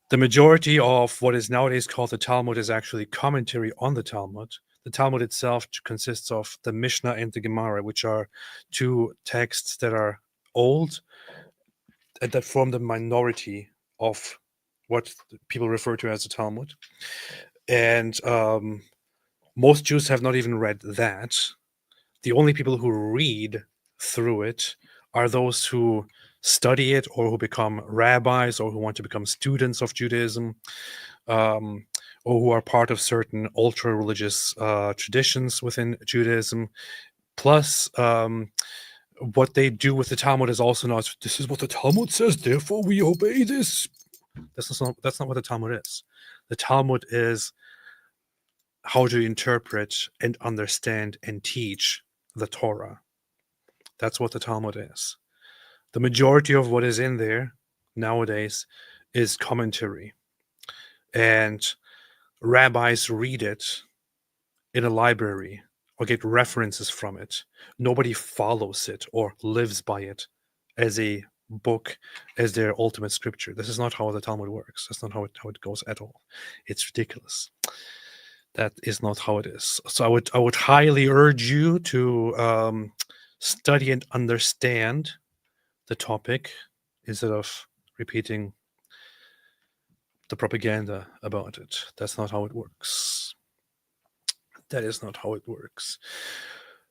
The majority of what is nowadays called the Talmud is actually commentary on the Talmud. The Talmud itself consists of the Mishnah and the Gemara, which are two texts that are old and that form the minority of what people refer to as the Talmud. And most Jews have not even read that. The only people who read through it are those who study it or who become rabbis or who want to become students of Judaism, or who are part of certain ultra-religious traditions within Judaism. Plus, what they do with the Talmud is also not, this is what the Talmud says, therefore we obey this. That's not what the Talmud is. The Talmud is how to interpret and understand and teach the Torah. That's what the Talmud is. The majority of what is in there nowadays is commentary. And rabbis read it in a library or get references from it. Nobody follows it or lives by it as a book, as their ultimate scripture. This is not how the Talmud works. That's not how it goes at all. It's ridiculous. That is not how it is. So I would highly urge you to study and understand the topic instead of repeating the propaganda about it. That's not how it works. That is not how it works.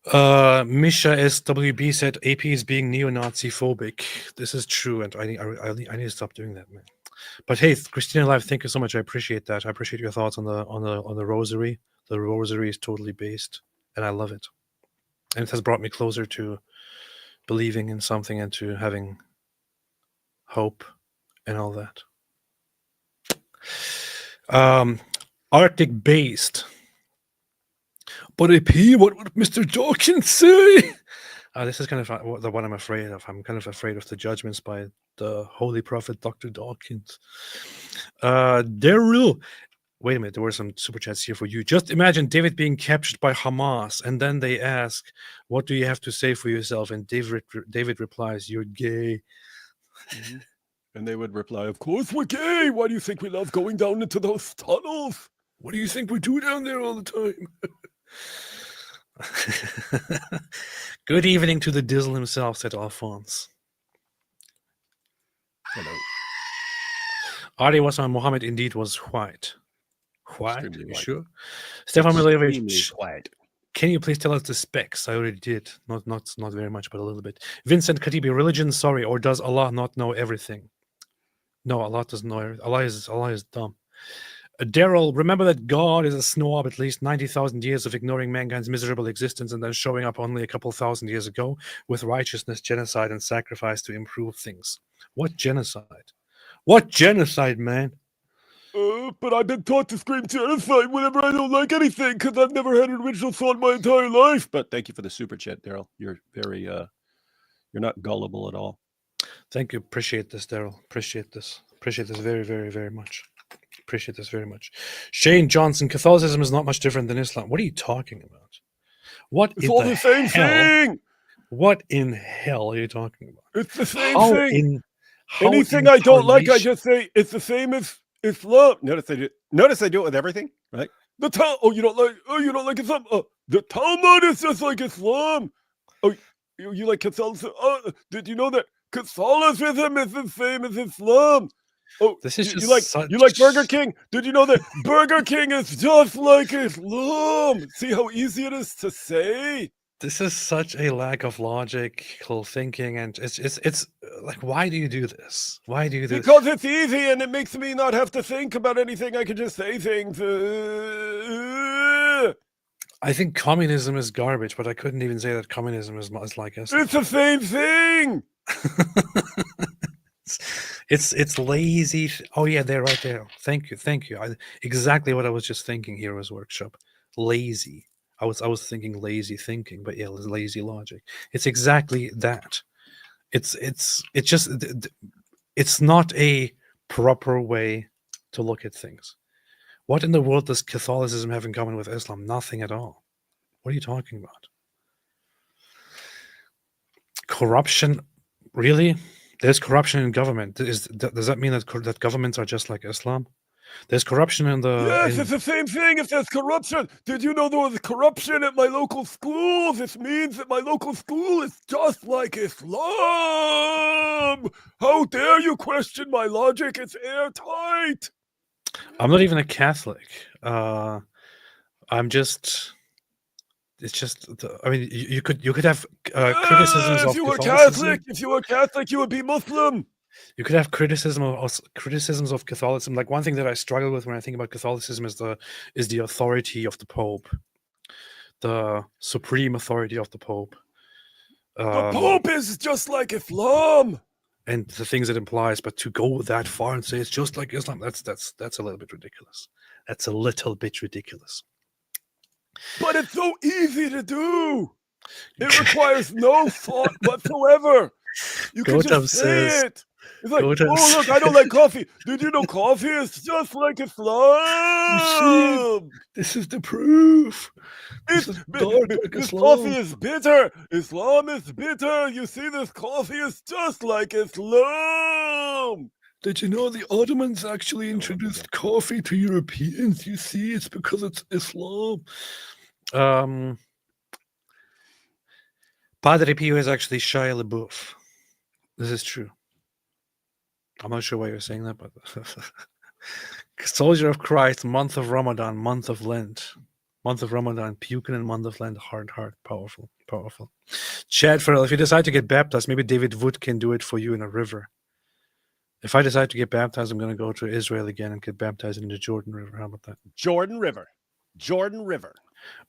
Misha SWB said AP is being neo-Nazi phobic. This is true, and I need to stop doing that, man. But hey, Christina Live, thank you so much. I appreciate that. I appreciate your thoughts on the rosary. The rosary is totally based, and I love it. And it has brought me closer to believing in something and to having hope and all that. Arctic based. But AP, what would Mr. Dawkins say? This is kind of what I'm afraid of. I'm kind of afraid of the judgments by the Holy Prophet Dr. Dawkins. Daryl, wait a minute, there were some super chats here for you. Just imagine David being captured by Hamas, and then they ask, "What do you have to say for yourself?" And David replies, "You're gay." Mm-hmm. And they would reply, "Of course we're gay. Why do you think we love going down into those tunnels? What do you think we do down there all the time?" Good evening to the Dizzle himself, said Alphonse. Hello. Adi Wasan Mohammed indeed was white. White? Extremely You white. sure? Stefan Extremely Milevich, white. can you please tell us the specs? I already did. Not very much, but a little bit. Vincent Katibi, religion, sorry, or does Allah not know everything? No, Allah doesn't know everything. Allah is dumb. Daryl, remember that God is a snob at least 90,000 years of ignoring mankind's miserable existence and then showing up only a couple thousand years ago with righteousness, genocide, and sacrifice to improve things. What genocide? What genocide, man? But I've been taught to scream genocide whenever I don't like anything because I've never had an original thought my entire life. But thank you for the super chat, Daryl. You're very, you're not gullible at all. Thank you. Appreciate this, Daryl. Appreciate this. Appreciate this very, very, very much. Appreciate this very much. Shane Johnson, Catholicism is not much different than Islam. What are you talking about? It's all the same thing. What in hell are you talking about? It's the same thing. How Anything I don't like, I just say it's the same as Islam. Notice I do it with everything, right? You don't like Islam. The Talmud is just like Islam. Oh, you like Catholicism? Did you know that Catholicism is the same as Islam? Oh, this is you like Burger King? Did you know that Burger King is just like Islam? See how easy it is to say? This is such a lack of logical thinking, and it's like, why do you do this? Why do you do this? Because it's easy and it makes me not have to think about anything. I can just say things. I think communism is garbage, but I couldn't even say that communism is like us. It's the same thing. It's lazy. Oh yeah, they're right there. Thank you. Exactly what I was just thinking here was workshop. Lazy. I was thinking lazy thinking, but yeah, lazy logic. It's exactly that. It's just it's not a proper way to look at things. What in the world does Catholicism have in common with Islam? Nothing at all. What are you talking about? Corruption? Really? There's corruption in government. Does that mean that governments are just like Islam? There's corruption in the... Yes, it's the same thing if there's corruption. Did you know there was corruption at my local school? This means that my local school is just like Islam. How dare you question my logic? It's airtight. I'm not even a Catholic. I'm just... It's just... I mean, you could have criticisms of Catholicism. If you were Catholic, you would be Muslim. You could have criticisms of Catholicism. Like, one thing that I struggle with when I think about Catholicism is the authority of the Pope, the supreme authority of the Pope. The Pope is just like Islam, and the things it implies. But to go that far and say it's just like Islam, that's a little bit ridiculous. That's a little bit ridiculous. But it's so easy to do. It requires no thought whatsoever. You can just say it. He's like, Go to- oh, look, I don't like coffee. Did you know coffee is just like Islam? This is the proof. This coffee is bitter. Islam is bitter. You see, this coffee is just like Islam. Did you know the Ottomans actually introduced coffee to Europeans? You see, it's because it's Islam. Padre Pio is actually Shia LaBeouf. This is true. I'm not sure why you're saying that, but Soldier of Christ, month of Ramadan, month of Lent. Month of Ramadan, puking and month of Lent, hard, powerful. Chad Farrell, if you decide to get baptized, maybe David Wood can do it for you in a river. If I decide to get baptized, I'm going to go to Israel again and get baptized in the Jordan River. How about that? Jordan River.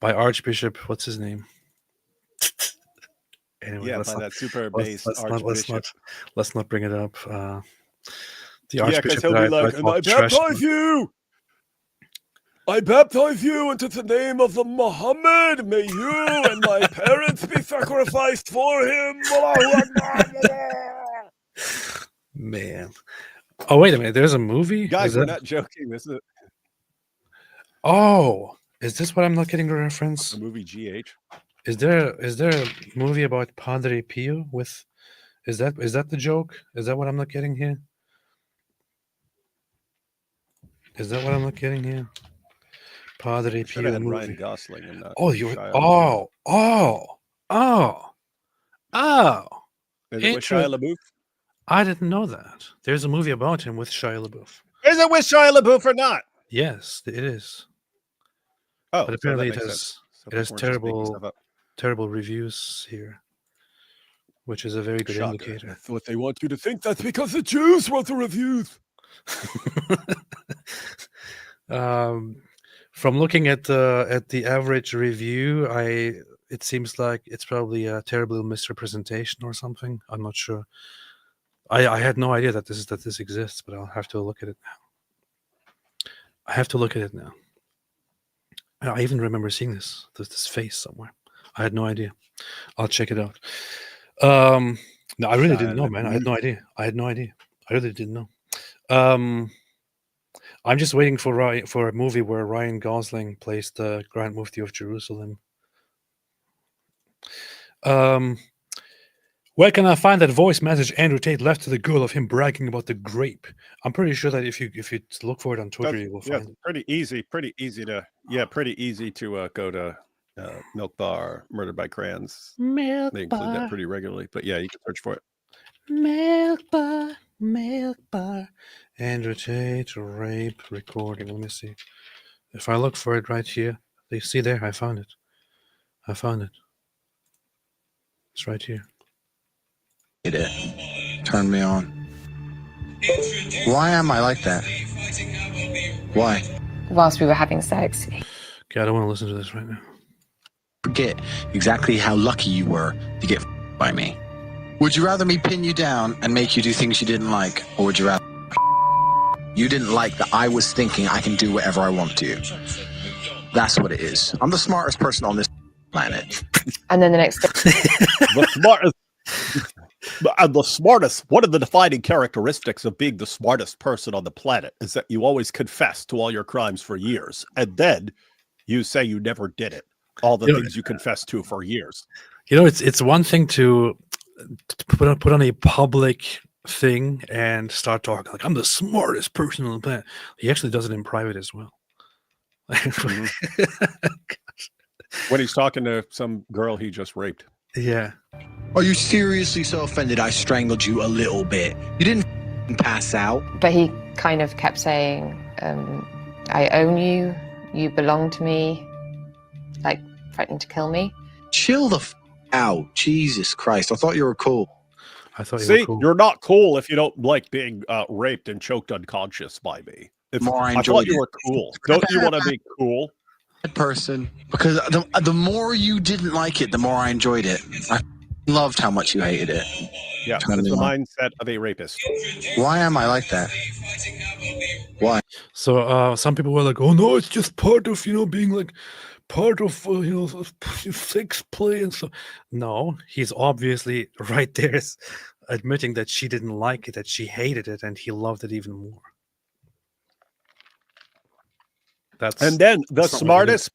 By Archbishop, what's his name? Anyway, Yeah, by that super bass Archbishop. Let's not bring it up. The Yeah, Archbishop because he'll be like, and I baptize you. I baptize you into the name of the Muhammad. May you and my parents be sacrificed for him. Man. Oh, wait a minute. There's a movie? Guys, we're not joking. This is Oh, is this what I'm not getting the reference? the movie GH. Is there a movie about Padre Pio with is that the joke? Is that what I'm not getting here? Is that what I'm not getting here? Padre Should have Pio had Ryan movie. Gosling and not Oh, you Shia LaBeouf. Is it with Shia LaBeouf? I didn't know that. There's a movie about him with Shia LaBeouf. Is it with Shia LaBeouf or not? Yes, it is. Oh, But so apparently that it makes has sense. So it has people weren't just making stuff terrible reviews here, which is a very good Shocker. indicator. That's what they want you to think. That's because the Jews wrote the reviews. From looking at the average review, it seems like it's probably a terrible misrepresentation or something. I'm not sure. I had no idea that this exists, but I'll have to look at it now. I have to look at it now. I even remember seeing this face somewhere. I had no idea. I'll check it out. No, I really didn't know, man. I had no idea. I really didn't know. I'm just waiting for a movie where Ryan Gosling plays the Grand Mufti of Jerusalem. Where can I find that voice message Andrew Tate left to the girl of him bragging about the grape? I'm pretty sure that if you look for it on Twitter, you will find it. Pretty easy to go to Milk Bar, Murdered by Crayons. Milk They include Bar. that pretty regularly, but yeah, you can search for it. Milk bar. Andrew Tate rape recording. Let me see. If I look for it right here, you see there, I found it. It's right here. It turned me on. Why am I like that? Why? Whilst we were having sex. Okay, I don't want to listen to this right now. Forget exactly how lucky you were to get by me. Would you rather me pin you down and make you do things you didn't like, or would you rather you didn't like that I was thinking I can do whatever I want to? That's what it is. I'm the smartest person on this planet. And then the next day. The smartest, one of the defining characteristics of being the smartest person on the planet is that you always confess to all your crimes for years, and then you say you never did it. All the things you confessed to for years. You know, it's one thing to put on a public thing and start talking like I'm the smartest person on the planet. He actually does it in private as well. When he's talking to some girl he just raped. Yeah. Are you seriously so offended I strangled you a little bit? You didn't pass out. But he kind of kept saying, I own you, you belong to me, like threatening to kill me. Chill the out. Jesus Christ. I thought you were cool. I thought you were cool. You're not cool if you don't like being raped and choked unconscious by me. I thought you were cool. Don't you want to be cool? Person, because the more you didn't like it, the more I enjoyed it. I loved how much you hated it. Yeah, that's the mindset of a rapist. Why am I like that? Why? So some people were like, "Oh no, it's just part of being like part of sex play and so." No, he's obviously right there. admitting that she didn't like it, that she hated it, and he loved it even more. And then the smartest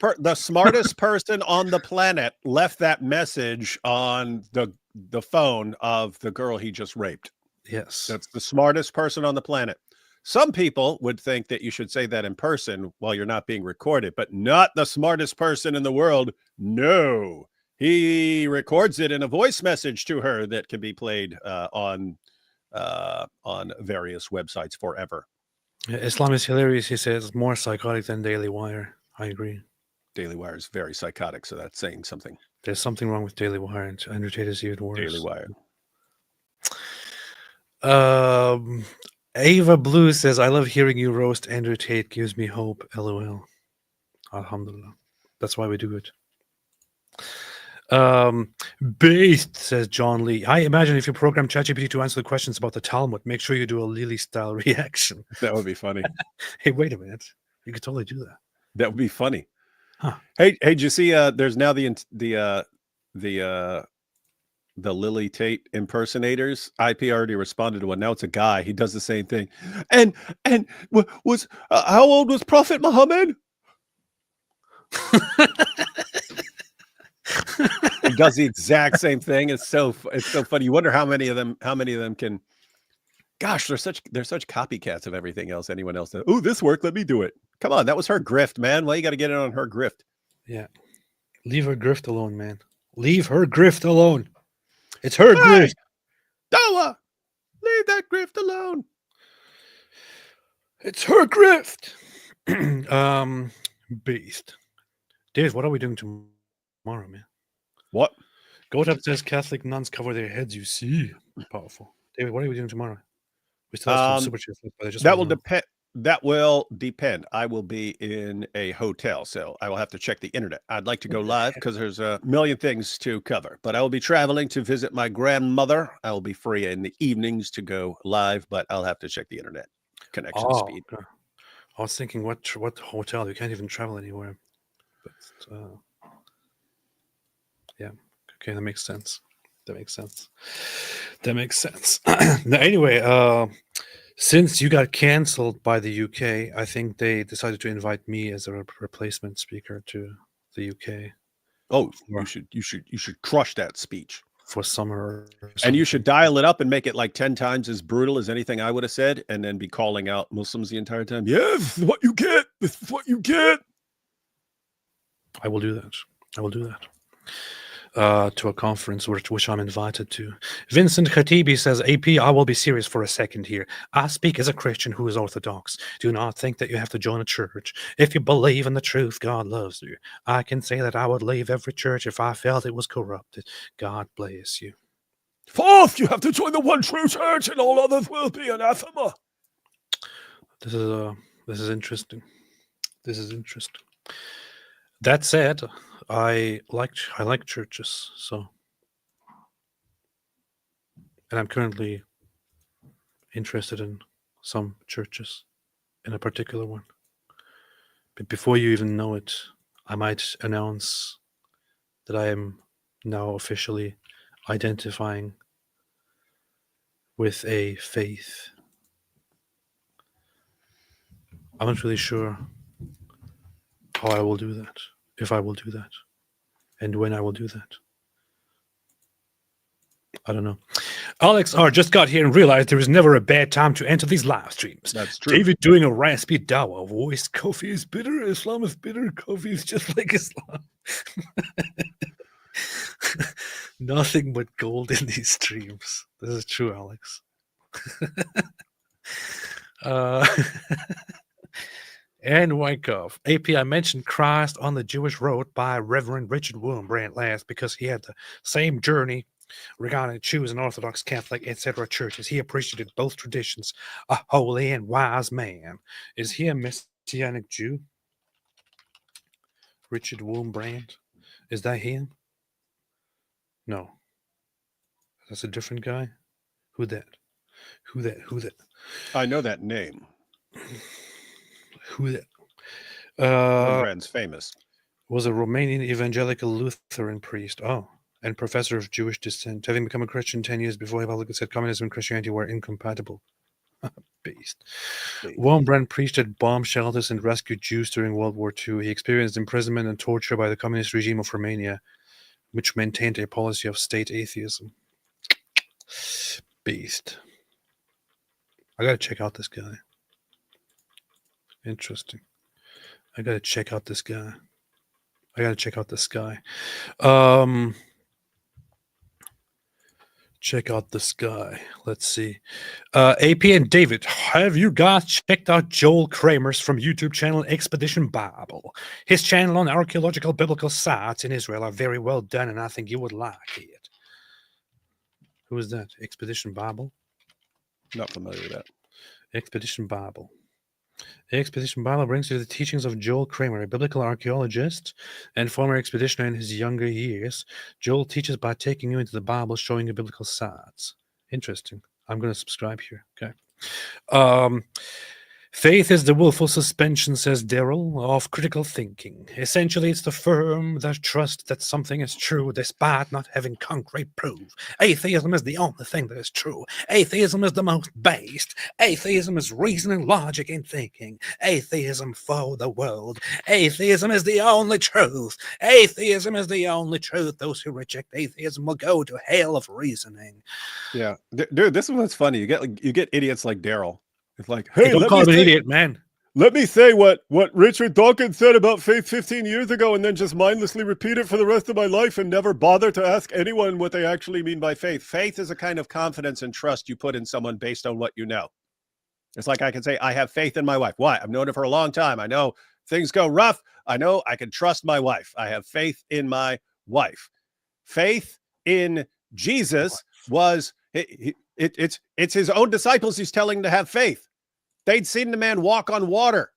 person on the planet left that message on the phone of the girl he just raped. Yes. That's the smartest person on the planet. Some people would think that you should say that in person while you're not being recorded, but not the smartest person in the world. No, he records it in a voice message to her that can be played on various websites forever. Islam is hilarious. He says more psychotic than Daily Wire. I agree. Daily Wire is very psychotic, so that's saying something. There's something wrong with Daily Wire, and Andrew Tate is even worse. Daily Wire. Ava Blue says, I love hearing you roast Andrew Tate. Gives me hope. LOL. Alhamdulillah. That's why we do it. Based, says John Lee. I imagine if you program ChatGPT to answer the questions about the Talmud, make sure you do a Lily style reaction. That would be funny. Hey, wait a minute. You could totally do that. That would be funny. Huh. Hey, did you see there's now the Lily Tate impersonators? IP already responded to one. Now it's a guy. He does the same thing. And was how old was Prophet Muhammad? He does the exact same thing. It's so funny. You wonder how many of them can. Gosh, they're such copycats of everything else. Anyone else does. Oh, this worked. Let me do it. Come on, that was her grift, man. Well, you got to get in on her grift. Yeah, leave her grift alone, man. Leave her grift alone. It's her grift. Noah, leave that grift alone. It's her grift. Beast. Dave, what are we doing tomorrow, man? What? Gotap says Catholic nuns cover their heads. You see, powerful. David, what are we doing tomorrow? We still have some super chats, but I just that will depend. That will depend. I will be in a hotel, so I will have to check the internet. I'd like to go live because there's a million things to cover, but I will be traveling to visit my grandmother. I will be free in the evenings to go live, but I'll have to check the internet connection speed. Okay. I was thinking, what hotel? You can't even travel anywhere. But yeah, okay, that makes sense. Now, anyway, since you got canceled by the UK, I think they decided to invite me as a replacement speaker to the UK. Oh, you should crush that speech for summer, and you should dial it up and make it like 10 times as brutal as anything I would have said, and then be calling out Muslims the entire time. Yes, this is what you get. This is what you get. I will do that. To a conference which I'm invited to. Vincent Khatibi says, AP, I will be serious for a second here. I speak as a Christian who is Orthodox. Do not think that you have to join a church. If you believe in the truth, God loves you. I can say that I would leave every church if I felt it was corrupted. God bless you. Fourth, you have to join the one true church and all others will be anathema. This is interesting. That said, I like churches, so, and I'm currently interested in some churches, in a particular one. But before you even know it, I might announce that I am now officially identifying with a faith. I'm not really sure how I will do that, if I will do that, and when I will do that. I don't know. Alex R. just got here and realized there is never a bad time to enter these live streams. That's true. David doing a raspy dawa voice. Coffee is bitter. Islam is bitter. Coffee is just like Islam. Nothing but gold in these streams. This is true, Alex. And Wyckoff. AP, I mentioned Christ on the Jewish Road by Reverend Richard Wurmbrand last because he had the same journey regarding Jews and Orthodox, Catholic, etc. churches. He appreciated both traditions. A holy and wise man. Is he a Messianic Jew? Richard Wurmbrand? Is that him? No. That's a different guy? Who that? I know that name. Who that? Wurmbrand's famous. Was a Romanian evangelical Lutheran priest. Oh, and professor of Jewish descent, having become a Christian 10 years before he publicly said communism and Christianity were incompatible. Beast. Wurmbrand preached at bomb shelters and rescued Jews during World War II. He experienced imprisonment and torture by the communist regime of Romania, which maintained a policy of state atheism. Beast. I gotta check out this guy. Interesting. I gotta check out this guy. Check out this guy. Let's see. AP and David, have you guys checked out Joel Kramer's from YouTube channel Expedition Bible? His channel on archaeological biblical sites in Israel are very well done, and I think you would like it. Who is that? Expedition Bible? Not familiar with that. Expedition Bible. Expedition Bible brings you the teachings of Joel Kramer, a biblical archaeologist and former expeditioner in his younger years. Joel teaches by taking you into the Bible, showing you biblical sides. Interesting. I'm going to subscribe here. Okay. Faith is the willful suspension, says Daryl, of critical thinking. Essentially, it's the firm that trust that something is true despite not having concrete proof. Atheism is the only thing that is true. Atheism is the most based. Atheism is reason and logic in thinking. Atheism for the world. Atheism is the only truth. Atheism is the only truth. Those who reject atheism will go to hell of reasoning. Yeah, dude, this is what's funny. You get idiots like Daryl. It's like, hey, don't call him an idiot, man. Let me say what Richard Dawkins said about faith 15 years ago and then just mindlessly repeat it for the rest of my life and never bother to ask anyone what they actually mean by faith. Faith is a kind of confidence and trust you put in someone based on what you know. It's like I can say, I have faith in my wife. Why? I've known her for a long time. I know things go rough. I know I can trust my wife. I have faith in my wife. Faith in Jesus was, it's his own disciples he's telling to have faith. They'd seen the man walk on water.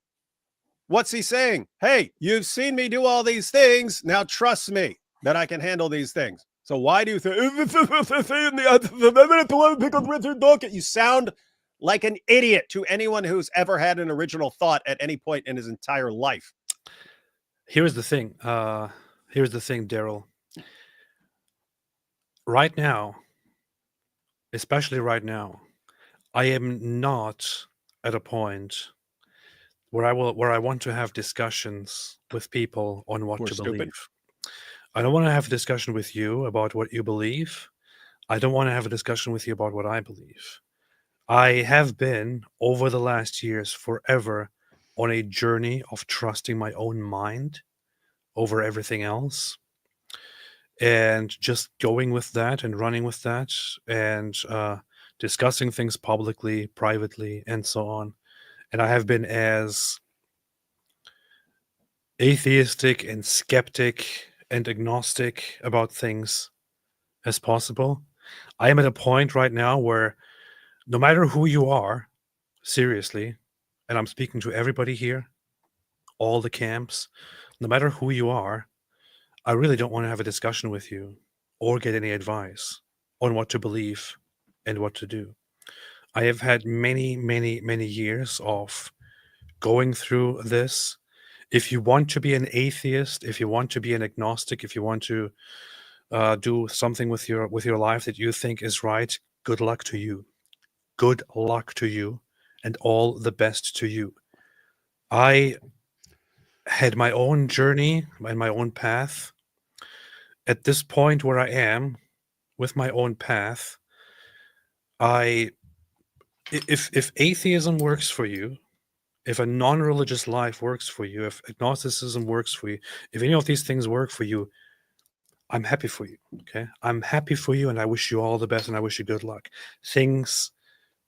What's he saying? Hey, you've seen me do all these things. Now trust me that I can handle these things. So why do you think you sound like an idiot to anyone who's ever had an original thought at any point in his entire life? Here's the thing. Daryl. Right now, especially right now, I am not at a point where I want to have discussions with people on what to believe. I don't want to have a discussion with you about what you believe. I don't want to have a discussion with you about what I believe. I have been, over the last years, forever on a journey of trusting my own mind over everything else, and just going with that and running with that, and discussing things publicly, privately, and so on. And I have been as atheistic and skeptic and agnostic about things as possible. I am at a point right now where no matter who you are, seriously, and I'm speaking to everybody here, all the camps, no matter who you are, I really don't want to have a discussion with you or get any advice on what to believe and what to do. I have had many, many, many years of going through this. If you want to be an atheist, if you want to be an agnostic, if you want to do something with your life that you think is right, good luck to you. Good luck to you, and all the best to you. I had my own journey and my own path. At this point where I am with my own path, if atheism works for you, if a non-religious life works for you, if agnosticism works for you, if any of these things work for you, I'm happy for you. Okay, I'm happy for you, and I wish you all the best, and I wish you good luck. Things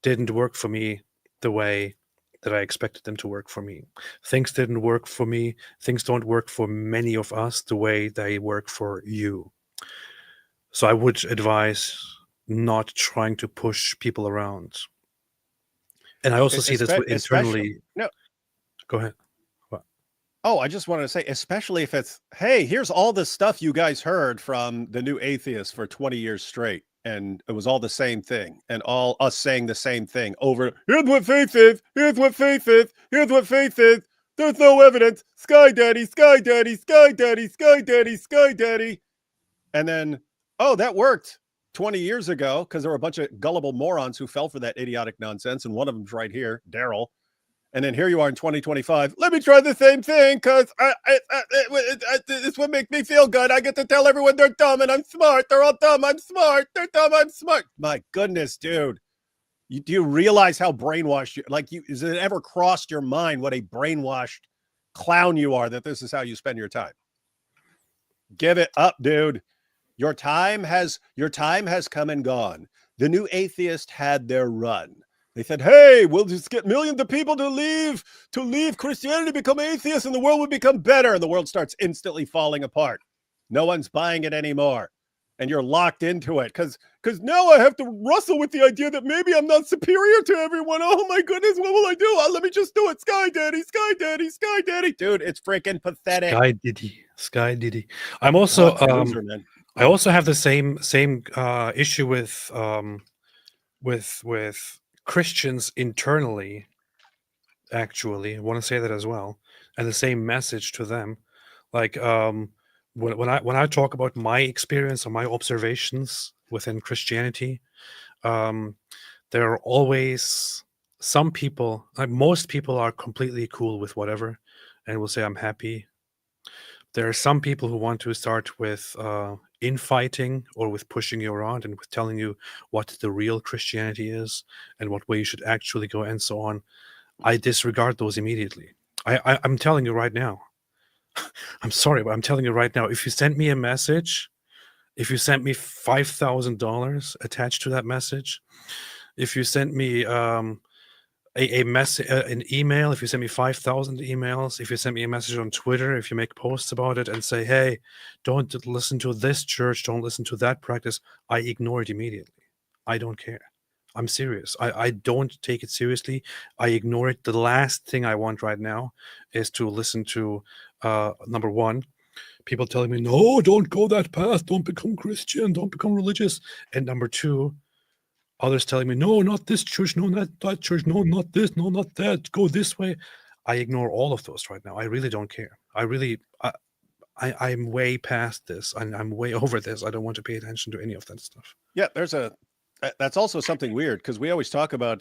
didn't work for me the way that I expected them to work for me. Things didn't work for me. Things don't work for many of us the way they work for you. So I would advise not trying to push people around. And I also see this internally. No, go ahead. What? Oh, I just wanted to say, especially if it's, hey, here's all the stuff you guys heard from the new atheists for 20 years straight. And it was all the same thing, and all us saying the same thing over. Here's what faith is. Here's what faith is. Here's what faith is. There's no evidence. Sky daddy, sky daddy, sky daddy, sky daddy, sky daddy. And then Oh, that worked 20 years ago because there were a bunch of gullible morons who fell for that idiotic nonsense. And one of them's right here, Daryl. And then here you are in 2025. Let me try the same thing because this would make me feel good. I get to tell everyone they're dumb and I'm smart. They're all dumb. I'm smart. They're dumb. I'm smart. My goodness, dude. Do you realize how brainwashed has it ever crossed your mind what a brainwashed clown you are, that this is how you spend your time? Give it up, dude. Your time has come and gone. The new atheist had their run. They said, hey, we'll just get millions of people to leave Christianity, become atheists, and the world would become better. And the world starts instantly falling apart. No one's buying it anymore. And you're locked into it because now I have to wrestle with the idea that maybe I'm not superior to everyone. Oh my goodness, what will I do? Let me just do it. Sky Daddy, Sky Daddy, Sky Daddy. Dude, it's freaking pathetic. Sky Diddy. I'm also loser, man. I also have the same issue with Christians internally. Actually, I want to say that as well, and the same message to them. Like when I talk about my experience or my observations within Christianity, there are always some people. Most people are completely cool with whatever, and will say I'm happy. There are some people who want to start with infighting or with pushing you around and with telling you what the real Christianity is and what way you should actually go and so on. I disregard those immediately. I'm telling you right now. I'm sorry, but I'm telling you right now, if you send me a message, if you sent me $5,000 attached to that message, if you sent me a message, an email, if you send me 5,000 emails, if you send me a message on Twitter, if you make posts about it and say, hey, don't listen to this church, don't listen to that practice, I ignore it immediately. I don't care. I'm serious. I don't take it seriously. I ignore it. The last thing I want right now is to listen to, number one, people telling me, no, don't go that path. Don't become Christian. Don't become religious. And number two, others telling me, no, not this church. No, not that church. No, not this. No, not that. Go this way. I ignore all of those right now. I really don't care. I'm way past this. I'm way over this. I don't want to pay attention to any of that stuff. Yeah, that's also something weird because we always talk about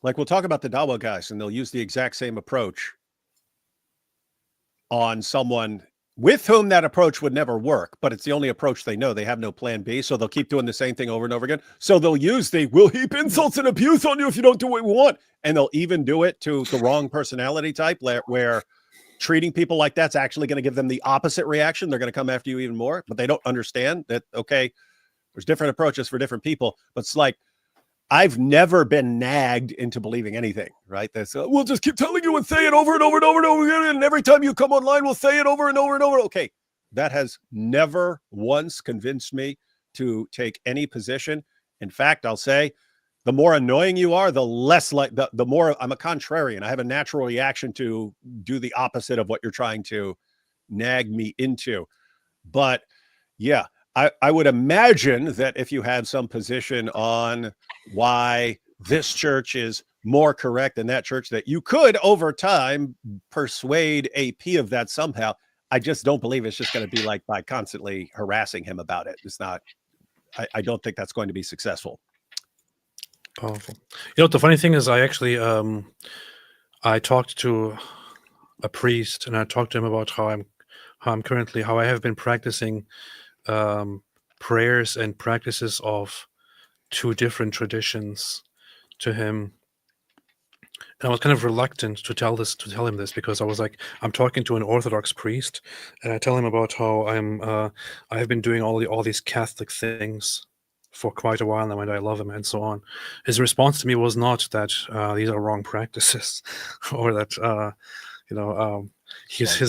we'll talk about the Dawa guys and they'll use the exact same approach on someone with whom that approach would never work, but it's the only approach they know. They have no plan B, so they'll keep doing the same thing over and over again. So they'll use we'll heap insults and abuse on you if you don't do what we want, and they'll even do it to the wrong personality type where treating people like that's actually going to give them the opposite reaction. They're going to come after you even more, but they don't understand that, okay, there's different approaches for different people, but it's like, I've never been nagged into believing anything, right? That's we'll just keep telling you and say it over and over and over and over again. And every time you come online, we'll say it over and over and over. Okay. That has never once convinced me to take any position. In fact, I'll say the more annoying you are, the less the more I'm a contrarian. I have a natural reaction to do the opposite of what you're trying to nag me into. But yeah, I would imagine that if you have some position on why this church is more correct than that church, that you could over time persuade AP of that somehow. I just don't believe it's just going to be like by constantly harassing him about it. It's not, I don't think that's going to be successful. Powerful. You know, the funny thing is I actually, I talked to a priest and I talked to him about how I have been practicing prayers and practices of two different traditions to him. And I was kind of reluctant to tell him this because I was like, I'm talking to an Orthodox priest, and I tell him about how I have been doing all these Catholic things for quite a while now, and I love him, and so on. His response to me was not that these are wrong practices, or that his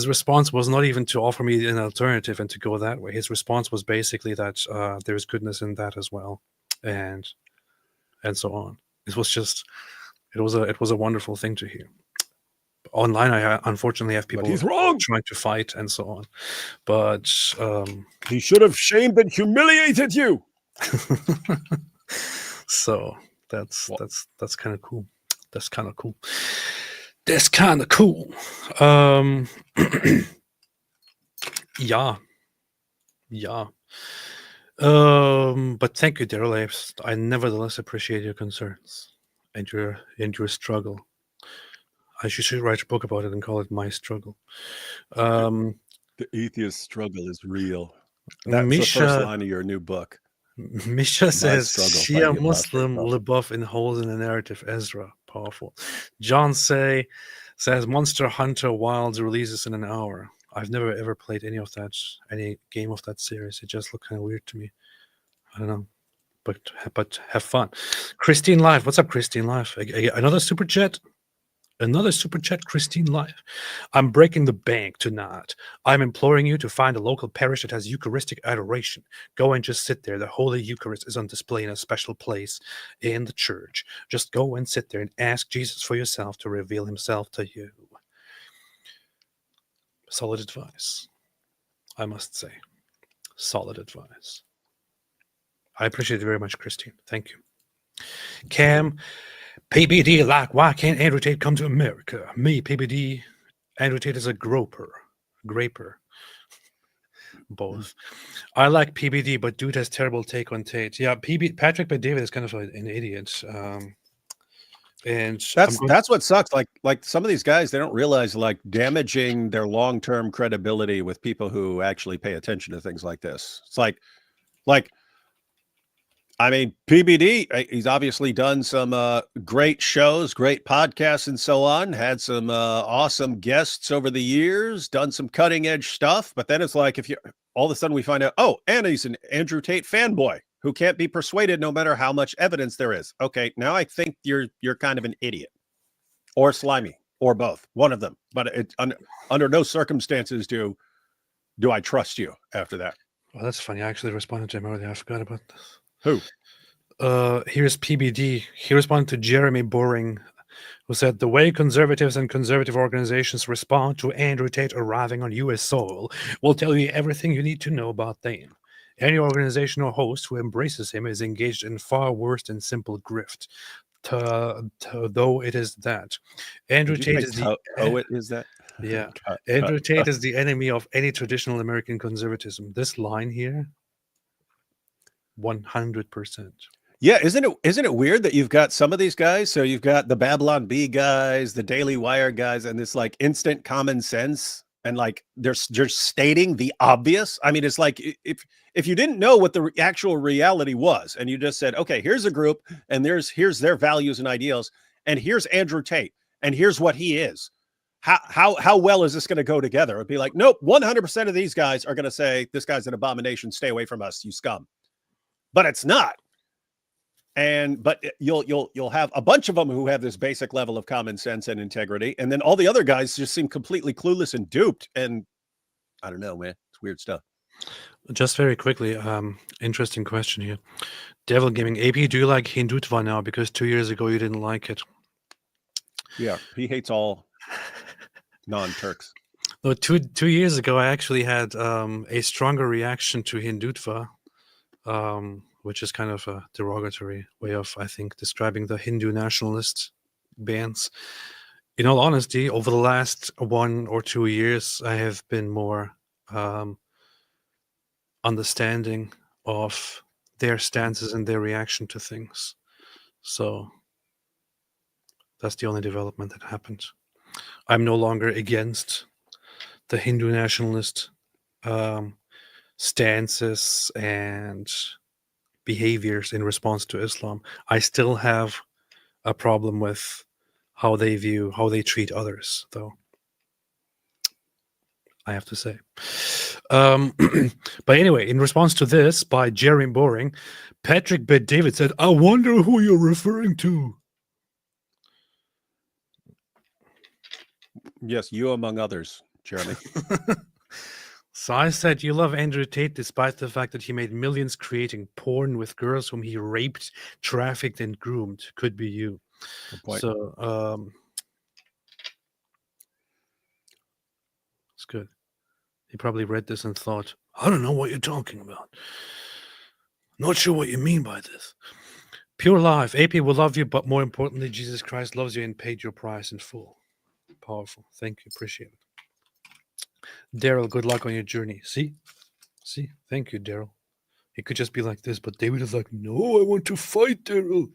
response was not even to offer me an alternative and to go that way. His response was basically that there's goodness in that as well, and so on. It was a wonderful thing to hear. Online, I unfortunately have people trying to fight and so on. But he should have shamed and humiliated you. So that's kind of cool. That's kind of cool. That's kind of cool. Yeah. Yeah. But thank you, Daryl. I nevertheless appreciate your concerns and your struggle. I should write a book about it and call it My Struggle. The atheist struggle is real. That's the first line of your new book. Misha says, Shia Muslim Leboff in holes in the narrative. Ezra, powerful. John says, Monster Hunter Wilds releases in an hour. I've never ever played any game of that series. It just looked kind of weird to me. I don't know, but have fun. Christine Live, what's up, Christine Live? Another super chat. Another super chat, Christine Live. I'm breaking the bank tonight. I'm imploring you to find a local parish that has Eucharistic adoration. Go and just sit there. The Holy Eucharist is on display in a special place in the church. Just go and sit there and ask Jesus for yourself to reveal himself to you. Solid advice, I must say. Solid advice. I appreciate it very much, Christine. Thank you. Cam, PBD, like, why can't Andrew Tate come to America? Me, PBD, Andrew Tate is a graper. Both. I like PBD, but dude has terrible take on Tate. Yeah, Patrick Bet-David is kind of an idiot. And that's what sucks. Like some of these guys, they don't realize like damaging their long-term credibility with people who actually pay attention to things like this. It's like I mean, PBD, he's obviously done some great shows, great podcasts, and so on. Had some awesome guests over the years, done some cutting edge stuff. But then it's like if you all of a sudden we find out, oh, and he's an Andrew Tate fanboy who can't be persuaded no matter how much evidence there is. Okay, now I think you're kind of an idiot or slimy or both, one of them. But under no circumstances do I trust you after that. Well, that's funny. I actually responded to him earlier. I forgot about this. Who? Here's PBD. He responded to Jeremy Boring, who said, the way conservatives and conservative organizations respond to Andrew Tate arriving on U.S. soil will tell you everything you need to know about them. Any organization or host who embraces him is engaged in far worse than simple grift. Though it is that. Andrew Tate is the... Oh, it is that? Yeah. Andrew Tate is the enemy of any traditional American conservatism. This line here, 100%. Yeah, isn't it weird that you've got some of these guys? So you've got the Babylon Bee guys, the Daily Wire guys, and this like instant common sense, and like they're just stating the obvious. I mean, it's like if you didn't know what the actual reality was, and you just said, okay, here's a group, and here's their values and ideals, and here's Andrew Tate, and here's what he is. How well is this going to go together? It'd be like, nope, 100% of these guys are going to say this guy's an abomination. Stay away from us, you scum. But it's not. But you'll have a bunch of them who have this basic level of common sense and integrity, and then all the other guys just seem completely clueless and duped. And I don't know, man, it's weird stuff. Just very quickly, interesting question here. Devil Gaming, AP, do you like Hindutva now? Because 2 years ago you didn't like it. Yeah, he hates all non-Turks. No, two years ago I actually had a stronger reaction to Hindutva. Which is kind of a derogatory way of, I think, describing the Hindu nationalist bands. In all honesty, over the last 1 or 2 years, I have been more understanding of their stances and their reaction to things. So that's the only development that happened. I'm no longer against the Hindu nationalist stances and behaviors in response to Islam. I still have a problem with how they treat others, though, I have to say. But anyway, in response to this, by Jeremy Boring, Patrick Bet-David said, I wonder who you're referring to. Yes, you among others, Jeremy. So I said, you love Andrew Tate despite the fact that he made millions creating porn with girls whom he raped, trafficked, and groomed. Could be you. Good point. So it's good. He probably read this and thought, I don't know what you're talking about. Not sure what you mean by this. Pure Life. AP will love you, but more importantly, Jesus Christ loves you and paid your price in full. Powerful. Thank you. Appreciate it. Daryl, good luck on your journey. See? See, thank you, Daryl. He could just be like this, but David is like, no, I want to fight, Daryl.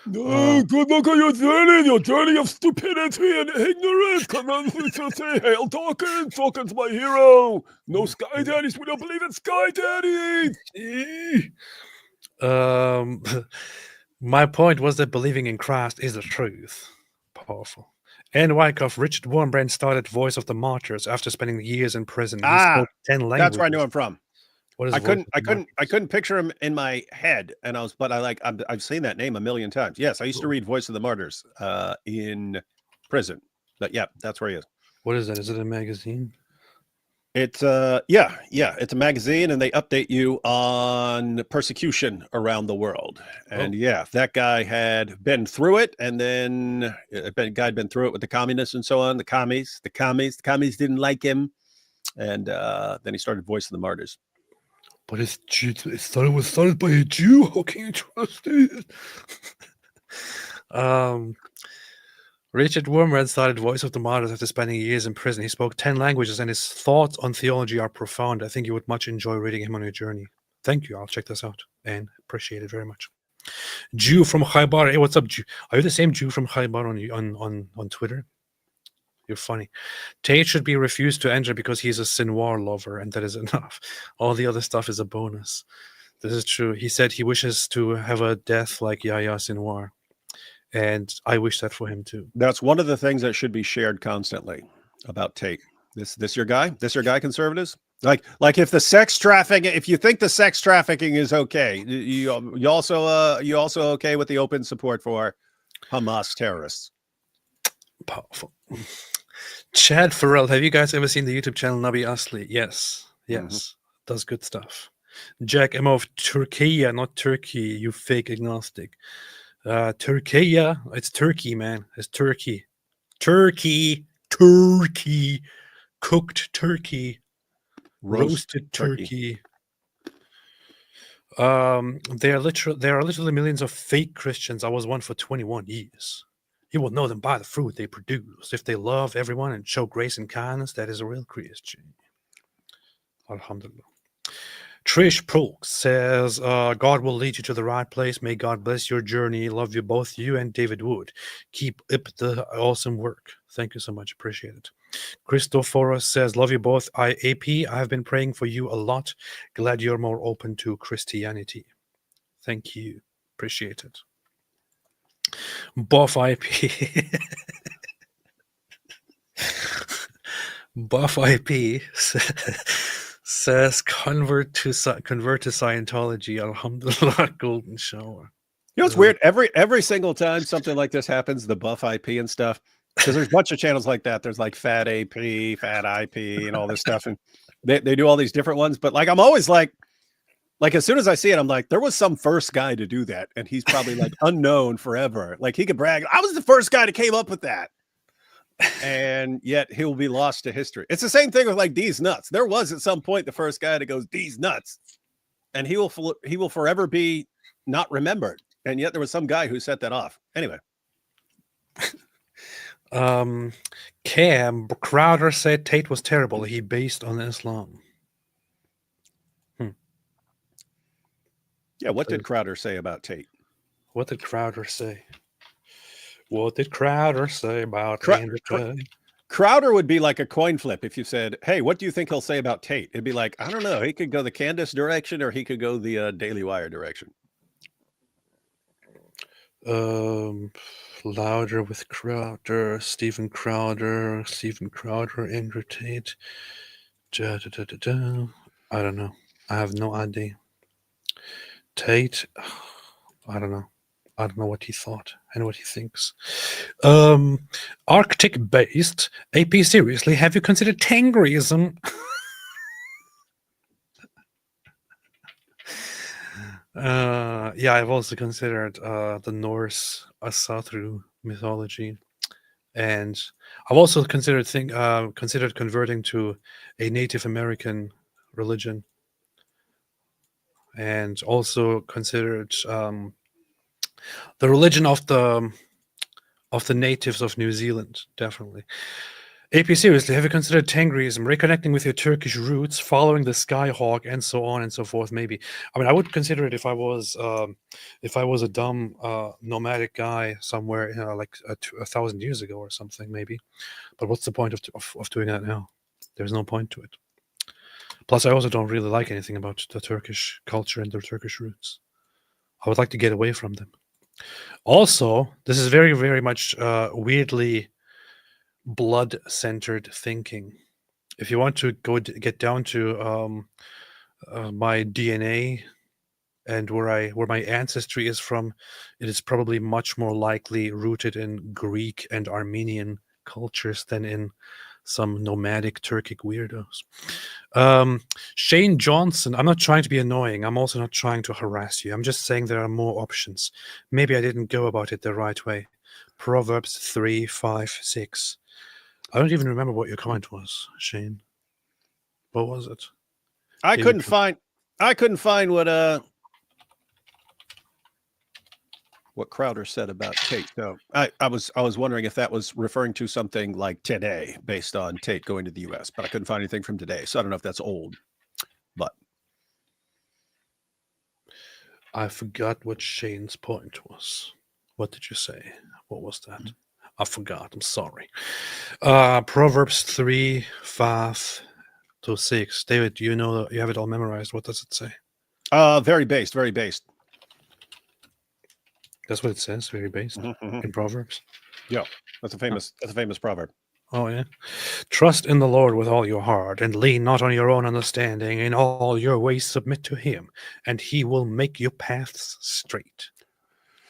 No, good luck on your journey of stupidity and ignorance. Come on, say, hail Dawkins. Dawkins, my hero. No Sky Daddies. We don't believe in Sky Daddies. My point was that believing in Christ is the truth. Powerful. And Wyckoff, Richard Wurmbrand started Voice of the Martyrs after spending years in prison. He spoke 10 languages. That's where I knew him from. What is I couldn't picture him in my head, and I've seen that name a million times. Yes, I used to read Voice of the Martyrs in prison. But yeah, that's where he is. What is that? Is it a magazine? It's it's a magazine, and they update you on persecution around the world. And that guy had been through it, and then guy had been through it with the communists and so on. The commies didn't like him, and then he started Voice of the Martyrs. But it was started by a Jew. How can you trust it? Richard Wurmbrand started Voice of the Martyrs after spending years in prison. He spoke 10 languages, and his thoughts on theology are profound. I think you would much enjoy reading him on your journey. Thank you. I'll check this out and appreciate it very much. Jew from Khaybar. Hey, what's up, Jew? Are you the same Jew from Khaybar on Twitter? You're funny. Tate should be refused to enter because he's a Sinwar lover, and that is enough. All the other stuff is a bonus. This is true. He said he wishes to have a death like Yahya Sinwar, and I wish that for him too. That's one of the things that should be shared constantly about Tate. This your guy? This your guy, conservatives? Like if the sex trafficking, if you think the sex trafficking is okay, you also okay with the open support for Hamas terrorists? Powerful. Chad Farrell, have you guys ever seen the YouTube channel Nabi Asli? Yes. Does good stuff. Jack M of Turkey, not Turkey, you fake agnostic. Turkey, it's Turkey, man. It's Turkey. Turkey. Cooked turkey. Roasted turkey. There are literally millions of fake Christians. I was one for 21 years. You will know them by the fruit they produce. If they love everyone and show grace and kindness, that is a real Christian. Alhamdulillah. Trish Prolk says, God will lead you to the right place. May God bless your journey. Love you both, you and David Wood. Keep up the awesome work. Thank you so much. Appreciate it. Christophoros says, love you both. IAP, I have been praying for you a lot. Glad you're more open to Christianity. Thank you. Appreciate it. Buff IP. Buff IP says convert to Scientology. Alhamdulillah, golden shower. You know, it's weird. Every single time something like this happens, the Buff IP and stuff, because there's a bunch of channels like that. There's like Fat AP, Fat IP, and all this stuff, and they do all these different ones. But like, I'm always like as soon as I see it, I'm like, there was some first guy to do that, and he's probably like unknown forever. Like he could brag, I was the first guy that came up with that, and yet he'll be lost to history. It's the same thing with like D's nuts. There was at some point the first guy that goes D's nuts, and he will forever be not remembered. And yet there was some guy who set that off. Anyway. Cam Crowder said Tate was terrible. He based on Islam. Yeah, what did Crowder say about Tate? What did Crowder say? What did Crowder say about Andrew Tate? Crowder would be like a coin flip if you said, hey, what do you think he'll say about Tate? It'd be like, I don't know. He could go the Candace direction, or he could go the Daily Wire direction. Louder with Crowder, Stephen Crowder, Andrew Tate. I don't know. I have no idea. Tate, I don't know. I don't know what he thought and what he thinks. Arctic based AP, seriously, have you considered Tangrism? Yeah, I've also considered the Norse Asatru mythology, and I've also considered converting to a Native American religion, and also considered the religion of the natives of New Zealand. Definitely. AP, seriously, have you considered Tengrism, reconnecting with your Turkish roots, following the Skyhawk, and so on and so forth? Maybe. I mean, I would consider it if I was a dumb nomadic guy somewhere, like 1,000 years ago or something, maybe. But what's the point of doing that now? There's no point to it. Plus, I also don't really like anything about the Turkish culture and their Turkish roots. I would like to get away from them. Also, this is very, very much weirdly blood-centered thinking. If you want to get down to my DNA and where my ancestry is from, it is probably much more likely rooted in Greek and Armenian cultures than in some nomadic Turkic weirdos. Shane Johnson, I'm not trying to be annoying. I'm also not trying to harass you. I'm just saying there are more options. Maybe I didn't go about it the right way. Proverbs 3, 5, 6. I don't even remember what your comment was, Shane. What was it? I couldn't find what Crowder said about Tate. No, I was wondering if that was referring to something like today, based on Tate going to the U.S., but I couldn't find anything from today, so I don't know if that's old. But I forgot what Shane's point was. What did you say? What was that? I forgot. I'm sorry. Proverbs 3, 5 to 6. David, you know, you have it all memorized. What does it say? Very based, very based. That's what it says. Very based in Proverbs. Yeah, that's a famous proverb. Oh yeah. Trust in the Lord with all your heart, and lean not on your own understanding. In all your ways submit to Him, and He will make your paths straight.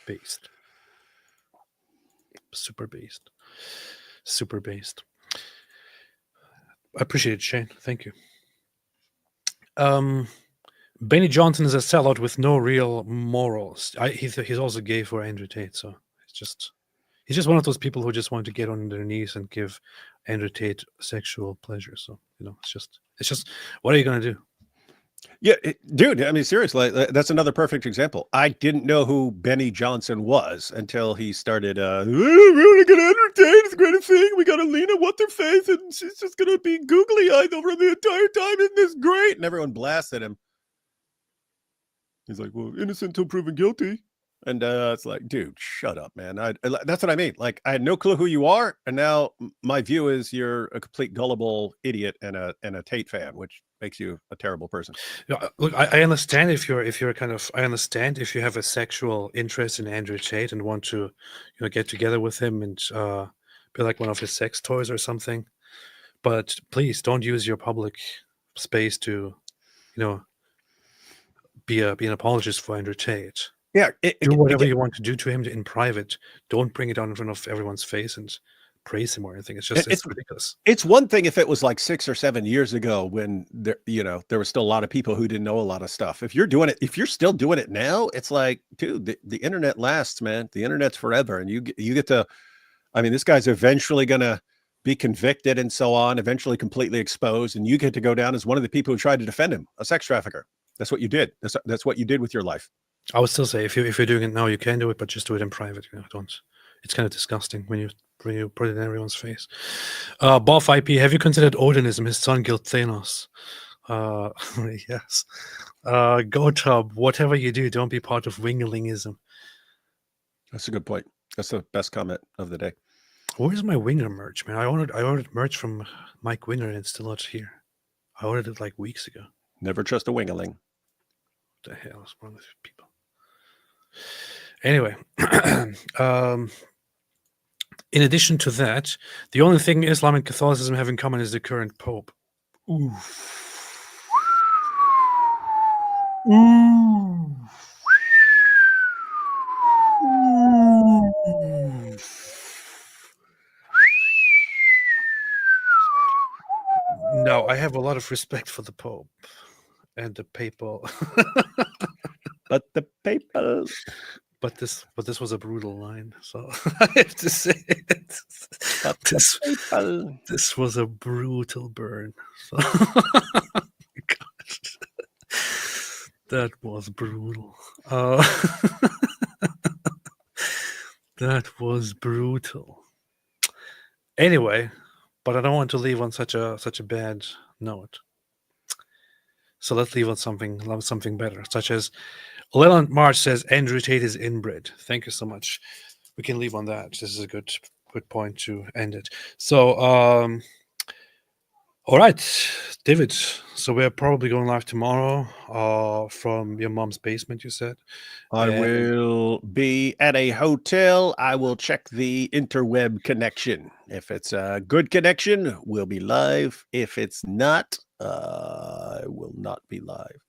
Based. Super based. Super based. I appreciate it, Shane. Thank you. Benny Johnson is a sellout with no real morals. He's also gay for Andrew Tate, so he's just one of those people who just want to get on their knees and give Andrew Tate sexual pleasure. So it's just what are you gonna do? Yeah, dude. I mean, seriously, that's another perfect example. I didn't know who Benny Johnson was until he started. We're gonna get Andrew Tate. It's a great thing. We got Alina What's-Her-Face, and she's just gonna be googly-eyed over the entire time. Isn't this great? And everyone blasted him. He's like, well, innocent until proven guilty. And it's like, dude, shut up, man. That's what I mean. Like, I had no clue who you are, and now my view is you're a complete gullible idiot and a Tate fan, which makes you a terrible person. Yeah, look, I understand if you're kind of. I understand if you have a sexual interest in Andrew Tate and want to, get together with him and be like one of his sex toys or something. But please don't use your public space to, be an apologist for Andrew Tate. Yeah, do whatever you want to do to him in private. Don't bring it out in front of everyone's face and praise him or anything. It's ridiculous. It's one thing if it was like 6 or 7 years ago when there was still a lot of people who didn't know a lot of stuff. If you're still doing it now, it's like, dude, the internet lasts, man. The internet's forever, and you get to. I mean, this guy's eventually gonna be convicted and so on, eventually completely exposed, and you get to go down as one of the people who tried to defend him, a sex trafficker. That's what you did. That's what you did with your life. I would still say if you're doing it now, you can do it, but just do it in private. Don't. It's kind of disgusting when you put it in everyone's face. Boff IP, have you considered Odinism? His son killed Thanos. Yes. GoTub, whatever you do, don't be part of Wingerlingism. That's a good point. That's the best comment of the day. Where's my Winger merch, man? I ordered merch from Mike Winger and it's still not here. I ordered it like weeks ago. Never trust a wingerling. What the hell is wrong with people? Anyway, in addition to that, the only thing Islam and Catholicism have in common is the current Pope. Ooh. Ooh. Ooh. No, I have a lot of respect for the Pope and the papal. But the papal. But this was a brutal line, so I have to say it. This was a brutal burn. So that was brutal. That was brutal. Anyway, but I don't want to leave on such a bad note. So let's leave on something better, such as Leland March says Andrew Tate is inbred. Thank you so much. We can leave on that. This is a good point to end it. So all right, David. So we're probably going live tomorrow from your mom's basement, you said. I will be at a hotel. I will check the interweb connection. If it's a good connection, we'll be live. If it's not, I will not be live.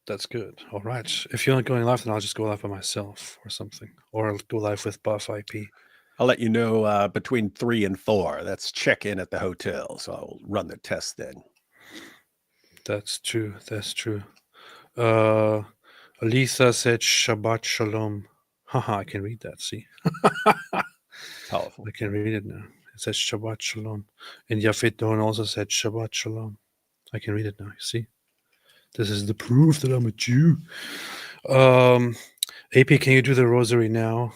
That's good. All right. If you're not going live, then I'll just go live by myself or something. Or I'll go live with Buff IP. I'll let you know between 3 and 4. That's check in at the hotel. So I'll run the test then. That's true. That's true. Alisa said Shabbat Shalom. Haha, I can read that. See? Powerful. I can read it now. It says Shabbat Shalom. And Yafit Doan also said Shabbat Shalom. I can read it now. You see? This is the proof that I'm a Jew. AP, can you do the rosary now?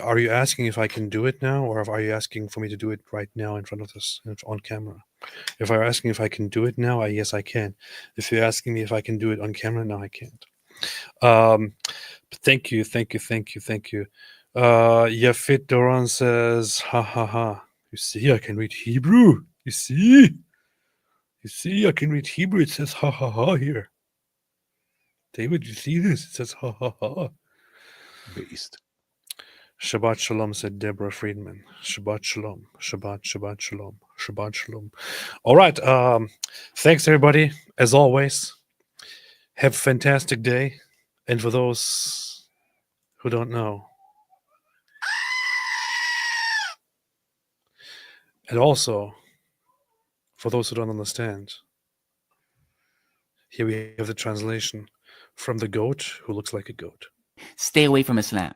Are you asking if I can do it now, or are you asking for me to do it right now in front of us on camera? If you're asking if I can do it now, yes, I can. If you're asking me if I can do it on camera, no, I can't. Thank you. Yafit Doran says, ha ha ha. You see, I can read Hebrew. You see, I can read Hebrew. It says ha ha ha here. David, you see this? It says ha ha ha. Beast. Shabbat Shalom, said Deborah Friedman. Shabbat Shalom. Shabbat Shalom. Shabbat Shalom. All right. Thanks, everybody. As always, have a fantastic day. And for those who don't know, and also for those who don't understand, here we have the translation from the goat who looks like a goat. Stay away from Islam.